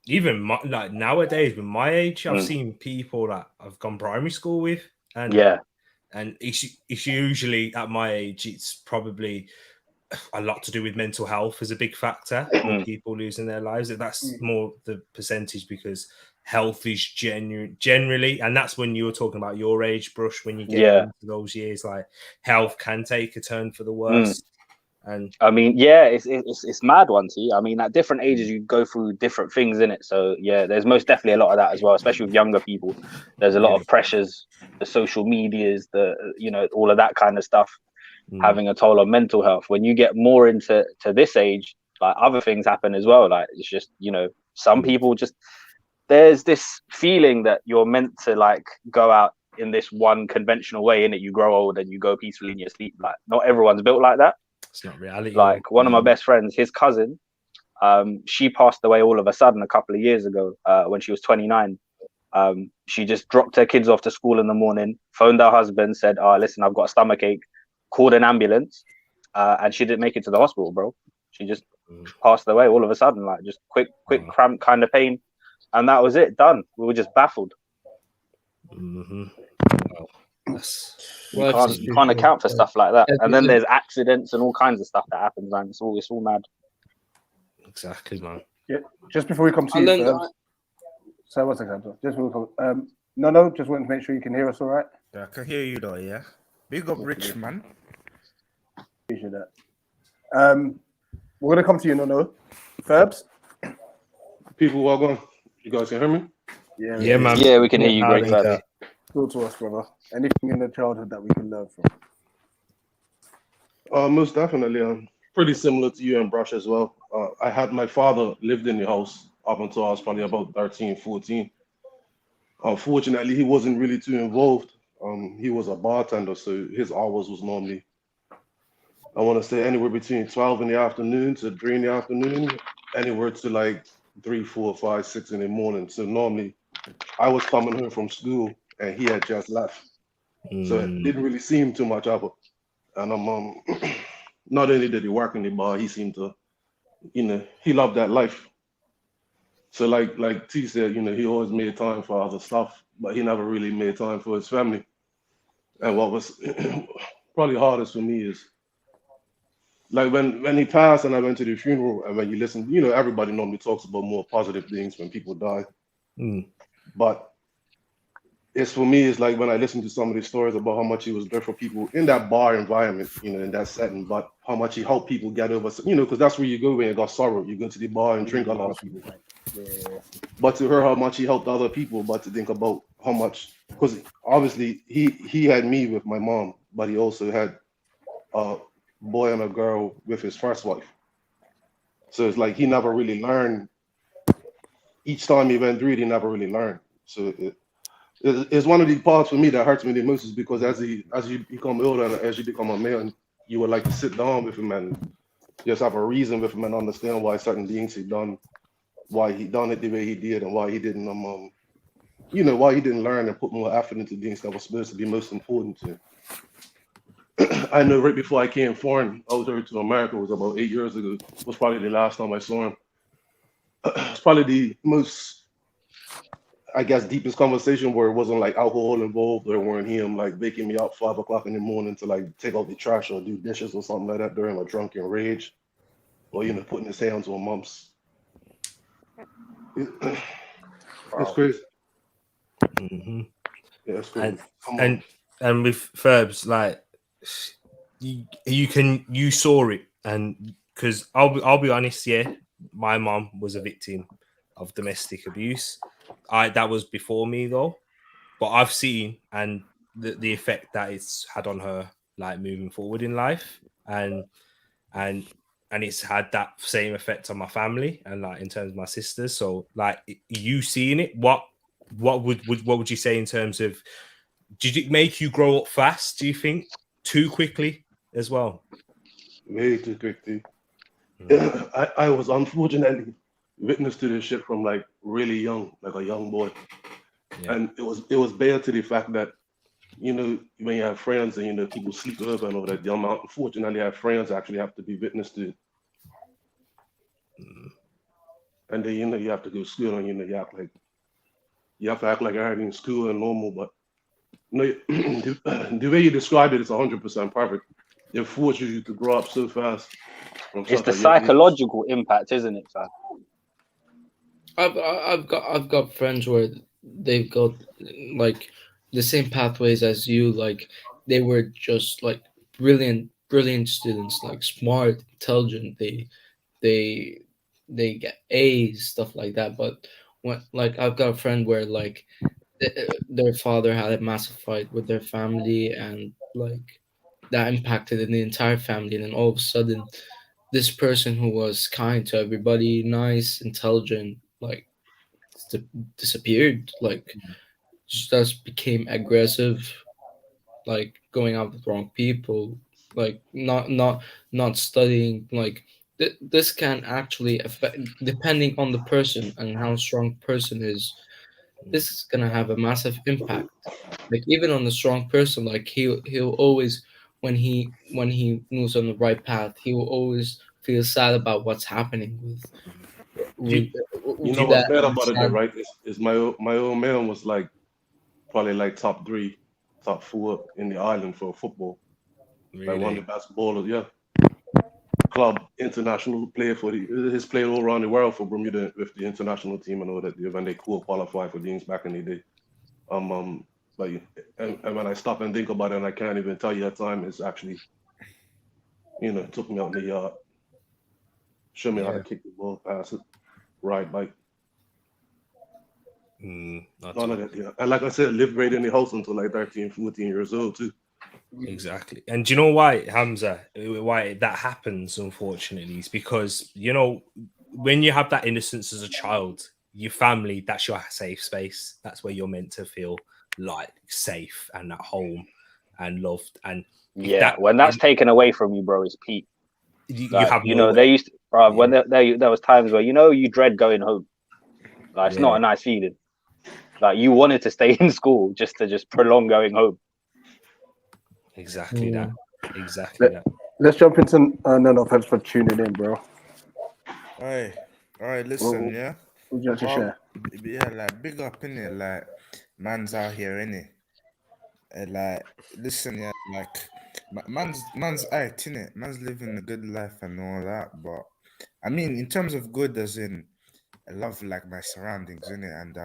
Even like nowadays, with my age, I've seen people that I've gone primary school with, and it's usually at my age, it's probably a lot to do with mental health as a big factor with people losing their lives. That's more the percentage, because health is generally, and that's when you were talking about your age, Brush, when you get into those years, like health can take a turn for the worse. And I mean, yeah, it's mad one, T. I mean, at different ages, you go through different things in it. So yeah, there's most definitely a lot of that as well, especially with younger people. There's a lot of pressures, the social medias, all of that kind of stuff, having a toll on mental health. When you get more into this age, like other things happen as well. Like it's just, some people just, there's this feeling that you're meant to like go out in this one conventional way, in it. You grow old and you go peacefully in your sleep. Like not everyone's built like that. It's not reality. Like one of my best friends, his cousin, she passed away all of a sudden a couple of years ago when she was 29. She just dropped her kids off to school in the morning, phoned her husband, said, listen, I've got a stomach ache, called an ambulance, and she didn't make it to the hospital, bro. She just passed away all of a sudden, like just quick cramp kind of pain. And that was it, done. We were just baffled. Well, you can't account for stuff like that. And then there's accidents and all kinds of stuff that happens, man. It's all mad. Exactly, man. Yeah. Just before we come to you, so what's that? Just before we come, no, just wanted to make sure you can hear us all right. Yeah, I can hear you though, yeah. Big up Rich, man. Appreciate that. We're gonna come to you, no. Ferbs. People, welcome. You guys can hear me? Yeah, man. Yeah, we can hear you great, Ferbs. Talk to us, brother. Anything in the childhood that we can learn from? Most definitely. Pretty similar to you and Brush as well. I had my father lived in the house up until I was probably about 13, 14. Unfortunately, he wasn't really too involved. He was a bartender, so his hours was normally, I want to say, anywhere between 12 in the afternoon to 3 in the afternoon, anywhere to like 3, 4, 5, 6 in the morning. So normally I was coming home from school and he had just left. So it didn't really seem too much of it. And not only did he work in the bar, he seemed to, he loved that life. So like T said, he always made time for other stuff, but he never really made time for his family. And what was probably hardest for me is like when he passed and I went to the funeral, and when you listen, everybody normally talks about more positive things when people die. But it's for me, it's like when I listen to some of these stories about how much he was there for people in that bar environment, in that setting, but how much he helped people get over, because that's where you go when you got sorrow. You go to the bar and drink a lot of people. Yeah. But to hear how much he helped other people, but to think about how much, because obviously he had me with my mom, but he also had a boy and a girl with his first wife. So it's like he never really learned. Each time he went through it, he never really learned. So it's one of the parts for me that hurts me the most, is because as you become older and as you become a man, you would like to sit down with him and just have a reason with him and understand why certain things he done, why he done it the way he did, and why he didn't why he didn't learn and put more effort into things that was supposed to be most important to him. I know right before I came foreign, I was over to America, it was about 8 years ago. It was probably the last time I saw him. It's probably the most, I guess, deepest conversation where it wasn't like alcohol involved, or weren't him like waking me up 5 o'clock in the morning to like take out the trash or do dishes or something like that during a drunken rage, or putting his hands on mom's. It's crazy. Mm-hmm. Yeah, it's crazy. And with Ferbs, like you saw it, and because I'll be honest, yeah, my mom was a victim of domestic abuse. That was before me though, but I've seen and the effect that it's had on her, like moving forward in life, and and it's had that same effect on my family and like in terms of my sisters. So like you seeing it, what would you say in terms of, did it make you grow up fast, do you think, too quickly as well? Way too quickly. I was unfortunately witness to this shit from like really young, like a young boy. Yeah. And it was bare to the fact that, you know, when you have friends and, you know, people sleep over and all that, the amount, unfortunately, our friends actually have to be witness to it. And then, you know, you have to go to school and, you know, you have to act like everything in school and normal, but you know, the way you described it is 100% perfect. It forces you to grow up so fast from It's such the a young age. psychological impact, isn't it, fam? I've got friends where they've got like the same pathways as you. Like they were just like brilliant students, like smart, intelligent. They they get A's, stuff like that. But when like I've got a friend where like their father had a massive fight with their family, and like that impacted the entire family. And then all of a sudden, this person who was kind to everybody, nice, intelligent, like disappeared. Like just became aggressive, like going out with wrong people, like not studying. Like this can actually affect, depending on the person and how strong person is. This is gonna have a massive impact. Like even on the strong person, like he'll always, when he moves on the right path, he will always feel sad about what's happening with You know what's that. bad about it though, Sad. right? Is my old man was like probably like top 3, top 4 in the island for football. Like one Really? of the best ballers, yeah. Club international player for he's played all around the world for Bermuda with the international team and all that. When they qualify for games back in the day. Like and when I stop and think about it, and I can't even tell you that time, it's actually, you know, took me out in the yard, show me how to kick the ball, pass it, ride bike. None of that, yeah. And like I said, lived right in the house until like 13, 14 years old too. Exactly. And do you know why, Hamza, why that happens, unfortunately, is because, you know, when you have that innocence as a child, your family, that's your safe space. That's where you're meant to feel like safe and at home and loved. And yeah, when that's taken away from you, bro, it's peak. You have you no know, they used to, when there was times where, you know, you dread going home. Like it's not a nice feeling. Like you wanted to stay in school just to prolong going home. Exactly that. Exactly that. Let's jump into no, thanks for tuning in, bro. All right, listen, yeah. Would you like to share? Yeah, like big up in it, like man's out here, innit? Like listen, yeah, like man's out, innit? Man's living a good life and all that, but I mean, in terms of good, as in, I love like my surroundings, innit? And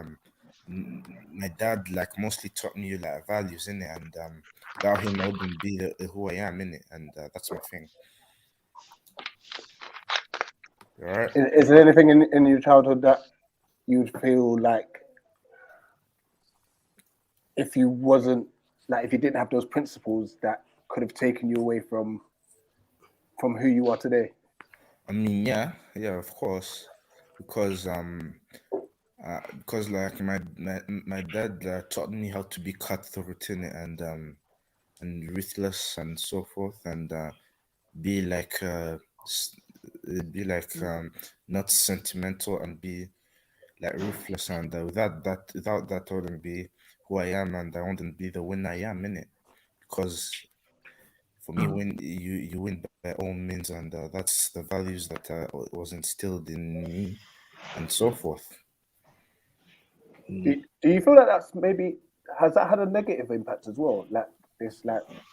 my dad like mostly taught me like values, innit? And without him, I wouldn't be who I am, innit? And that's my thing. All right. Is there anything in your childhood that you'd feel like if you didn't have those principles that could have taken you away from who you are today? I mean, yeah, of course, because like my dad taught me how to be cutthroat in it, and ruthless and so forth, and be like not sentimental, and be like ruthless, and without that I wouldn't be who I am, and I wouldn't be the winner I am in it, because for me, when you win by all means, and that's the values that was instilled in me, and so forth. Do you feel like has that had a negative impact as well? Like this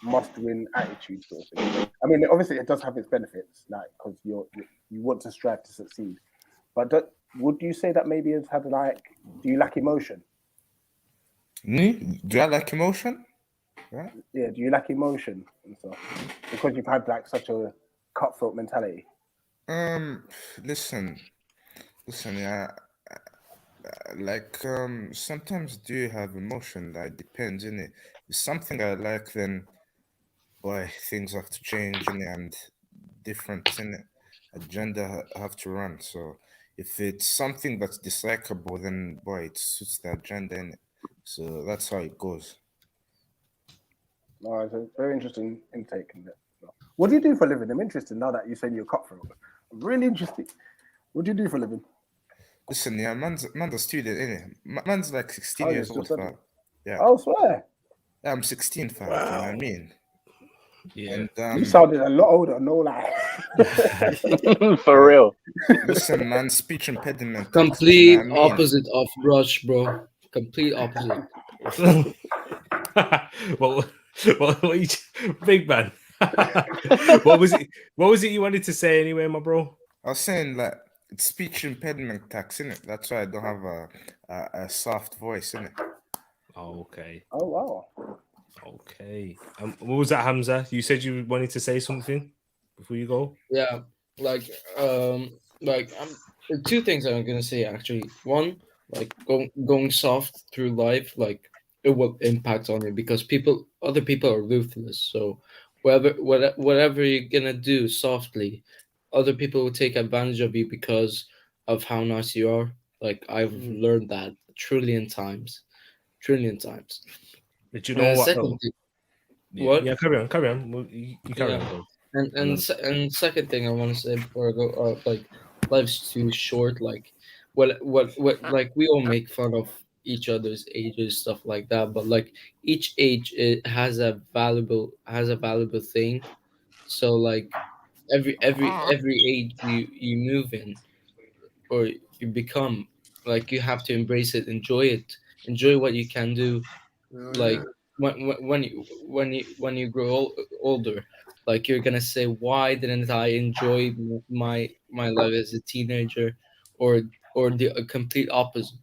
must win attitude sort of thing. I mean, obviously it does have its benefits, like because you want to strive to succeed, but would you say that maybe it's had like, do you lack emotion? Me? Do I like emotion? What? Yeah, do you lack emotion and stuff because you've had like such a cutthroat mentality? Listen, yeah. Like sometimes do you have emotion? That depends, innit? If something I like, then boy, things have to change, innit? And different, innit? Agenda have to run. So if it's something that's dislikable, then boy, it suits the agenda, innit? So that's how it goes. No, it's a very interesting intake in that. What do you do for a living? I'm interested now that you said you're cutthroat. I'm really interested. What do you do for a living? Listen, yeah, man's a student, innit? Man's like 16 Oh, you're years still old, studying. fam. Yeah. Oh, swear. Yeah, I'm 16, fam. You know what I mean? Yeah. And You sounded a lot older, no lie. For real. listen, man, speech impediment. Complete You know what I mean? opposite of Rush, bro. Complete opposite. what you, big man? What was it? What was it you wanted to say anyway, my bro? I was saying like it's speech impediment tax, innit? That's why I don't have a soft voice, innit? Oh, okay. Oh, wow. Okay. What was that, Hamza? You said you wanted to say something before you go. Yeah, like two things I'm gonna say actually. One, like going soft through life, like it will impact on you because other people are ruthless. So whatever you're gonna do softly, other people will take advantage of you because of how nice you are. Like I've learned that trillion times. Did you And know the what? second thing, Yeah, what? yeah, carry on. Well, you carry Yeah. on, bro. And second thing I want to say before I go, like life's too short. Like what like we all make fun of each other's ages, stuff like that. But like each age it has a valuable thing. So like every age you move in or you become, like you have to embrace it, enjoy what you can do. Oh, Like yeah. when you grow older, like you're gonna say, why didn't I enjoy my life as a teenager, or the complete opposite.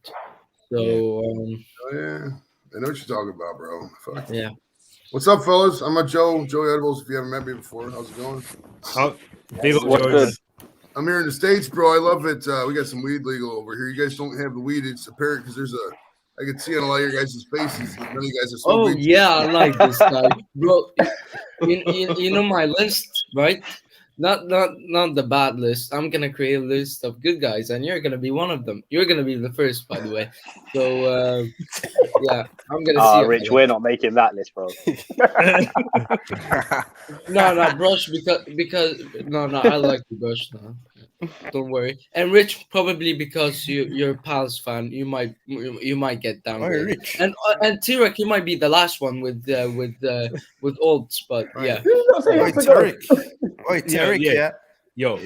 Yeah. So Oh, yeah. I know what you're talking about, bro. Fuck. yeah. What's up, fellas? I'm Joey Edibles. If you haven't met me before, how's it going? Oh, big up, What's Joey, good? man. I'm here in the States, bro. I love it. We got some weed legal over here. You guys don't have the weed. It's apparent because I can see on a lot of your guys' faces that none of you guys have smoked Oh weed. yeah, I like this guy, bro. You know my list, right? Not the bad list. I'm gonna create a list of good guys, and you're gonna be one of them. You're gonna be the first, by the way. So yeah, I'm gonna see it. Rich, we're not making that list, bro. No, Brush, because no, I like the Brush now. Don't worry. And Rich, probably because you're a Palace fan, you might get Oh, downgraded. Rich. And TEREAK, you might be the last one with Olds, but yeah. Did you not say Oi, yes to go? TEREAK. Oi, TEREAK, yeah. yeah. Yo,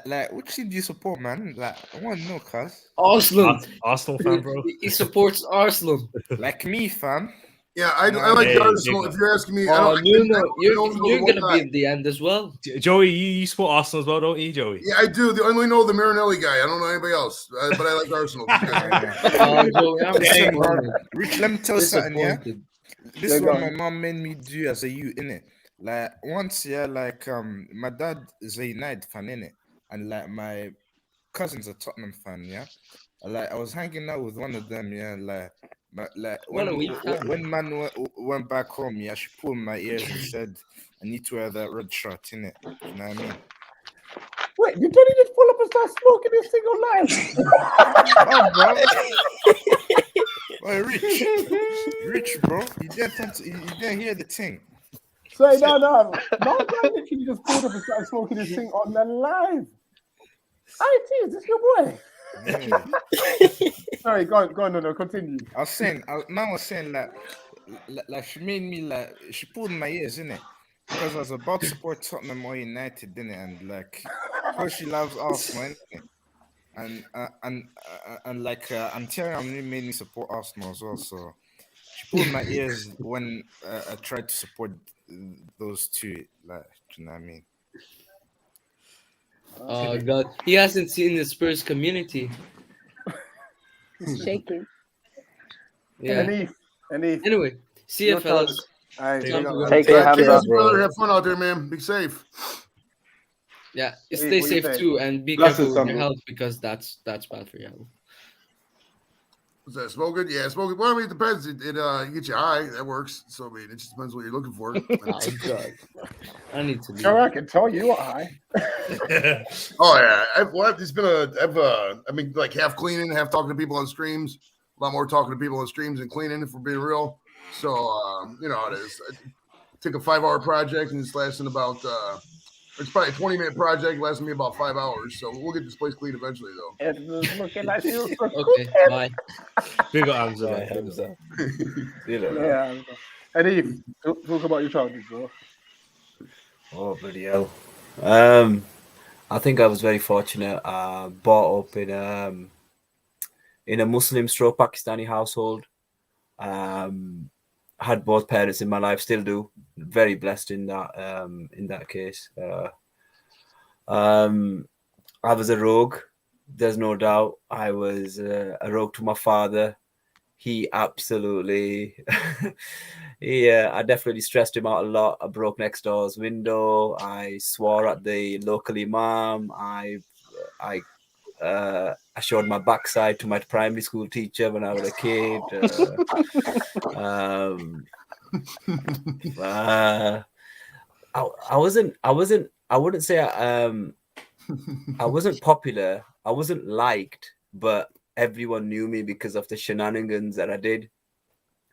Like, which team do you support, man? Like, I want to know, cuz. Arsenal. Arsenal fan, bro. He supports Arsenal. Like me, fam. Yeah, I like Hey, Arsenal. big If you're asking me, Oh, I Nuno, don't you're know the gonna one be guy. at the end as well. Joey, you support Arsenal as well, don't you, Joey? Yeah, I do. I only know the Marinelli guy. I don't know anybody else, but I like Arsenal. Oh, Joey, I'm Listen, bro. disappointed. Rich, let me tell you something, yeah? Disappointed. This Yeah, is go what on. my mom made me do as a youth, innit? Like once, yeah, like my dad is a United fan, innit? And like my cousin's a Tottenham fan, yeah. Like I was hanging out with one of them, yeah. Like What a weak fan. when man went back home, yeah, she pulled my ears and said, "I need to wear that red shirt, innit?" You know what I mean? Wait, did Johnny just pull up and start smoking this thing online? Oh, bro. Boy, rich, bro. You didn't hear the thing. Say no. No, guy literally just pulled up and started smoking this thing on the live. IT, is this your boy? Yeah. Sorry, go on, no, continue. I was saying like she made me like she pulled my ears, innit? Because I was about to support Tottenham or United, innit? And like, because she loves Arsenal, innit? And like Antiara made me support Arsenal as well. So she pulled my ears when I tried to support those two. Like, do you know what I mean? Oh God, he hasn't seen the Spurs community. He's shaking. Yeah. Any. Anyway, see you, Your childhood. fellas. Aye, Time big to up, go. man. Take care, Take care, Hamza. Brother, bro. have fun out there, man. Be safe. Yeah, What stay you safe saying? too, and be Blessings, careful with your Samuel. health because that's bad for your health. Was that smoking? Yeah, smoking. Well, I mean, it depends. It you get you high. That works. So I mean, it just depends what you're looking for. Oh God, I need to leave. Sure, I can tell you what high. Oh yeah, it's been I mean, like half cleaning, half talking to people on streams. A lot more talking to people on streams than cleaning, if we're being real. So you know how it is. I took a 5-hour project and it's lasting about it's probably a 20-minute project, lasting me about 5 hours. So we'll get this place clean eventually, though. It was looking like she was for Okay, cooking. bye. Big up Hamza, Bye, man. Big up. Hamza. You know. Yeah. Eddie, talk about your childhood, bro. Oh, bloody hell. I think I was very fortunate. Brought up in a Muslim stroke Pakistani household. Had both parents in my life, still do. Very blessed in that case. I was a rogue. There's no doubt. I was a rogue to my father. He absolutely, I definitely stressed him out a lot. I broke next door's window. I swore at the local imam. I showed my backside to my primary school teacher when I was a kid. I wouldn't say I wasn't popular. I wasn't liked, but everyone knew me because of the shenanigans that I did.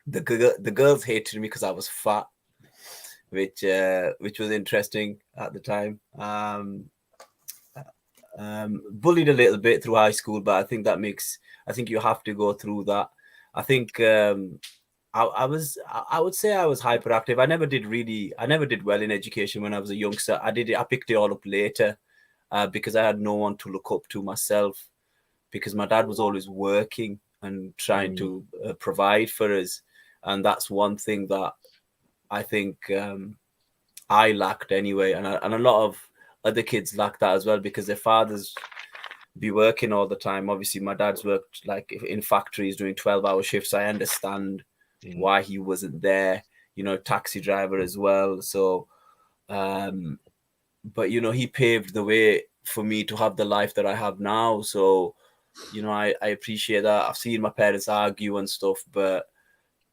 The girls hated me because I was fat, which was interesting at the time. Bullied a little bit through high school, but I think you have to go through that. I think I would say I was hyperactive. I never did well in education when I was a youngster. I picked it all up later because I had no one to look up to myself, because my dad was always working and trying to provide for us. And that's one thing that I think I lacked anyway. And a lot of other kids lack that as well, because their fathers be working all the time. Obviously, my dad's worked like in factories doing 12-hour shifts. I understand why he wasn't there, taxi driver as well. So, but, he paved the way for me to have the life that I have now. So, I appreciate that. I've seen my parents argue and stuff, but,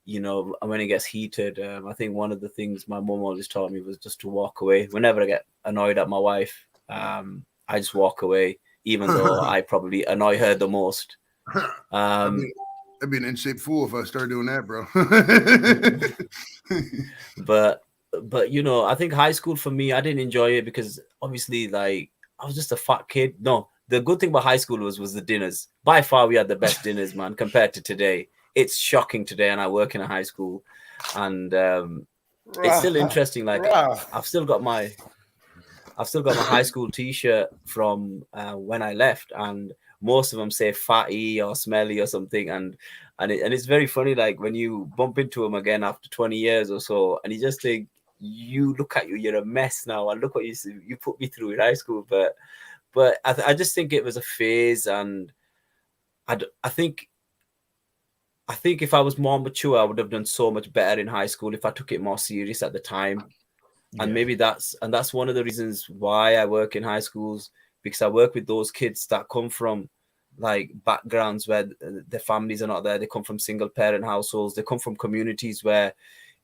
when it gets heated, I think one of the things my mum always taught me was just to walk away. Whenever I get annoyed at my wife, I just walk away, even though I probably annoy her the most. I'd be an in-shape fool if I started doing that, bro. But I think high school for me, I didn't enjoy it because obviously, like, I was just a fat kid. No, the good thing about high school was the dinners. By far, we had the best dinners, man, compared to today. It's shocking today, and I work in a high school, and it's still interesting. Like, I've still got my high school T-shirt from when I left, and most of them say fatty or smelly or something, and it's very funny. Like, when you bump into them again after 20 years or so, and you just think, you look at you're a mess now, and look what you put me through in high school. But I just think it was a phase, and I think if I was more mature, I would have done so much better in high school if I took it more serious at the time. And maybe that's one of the reasons why I work in high schools, because I work with those kids that come from like backgrounds where their families are not there. They come from single parent households. They come from communities where,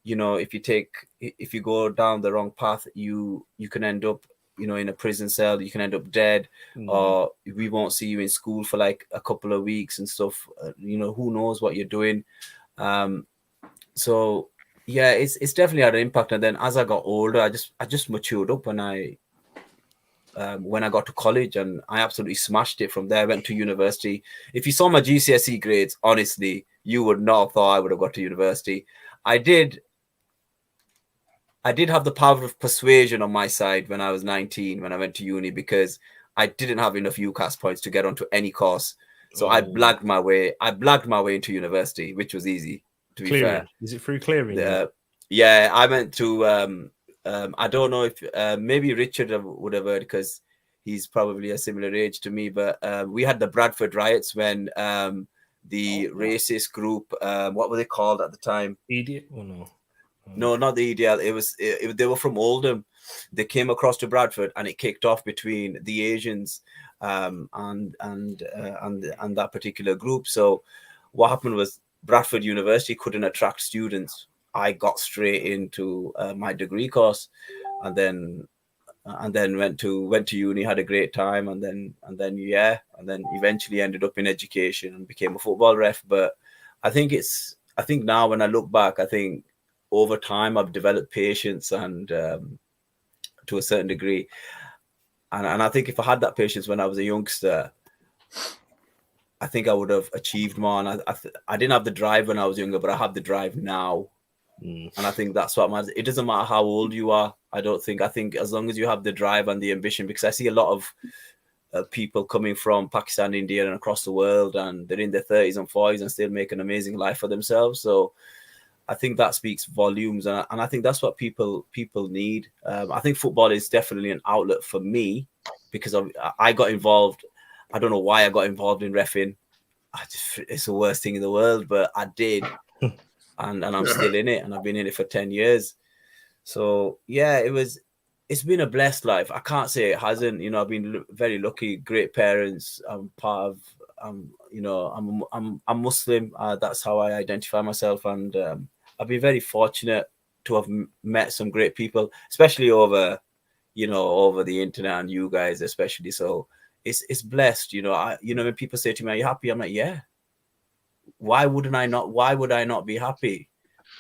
if you go down the wrong path, you can end up, in a prison cell. You can end up dead, or we won't see you in school for like a couple of weeks and stuff. Who knows what you're doing. So yeah, it's definitely had an impact. And then as I got older, I just matured up when I got to college, and I absolutely smashed it from there. I went to university. If you saw my GCSE grades, honestly, you would not have thought I would have got to university. I did have the power of persuasion on my side when I was 19, when I went to uni, because I didn't have enough UCAS points to get onto any course. So I blagged my way into university, which was easy, to be fair. Is it through clearing? Yeah, I went to I don't know if maybe Richard would have heard, because He's probably a similar age to me, but we had the Bradford Riots when the racist group, what were they called at the time? Idiot? Oh, no. No, not the EDL. They were from Oldham. They came across to Bradford, and it kicked off between the Asians and that particular group. So what happened was Bradford University couldn't attract students. I got straight into my degree course, and then went to uni, had a great time, and then eventually ended up in education and became a football ref. But I think now when I look back, I think over time I've developed patience and to a certain degree, and I think if I had that patience when I was a youngster, I think I would have achieved more. And I didn't have the drive when I was younger, but I have the drive now. And I think that's what matters. It doesn't matter how old you are. I think as long as you have the drive and the ambition, because I see a lot of people coming from Pakistan, India, and across the world, and they're in their 30s and 40s and still make an amazing life for themselves. So I think that speaks volumes, and I think that's what people need. I think football is definitely an outlet for me, because I got involved. I don't know why I got involved in reffing. It's the worst thing in the world, but I did. And I'm still in it, and I've been in it for 10 years. So yeah, it's been a blessed life. I can't say it hasn't. You know, I've been very lucky, great parents. I'm part of, you know, I'm Muslim. That's how I identify myself, and I've been very fortunate to have met some great people, especially over the internet, and you guys especially. So it's blessed. You know, when people say to me, "Are you happy?" I'm like, yeah. Why would I not be happy?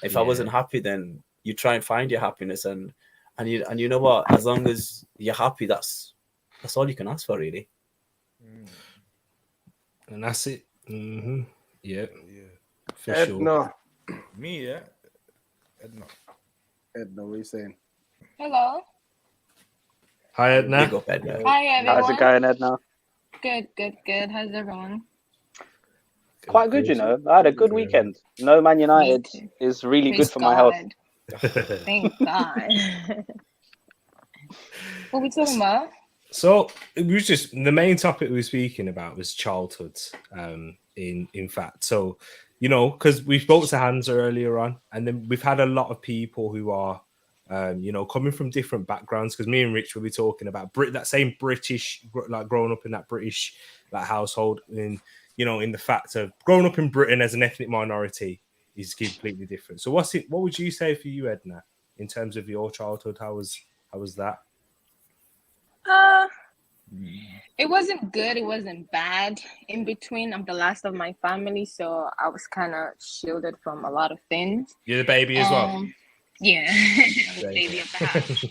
If I wasn't happy, then you try and find your happiness, and you know what? As long as you're happy, that's all you can ask for, really. And that's it. Mm-hmm. Yeah. For Edna. sure. Me, yeah. Edna, what are you saying? Hello. Hi, Edna. Big up, Edna. Hi, everyone. How's it going, Edna? Good. How's everyone? Quite good, you know. I had a good weekend. No Man United is really Praise good for my health. Thank God. What are we talking about? So it was just the main topic we were speaking about was childhood. In fact, so you know, because we spoke to Hansa earlier on, and then we've had a lot of people who are, you know, coming from different backgrounds. Because me and Rich will be talking about that same British, like growing up in that British like household, in you know, in the fact of growing up in Britain as an ethnic minority is completely different. So what would you say for you, Edna, in terms of your childhood? How was that? It wasn't good. It wasn't bad. In between, I'm the last of my family, so I was kind of shielded from a lot of things. You're the baby as well? Yeah, I'm the baby of the house.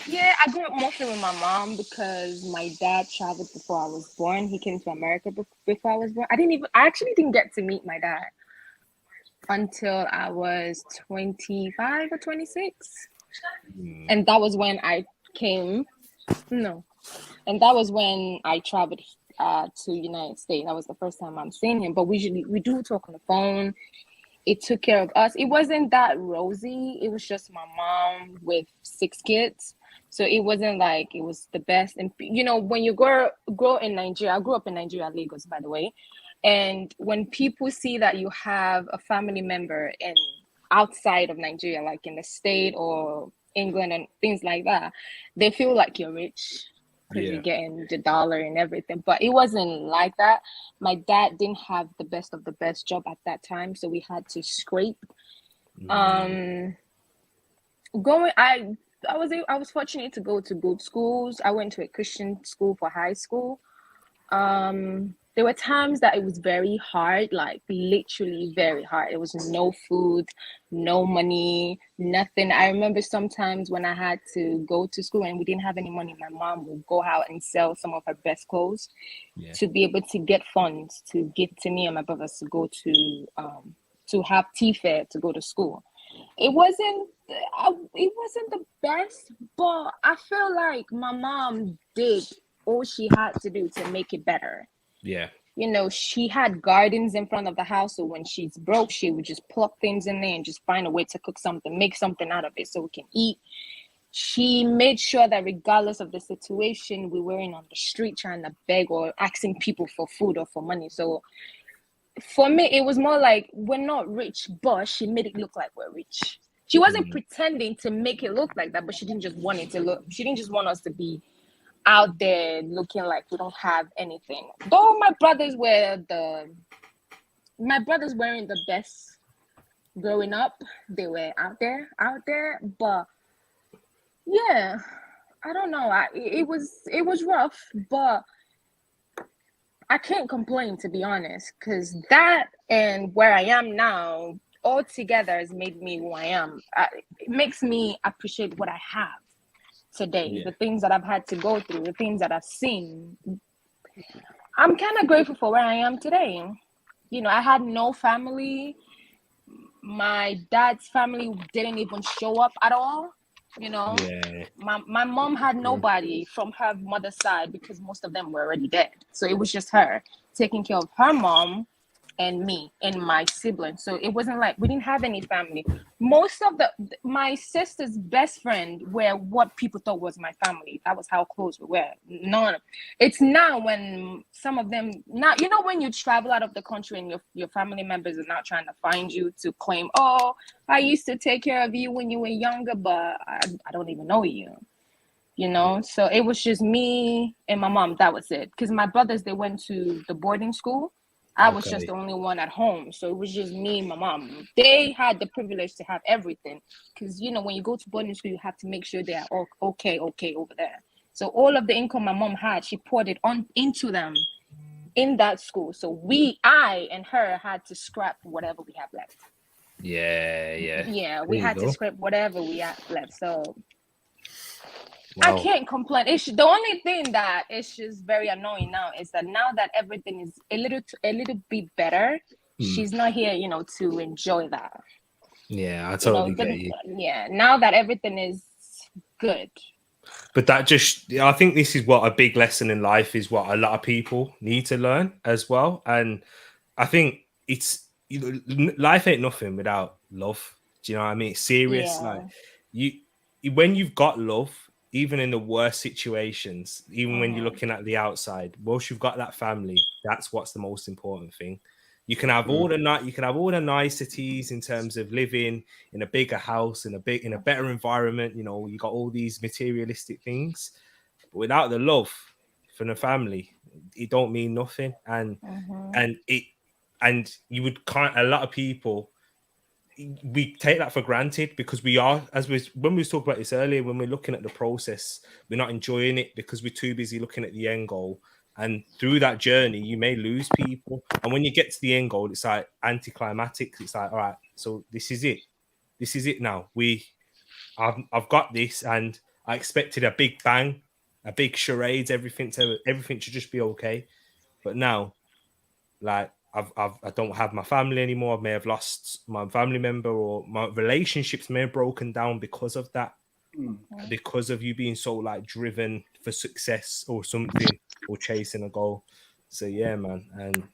Yeah, I grew up mostly with my mom because my dad traveled before I was born. He came to America before I was born. I actually didn't get to meet my dad until I was 25 or 26. And that was when I came. No. And that was when I traveled to United States. That was the first time I'm seeing him. But we do talk on the phone. It took care of us. It wasn't that rosy. It was just my mom with 6 kids. So it wasn't like it was the best. And, you know, when you grow in Nigeria, I grew up in Nigeria, Lagos, by the way. And when people see that you have a family member outside of Nigeria, like in the state or England and things like that, they feel like you're rich because you're getting the dollar and everything. But it wasn't like that. My dad didn't have the best of the best job at that time, so we had to scrape. I was fortunate to go to good schools. I went to a Christian school for high school. There were times that it was very hard, like literally very hard. There was no food, no money, nothing. I remember sometimes when I had to go to school and we didn't have any money, my mom would go out and sell some of her best clothes to be able to get funds to give to me and my brothers to go to have tea fair to go to school. It wasn't the best, but I feel like my mom did all she had to do to make it better. Yeah. You know, she had gardens in front of the house, so when she's broke, she would just pluck things in there and just find a way to cook something, make something out of it so we can eat. she made sure that regardless of the situation, we weren't on the street trying to beg or asking people for food or for money. So for me, it was more like we're not rich, but she made it look like we're rich. She wasn't pretending to make it look like that, but she didn't just want it to look. She didn't just want us to be out there looking like we don't have anything. Though my brothers weren't the best growing up. They were out there, but yeah, I don't know. It was rough, but I can't complain, to be honest, because that and where I am now all together has made me who I am. It makes me appreciate what I have today, the things that I've had to go through, the things that I've seen. I'm kind of grateful for where I am today. You know, I had no family. My dad's family didn't even show up at all. You know, my mom had nobody from her mother's side because most of them were already dead. So it was just her taking care of her mom and me and my siblings. So it wasn't like we didn't have any family. Most of my sister's best friend were what people thought was my family. That was how close we were. None. It's now when some of them now, you know, when you travel out of the country and your family members are now trying to find you to claim, oh, I used to take care of you when you were younger, but I don't even know you. You know, so it was just me and my mom. That was it. Because my brothers, they went to the boarding school. I was just the only one at home. So it was just me and my mom. They had the privilege to have everything. Because, you know, when you go to boarding school, you have to make sure they are all okay over there. So all of the income my mom had, she poured it into them in that school. So I and her had to scrap whatever we have left. Yeah, we had to scrap whatever we had left. So I can't complain. The only thing that is just very annoying now is that now that everything is a little bit better, she's not here, you know, to enjoy that. Yeah, I totally get you. Yeah, now that everything is good. But that I think this is what a big lesson in life is, what a lot of people need to learn as well. And I think it's, you know, life ain't nothing without love. Do you know what I mean? It's serious. Yeah. Like when you've got love, even in the worst situations, even when you're looking at the outside, once you've got that family, that's what's the most important thing. You can have all the niceties in terms of living in a bigger house, in a better environment. You know, you got all these materialistic things, but without the love from the family, it don't mean nothing. And you would a lot of people, we take that for granted because when we talked about this earlier, when we're looking at the process, we're not enjoying it because we're too busy looking at the end goal. And through that journey, you may lose people. And when you get to the end goal, it's like anticlimactic. It's like, all right, so this is it. This is it now. I've got this, and I expected a big bang, a big charades, everything should just be okay. But now, like, I don't have my family anymore. I may have lost my family member, or my relationships may have broken down because of that, because of you being so like driven for success or something, or chasing a goal. So yeah, man, and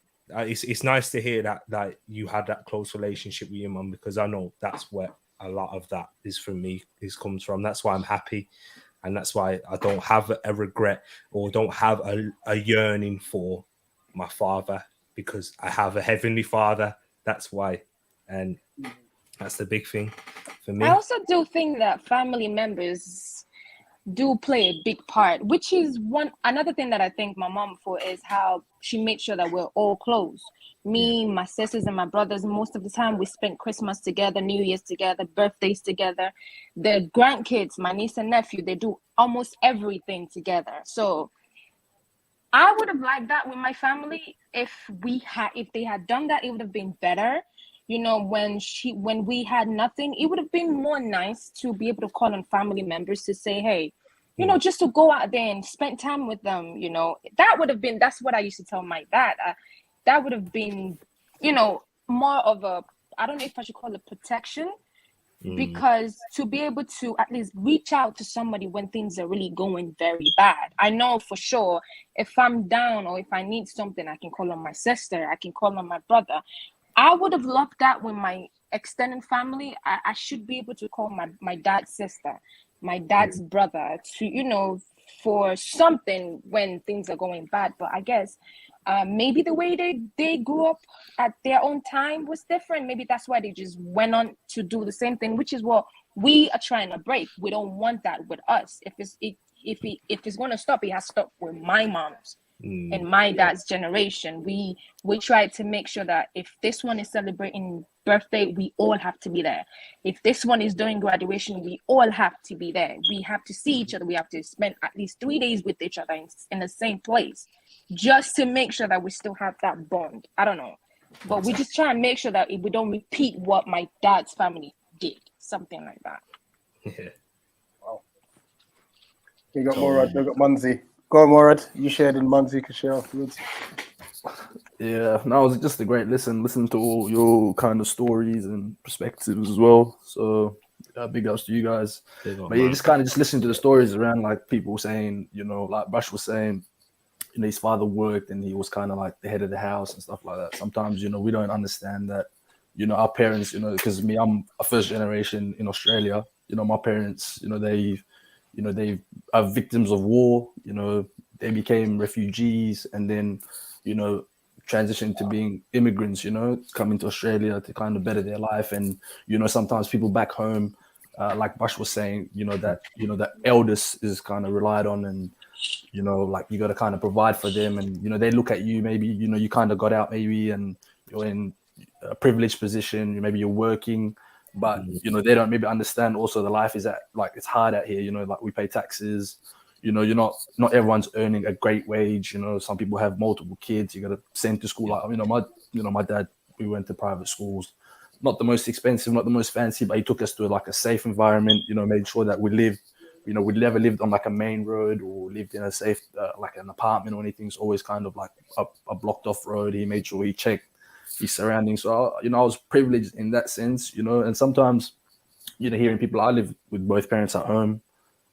it's nice to hear that you had that close relationship with your mum, because I know that's where a lot of that is from me. This comes from. That's why I'm happy, and that's why I don't have a regret or don't have a yearning for my father, because I have a heavenly father. That's why. And that's the big thing for me. I also do think that family members do play a big part, which is another thing that I thank my mom for, is how she made sure that we're all close. Me, my sisters, and my brothers, most of the time we spent Christmas together, New Year's together, birthdays together. The grandkids, my niece and nephew, they do almost everything together. So I would have liked that with my family. If they had done that, it would have been better. You know, when we had nothing, it would have been more nice to be able to call on family members to say, hey, you know, just to go out there and spend time with them. You know, that's what I used to tell my dad. That would have been, you know, more of a, I don't know if I should call it protection, because to be able to at least reach out to somebody when things are really going very bad. I know for sure if I'm down or if I need something, I can call on my sister, I can call on my brother. I would have loved that with my extended family. I should be able to call my dad's sister my dad's brother to, you know, for something when things are going bad. But I guess maybe the way they grew up at their own time was different. Maybe that's why they just went on to do the same thing, which is what we are trying to break. We don't want that with us. If it's going to stop, it has to stop with my mom's and my dad's generation. We try to make sure that if this one is celebrating birthday, we all have to be there. If this one is doing graduation, we all have to be there. We have to see each other. We have to spend at least 3 days with each other in the same place, just to make sure that we still have that bond. I don't know, but we just try and make sure that we don't repeat what my dad's family did, something like that. Yeah. Wow. You got Morad, you got Munzi. Go on, Morad. You shared in Munzi, can share afterwards. Yeah, no, it was just a great listen to all your kind of stories and perspectives as well. So big ups to you guys. But yeah, just kind of just listening to the stories around, like people saying, you know, like Brush was saying, you know, his father worked and he was kind of like the head of the house and stuff like that. Sometimes, you know, we don't understand that, you know, our parents, you know, because me, I'm a first generation in Australia. You know, my parents, you know, they are victims of war. You know, they became refugees and then, you know, transitioned to being immigrants, you know, coming to Australia to kind of better their life. And, you know, sometimes people back home, like Bush was saying, you know, that eldest is kind of relied on, and, you know, like you got to kind of provide for them. And, you know, they look at you, maybe, you know, you kind of got out maybe and you're in a privileged position, maybe you're working, but, you know, they don't maybe understand also the life is it's hard out here, you know, like we pay taxes. You know, not everyone's earning a great wage. You know, some people have multiple kids. You got to send to school. Like, my dad, we went to private schools, not the most expensive, not the most fancy, but he took us to like a safe environment. You know, made sure that we lived. You know, we never lived on like a main road or lived in a safe, like an apartment or anything. It's always kind of like a blocked off road. He made sure he checked his surroundings. So, you know, I was privileged in that sense. You know, and sometimes, you know, hearing people, I live with both parents at home.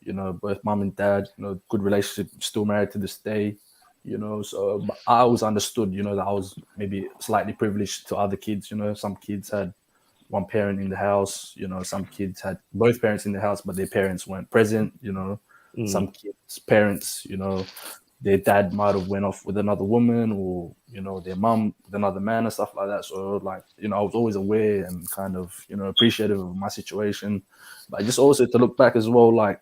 You know, both mom and dad, you know, good relationship, still married to this day, you know. So but I always understood, you know, that I was maybe slightly privileged to other kids. You know, some kids had one parent in the house, you know, some kids had both parents in the house, but their parents weren't present, you know. Some kids' parents, you know, their dad might have went off with another woman, or, you know, their mum with another man and stuff like that. So, like, you know, I was always aware and kind of, you know, appreciative of my situation. But just also to look back as well, like,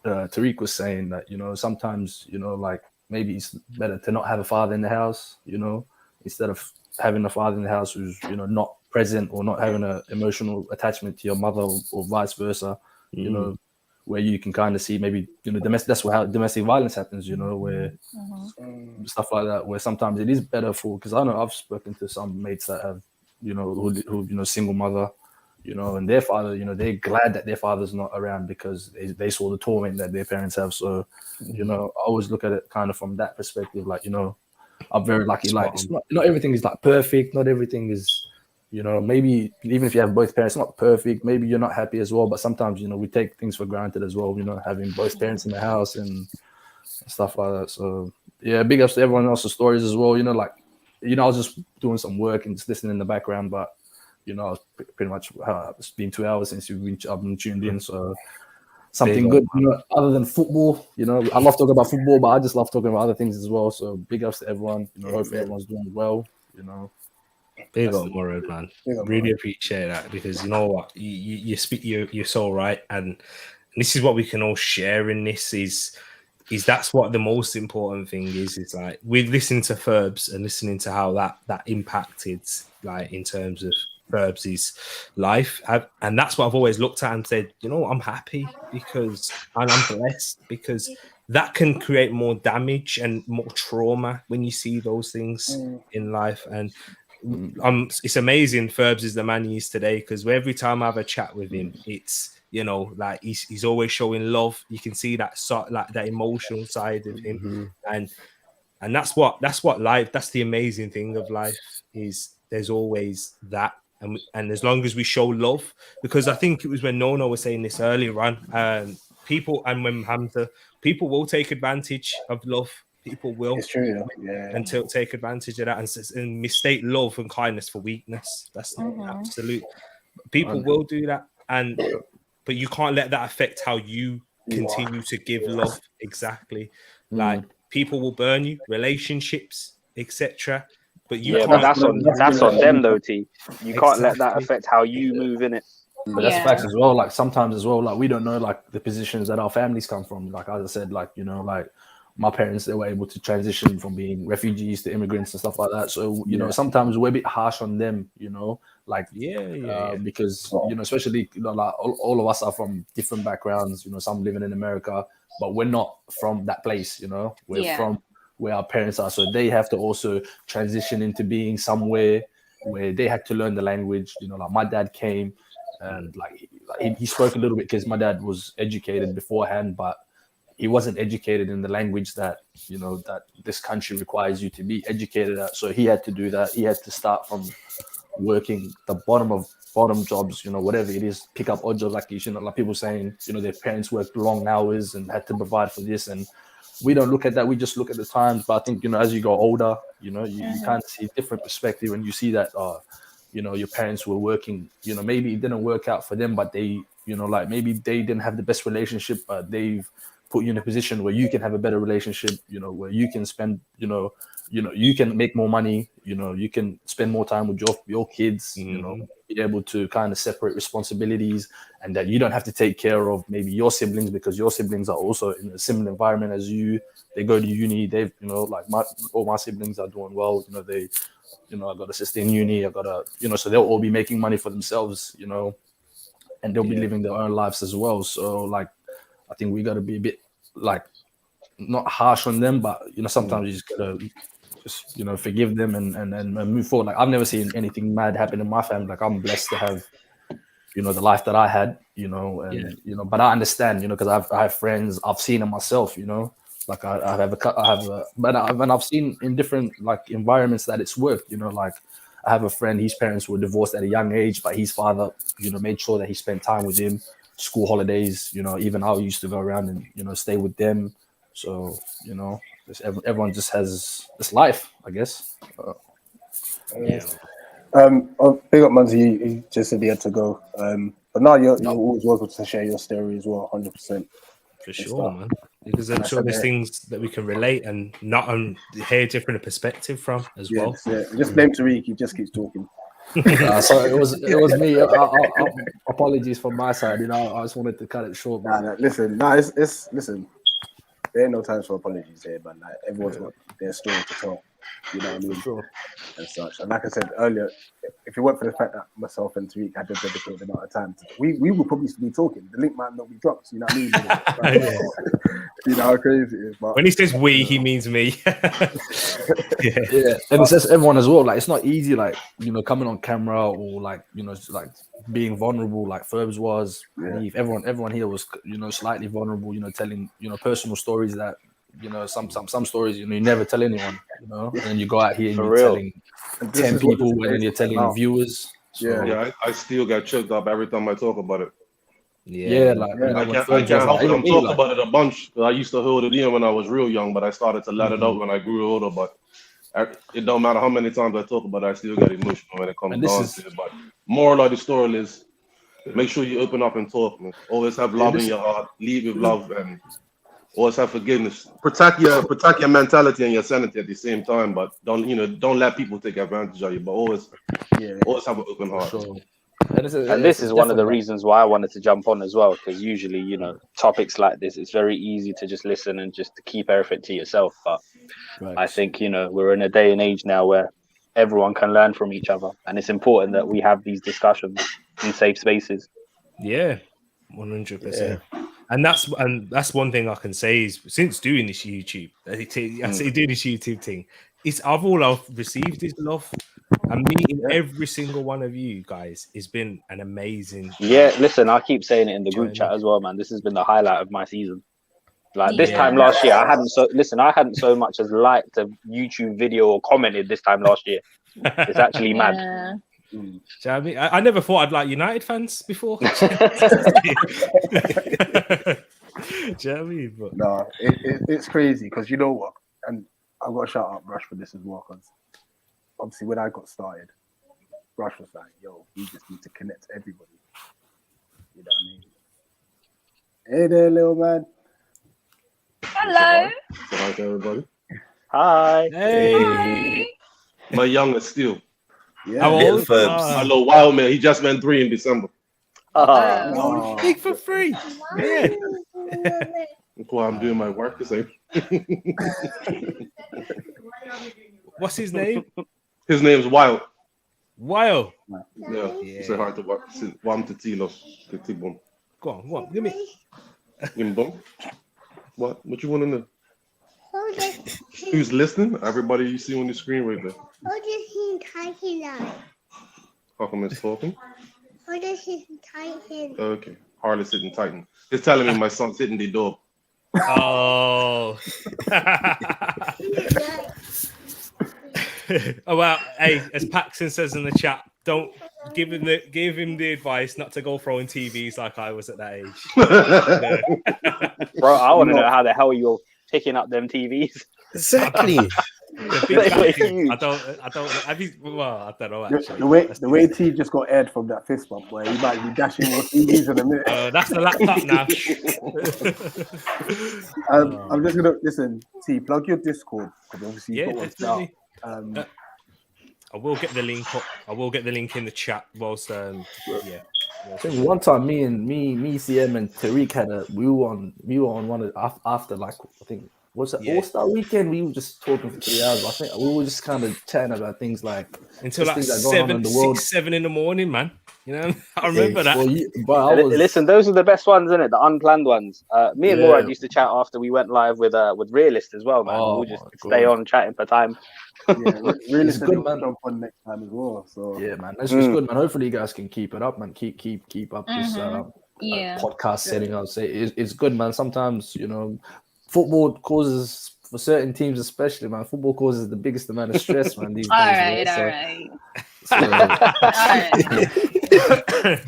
TEREAK was saying that, you know, sometimes, you know, like maybe it's better to not have a father in the house, you know, instead of having a father in the house who's, you know, not present or not having an emotional attachment to your mother, or vice versa, you know, where you can kind of see maybe, you know, that's how domestic violence happens, you know, where stuff like that, where sometimes it is better for, because I know I've spoken to some mates that have, you know, who you know, single mother, you know, and their father, you know, they're glad that their father's not around because they saw the torment that their parents have. So, you know, I always look at it kind of from that perspective, like, you know, I'm very lucky. Like, it's not everything is like perfect. Not everything is, you know, maybe even if you have both parents, not perfect. Maybe you're not happy as well. But sometimes, you know, we take things for granted as well, you know, having both parents in the house and stuff like that. So, yeah, big ups to everyone else's stories as well. You know, like, you know, I was just doing some work and just listening in the background, but, you know, pretty much it's been 2 hours since I've been tuned in. So something good, you know, other than football. You know, I love talking about football, but I just love talking about other things as well. So big ups to everyone. You know, hopefully everyone's doing well. You know, big up Morad, man. Really appreciate that, because you know what, you speak, you're so right, and this is what we can all share in this is that's what the most important thing is like with listening to Ferbs and listening to how that impacted, like, in terms of Ferbs' life. And that's what I've always looked at and said, you know, I'm happy and I'm blessed, because that can create more damage and more trauma when you see those things in life. And it's amazing Ferbs is the man he is today, because every time I have a chat with him, it's, you know, like he's always showing love. You can see that like that emotional side of him, and that's what life. That's the amazing thing of life, is there's always that, and as long as we show love, because I think it was when Nono was saying this earlier on, people, and when Hamza, people will take advantage of love. People will. It's true, yeah. And to take advantage of that and mistake love and kindness for weakness. That's absolute. People will do that, and but you can't let that affect how you continue to give love. Exactly. Like people will burn you, relationships, etc. But you Yeah, can't. but that's on them though, T. You can't let that Exactly. affect how you move in it. But that's facts as well. Like sometimes as well, like we don't know like the positions that our families come from. Like as I said, like like my parents, they were able to transition from being refugees to immigrants and stuff like that. So you know, sometimes we're a bit harsh on them. Like because especially like all of us are from different backgrounds. Some living in America, but we're not from that place. We're from where our parents are, so they have to also transition into being somewhere where they had to learn the language. Like my dad came. And like he spoke a little bit because my dad was educated beforehand, but he wasn't educated in the language that that this country requires you to be educated at. So he had to do that. He had to start from working the bottom jobs, whatever it is, pick up odd jobs like like people saying, their parents worked long hours and had to provide for this. And we don't look at that. We just look at the times. But I think, as you go older, you kind of see a different perspective when you see that your parents were working, maybe it didn't work out for them, but they, like maybe they didn't have the best relationship, but they've put you in a position where you can have a better relationship, where you can spend, you can make more money, you can spend more time with your kids, be able to kind of separate responsibilities, and that you don't have to take care of maybe your siblings because your siblings are also in a similar environment as you. They go to uni, they've, like all my siblings are doing well, they, I got a sister in uni, I got a, so they'll all be making money for themselves, and they'll be living their own lives as well. So like, I think we got to be a bit like not harsh on them, but sometimes you just gotta forgive them and move forward. Like I've never seen anything mad happen in my family. Like I'm blessed to have the life that I had, but I understand, because I have friends, I've seen it myself, like but I've seen in different like environments that it's worked, like I have a friend, his parents were divorced at a young age, but his father, made sure that he spent time with him, school holidays, even I used to go around and, stay with them. So, everyone just has this life, I guess. Big up Munzi, you just said he had to go. But now you're always welcome to share your story as well, 100%. For sure, man. Because I'm sure there's things that we can relate and not hear different perspective from as well. Just name TEREAK, he just keeps talking. So it was me. Apologies from my side. I just wanted to cut it short. Listen, listen. There ain't no time for apologies here, but like everyone's got their story to tell. You know what I mean? Sure. And such. And like I said earlier, if it weren't for the fact that myself and TEREAK had the dedicated amount of time, we would probably still be talking. The link might not be dropped. You know what I mean? You know how crazy it is. But when he says we, he means me. Yeah. And it says everyone as well. Like it's not easy, like coming on camera or like like being vulnerable, like Ferbs was. Everyone here was slightly vulnerable. Telling personal stories that some stories you never tell anyone. And then you go out here and you're telling 10 people, and then you're telling viewers. So. I still get choked up every time I talk about it. I can't help it. I'm talking about it a bunch. I used to hold it in when I was real young, but I started to let it out when I grew older. But it don't matter how many times I talk about it, I still get emotional when it comes down to it. But moral of the story is, make sure you open up and talk, man. Always have love in your heart. Lead with love and always have forgiveness. Protect your mentality and your sanity at the same time, but don't let people take advantage of you. But always have an open heart. Sure. And this is one of the reasons why I wanted to jump on as well, because usually, topics like this, it's very easy to just listen and just to keep everything to yourself. But I think, we're in a day and age now where everyone can learn from each other. And it's important that we have these discussions in safe spaces. Yeah, 100%. And that's one thing I can say is since doing this YouTube, doing this YouTube thing, I've received is love. And meeting every single one of you guys has been an amazing. Yeah, listen, I keep saying it in the group chat as well, man. This has been the highlight of my season. Like this time last year, I hadn't so much as liked a YouTube video or commented this time last year. It's actually mad. Do you know what I mean? I never thought I'd like United fans before. Do you know what I mean? But... No, it's crazy because you know what? And I've got to shout out Rush for this as well, because obviously when I got started, Rush was like, yo, we just need to connect everybody. You know what I mean? Hey there, little man. Hello. Say hi to everybody. Hi. Hey. My youngest still. Yeah. How Little old? Ferbs. My little wild man. He just went 3 in December. Oh, big for free. Yeah. Look why I'm doing my work the same. What's his name? His name's Wild. Wild. Yeah. Say hi to Wam to Tino. To T-Bum. Go on. Give me. Give me bum. What you want to know? Who's listening? Everybody you see on the screen right there. How come it's talking? Okay. Harley's sitting Titan. It's telling me my son's hitting the door. Oh. Oh well, hey, as Paxton says in the chat, don't give him the advice not to go throwing TVs like I was at that age. Bro, I want to know how the hell you're picking up them TVs. Exactly. The big vacuum. I don't. Have you? Well, I don't know actually. The way T just got aired from that fist bump where he might be dashing more TVs in a minute. That's the laptop now. I'm just gonna listen. T, plug your Discord because obviously you've got one definitely. out. I will get the link up. I will get the link in the chat. Whilst I think one time me, CM and TEREAK had we were on one of after like I think what's it All-Star weekend. We were just talking for 3 hours. I think we were just kind of chatting about things like until like things that are going on in the world. 6, 7 in the morning, man. You know, I remember that. Well, Listen, those are the best ones, isn't it? The unplanned ones. Me and Morad used to chat after we went live with Realist as well, man. We'll just stay on chatting for time. Yeah, Realist It's good, man. Jump on next time as well. So yeah, man, it's good, man. Hopefully, you guys can keep it up, man. Keep up this podcast setting. I would say it's good, man. Sometimes football causes for certain teams, especially, man. Football causes the biggest amount of stress, man. These days. All right.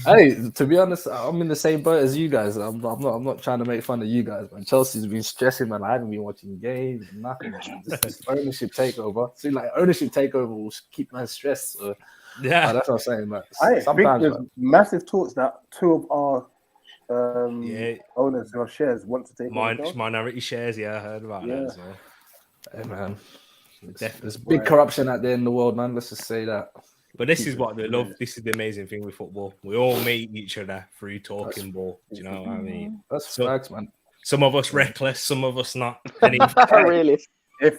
Hey, to be honest, I'm in the same boat as you guys. I'm not trying to make fun of you guys, man. Chelsea's been stressing, man. I haven't been watching games, nothing. Man. This ownership takeover. See, like ownership takeover will keep man stressed. So, yeah, that's what I'm saying, man. I Sometimes think there's massive talks that 2 of our owners who have shares want to take minority shares. Yeah, I heard about that as well. Hey, man. Definitely. There's big corruption out there in the world, man. Let's just say that. But this is what they love. This is the amazing thing with football. We all meet each other through talking ball. Do you know what I mean? That's facts, man. Some of us reckless, some of us not. Really? If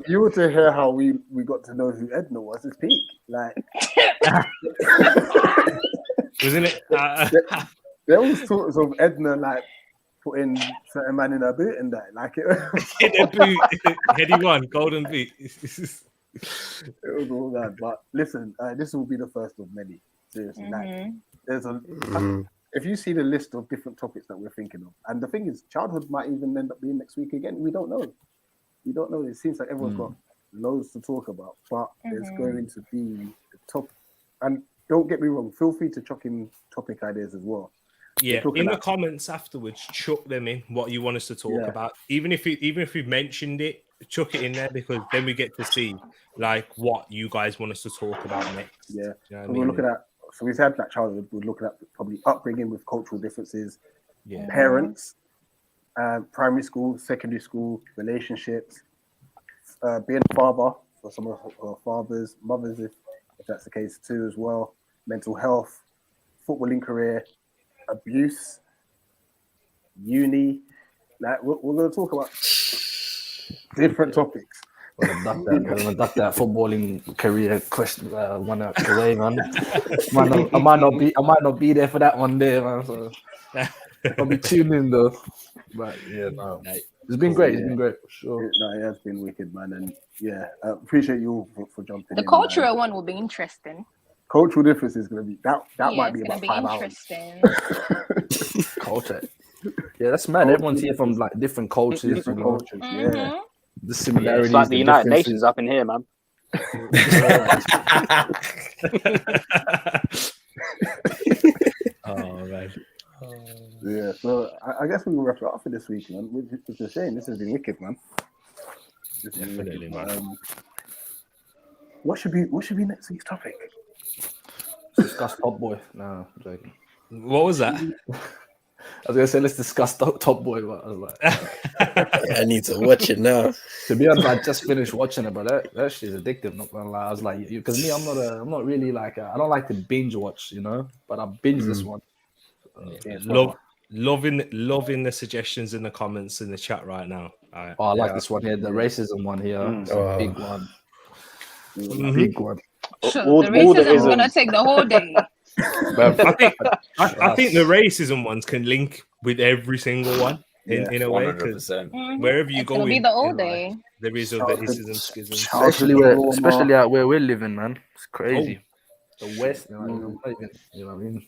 you were to hear how we got to know who Edna was, it's peak. Like, wasn't it? There was talks of Edna like putting certain man in her boot and that, like it. In a boot, heady one, golden boot. It was all that, but listen, this will be the first of many. Seriously, like there's if you see the list of different topics that we're thinking of, and the thing is, childhood might even end up being next week again. We don't know. It seems like everyone's got loads to talk about, but there's going to be the top. And don't get me wrong, feel free to chuck in topic ideas as well. Yeah, in the comments afterwards, chuck them in what you want us to talk about. Even if we've mentioned it, chuck it in there because then we get to see like what you guys want us to talk about next. Yeah, you know we're looking at. So we've had that childhood. We're looking at probably upbringing with cultural differences, parents, primary school, secondary school, relationships, being a father for some of our fathers, mothers, if that's the case too as well. Mental health, footballing career, abuse, uni. Like we're going to talk about different topics. I'm gonna duck that footballing career question one out the way, man. I might not be there for that one day, man. So I'll be tuning in though. But yeah, no. It's been great. It's been great for sure. It has been wicked, man. And appreciate you all for jumping in. The cultural one will be interesting. Cultural difference is going to be that might be about 5 hours. Culture. Yeah, that's mad. Everyone's here from like different cultures. Yeah. The similarities. It's like the United Nations up in here, man. Oh, man. Yeah, so I guess we will wrap it up for this week, man. Which is a shame. This has been wicked, man. Definitely, man. What should be next week's topic? Discuss Top Boy. No, I'm joking. What was that? I was gonna say let's discuss Top Boy, but I was like, Yeah, I need to watch it now. to be honest, I just finished watching it, but that shit is addictive. Not gonna lie, I was like, because me, I'm not really like I don't like to binge watch, you know. But I binged this one. Loving the suggestions in the comments in the chat right now. I like this one here, the racism one here. It's a big one. Big one. Sure, the racism is gonna take the whole day. I think the racism ones can link with every single one in a way, because wherever you go, It'll be the whole day. There is other isms, schisms. Especially out where we're living, man. It's crazy. The West, you know what I mean?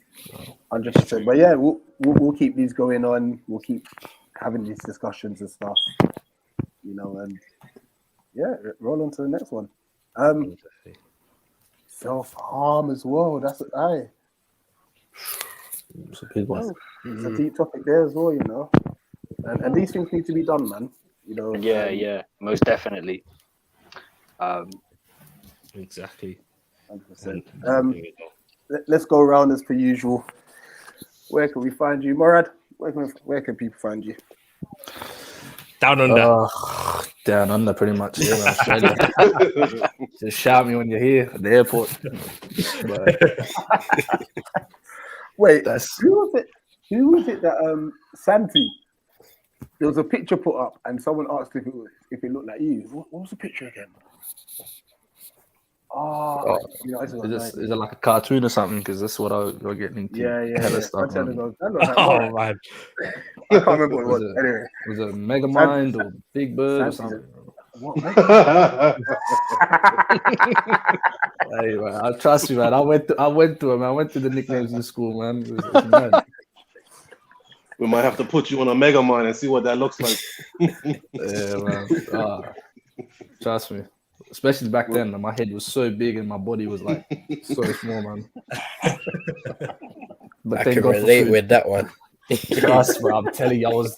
100%. But yeah, we'll keep these going on. We'll keep having these discussions and stuff, you know, and yeah, roll on to the next one. Self-harm as well. That's it's a big one. It's a deep topic there as well, you know. And these things need to be done, man. You know. Yeah, most definitely. Exactly. 100%. Let's go around as per usual. Where can we find you, Morad? Where can people find you? Down under. Down under, pretty much. Yeah, Australia. Just shout me when you're here at the airport. Wait, who was it that Santi? There was a picture put up, and someone asked if it looked like you. What was the picture again? Is it like a cartoon or something? Because that's what I'll get into. Yeah. Stuff, man. Oh man, I can't remember what it was. Anyway, was it Megamind or Big Bird or something? What? Hey, man, trust me, man. I went to it, man. I went to the nicknames in school, man. It's mad. We might have to put you on a Mega Mind and see what that looks like. Yeah, man. Trust me. Especially back then, my head was so big and my body was like so small, man. But I can relate with that one. Trust me, I'm telling you,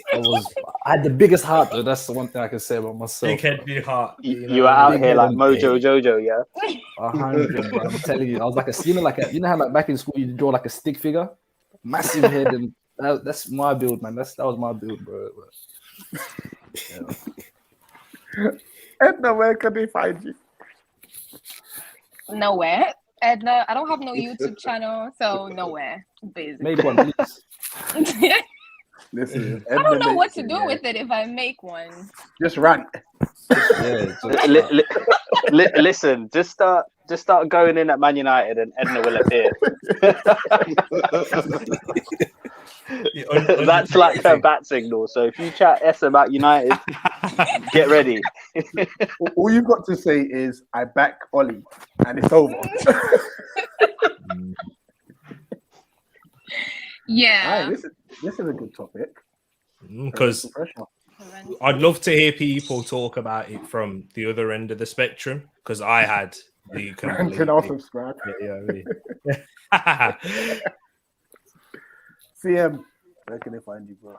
I had the biggest heart, though. That's the one thing I can say about myself. big head, big heart. You were out here like Mojo Jojo, yeah. 100, bro. I'm telling you, I was like you know how like back in school you draw like a stick figure, massive head, and that's my build, man. That was my build, bro. Yeah. Edna, where can they find you? Nowhere. Edna, I don't have no YouTube channel, so nowhere. Basically. Make one, please. Listen, I don't know what to do with it if I make one. Just rant. Listen, just start going in at Man United and Edna will appear. That's like her bat signal. So if you chat S about United, get ready. All you've got to say is I back Ollie and it's over. Yeah. Right, this is a good topic. Because I'd love to hear people talk about it from the other end of the spectrum. Because I had the can I subscribe? Yeah. CM, where can they find you, bro?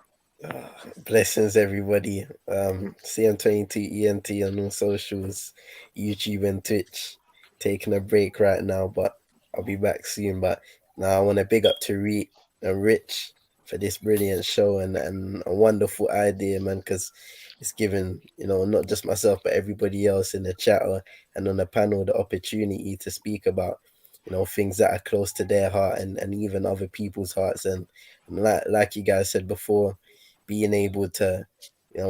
Blessings, everybody. CM22 ENT on all socials, YouTube and Twitch. Taking a break right now, but I'll be back soon. But now I want to big up TEREAK and Rich for this brilliant show and a wonderful idea, man, because it's given, not just myself, but everybody else in the chat and on the panel the opportunity to speak about, things that are close to their heart and even other people's hearts. And like you guys said before, being able to,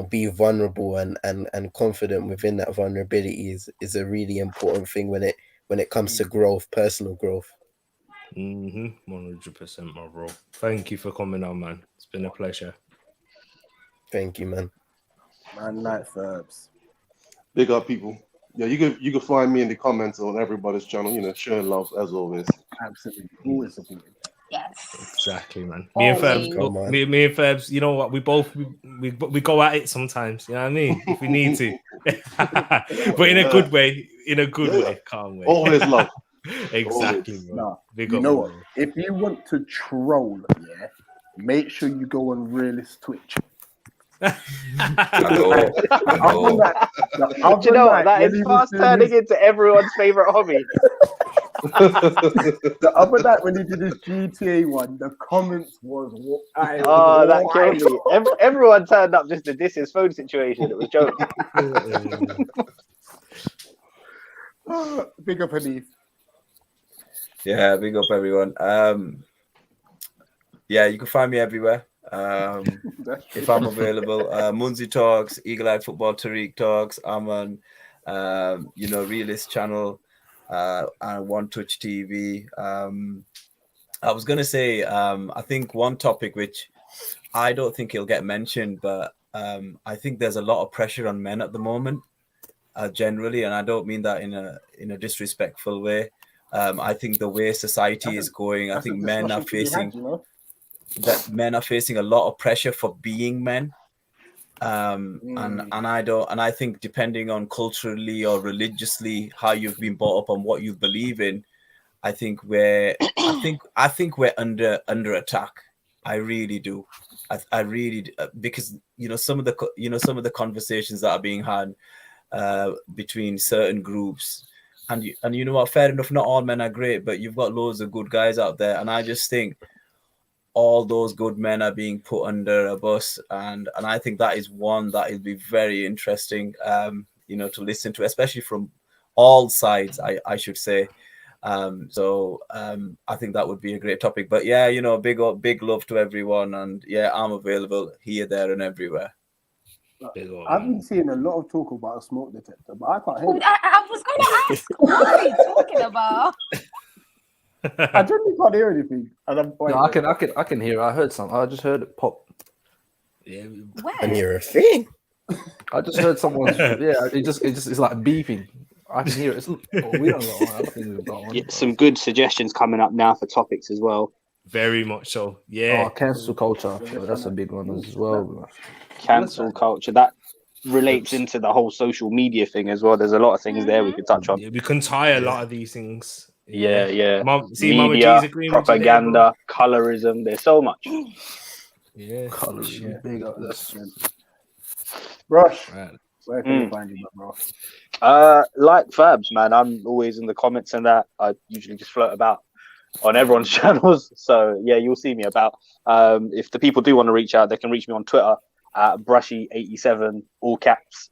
be vulnerable and confident within that vulnerability is a really important thing when it comes to growth, personal growth. 100%, my bro. Thank you for coming on, man. It's been a pleasure. Thank you, man. Man, like Ferbs. Big up, people. Yeah, you can find me in the comments on everybody's channel. Showing love as always. Absolutely, always supporting. Yes. Exactly, man. Me and Ferbs, you know what? We both we go at it sometimes. You know what I mean? If we need to, but in a good way. In a good way, calm way. Always love. Exactly, bro. Nah, Big you know what? If you want to troll, make sure you go on Realist Twitch. Do you know what? That is fast turning into everyone's favorite hobby. The other night when he did his GTA one, the comments was Oh, that killed me. Everyone turned up just to diss his phone situation. It was joke. Big up, Hanif. Yeah, big up everyone. Yeah, you can find me everywhere. If I'm available, Munzi Talks, Eagle Eye Football, TEREAK Talks. I'm on, Realist Channel, and One Touch TV. I was gonna say, I think one topic which I don't think it'll get mentioned, but I think there's a lot of pressure on men at the moment, generally, and I don't mean that in a disrespectful way. I think the way society is going, I think men are facing a lot of pressure for being men. And I think depending on culturally or religiously how you've been brought up and what you believe in, I think we're under attack. I really do. I really, because some of the conversations that are being had between certain groups, and you know what, fair enough, not all men are great, but you've got loads of good guys out there, and I just think all those good men are being put under a bus, and I think that is one that will be very interesting to listen to, especially from all sides, I should say. So I think that would be a great topic. But yeah, big love to everyone, and yeah, I'm available here, there, and everywhere. I've been seeing a lot of talk about a smoke detector, but I can't hear it. I was going to ask, what are you talking about? I generally can't hear anything. And I can hear. I heard something. I just heard it pop. Yeah, and you're a thing. I just heard someone. It's like beeping. I can hear it. We don't know. I don't think we've got one. Yeah, some good suggestions coming up now for topics as well. Very much so. Yeah. Cancel culture. That's a big one as well. Cancel culture. That relates into the whole social media thing as well. There's a lot of things there we could touch on. Yeah, we can tie a lot of these things. Yeah. Media, propaganda, colorism. There's so much. Yeah. Colorism. Big up this. Brush. Where can you find you, bro? Like Fabs, man. I'm always in the comments and that. I usually just float about on everyone's channels. So yeah, you'll see me about. If the people do want to reach out, they can reach me on Twitter at Brushy87, all caps.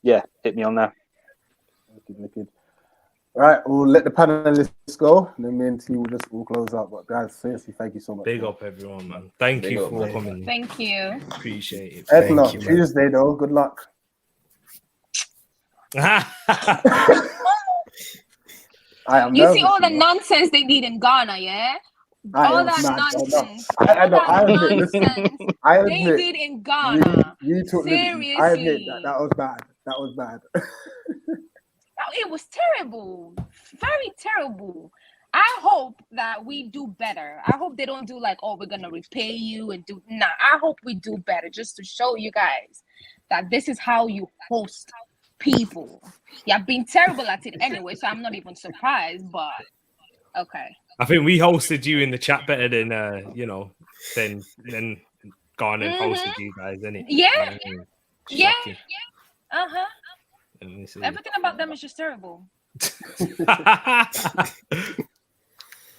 Yeah, hit me on there. Wicked. All right, we'll let the panelists go, and then me and T will close out. But guys, seriously, thank you so much. Big up everyone, man. Thank you for coming. Thank you. Appreciate it. Edna, Tuesday though. Good luck. You see all the nonsense they did in Ghana, yeah? All that nonsense. I admit, they did in Ghana. Seriously. I admit that was bad. That was bad. It was terrible. Very terrible. I hope that we do better. I hope they don't do like, oh, we're gonna repay you and do. Nah, I hope we do better, just to show you guys that this is how you host people. You've been terrible at it anyway, so I'm not even surprised. But okay. I think we hosted you in the chat better than than gone and hosted you guys, innit? Yeah. Everything about them is just terrible.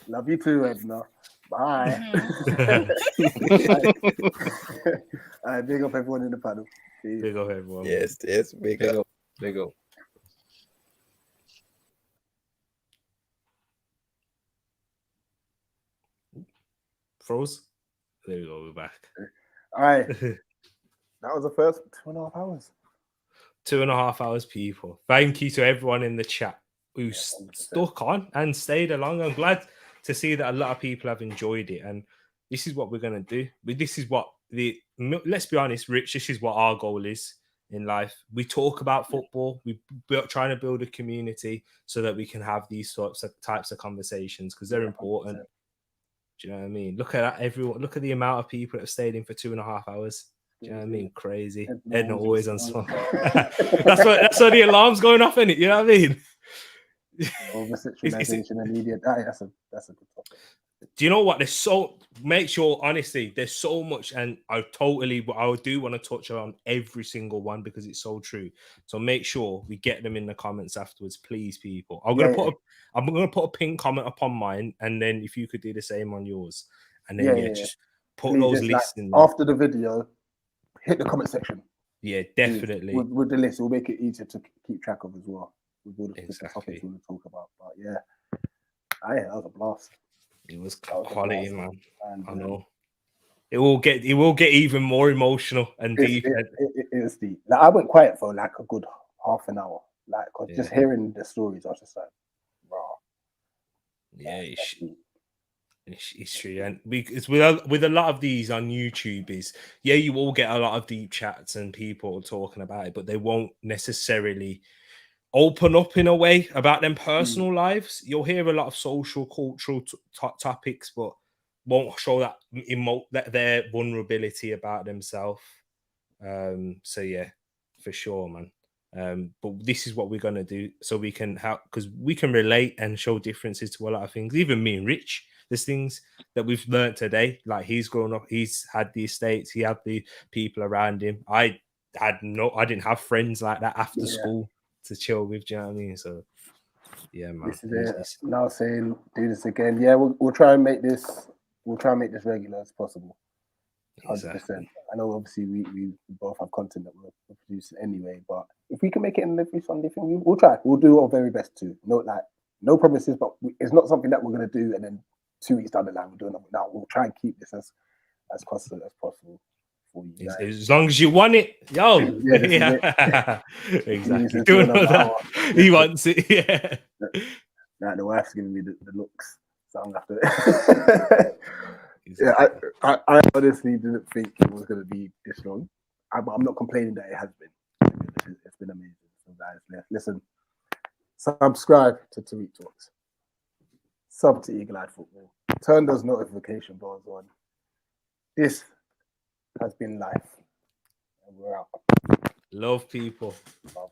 Love you too, Edna. Bye. Big up everyone in the panel. Big up everyone. Yes, big up. Big up. Froze. There we go. We're back. All right. That was the first 2.5 hours. 2.5 hours, people. Thank you to everyone in the chat who stuck on and stayed along. I'm glad to see that a lot of people have enjoyed it. And this is what we're going to do. This is what let's be honest, Rich, this is what our goal is in life. We talk about football. We're trying to build a community so that we can have these types of conversations because they're important. Do you know what I mean? Look at that, everyone. Look at the amount of people that have stayed in for 2.5 hours. Do you know what I mean? Crazy. Edna always on smoke. that's what the alarm's going off, innit? You know what I mean? Over-sexualization and media. That's a good topic. Do you know what? Make sure, honestly, there's so much, and I do want to touch on every single one because it's so true. So make sure we get them in the comments afterwards, please, people. I'm gonna put a pinned comment upon mine, and then if you could do the same on yours, and then just put Please, those just, lists like, in there. after the video, hit the comment section. Yeah, definitely. With the list, it will make it easier to keep track of as well. With all the different Exactly. topics we want to talk about. But yeah, that was a blast. It was That was a quality, blast. man. And, I know. It will get even more emotional and deep. It is deep. Like, I went quiet for like a good half an hour. Like, cause just hearing the stories, I was just like, wow. Yeah, it's true, and it's with a lot of these on YouTube you will get a lot of deep chats and people talking about it, but they won't necessarily open up in a way about them personal lives. You'll hear a lot of social, cultural topics, but won't show that their vulnerability about themselves. So yeah, for sure, man. But this is what we're gonna do so we can help, because we can relate and show differences to a lot of things. Even me and Rich, there's things that we've learned today. Like, he's grown up, he's had the estates, he had the people around him. I didn't have friends like that after school to chill with. Do you know what I mean? So yeah, man. This is it. Now saying do this again. Yeah, we'll try and make this. We'll try and make this regular as possible. 100%. I know obviously we both have content that we're producing anyway, but if we can make it in every Sunday thing, we'll try. We'll do our very best to. No promises, but it's not something that we're going to do and then 2 weeks down the line we're doing nothing. No, we'll try and keep this as constant as possible for you guys. As long as you want it, yo. Yeah, exactly. Doing all that. He wants it. Yeah. Nah, the wife's giving me the looks, so I'm gonna have to. Yeah, I honestly didn't think it was going to be this long. I'm not complaining that it has been. It's been amazing. So guys, listen, subscribe to TEREAK Talks. Sub to Eagle Eye Football. Turn those notification bells on. This has been life. And we're out. Love people. Love.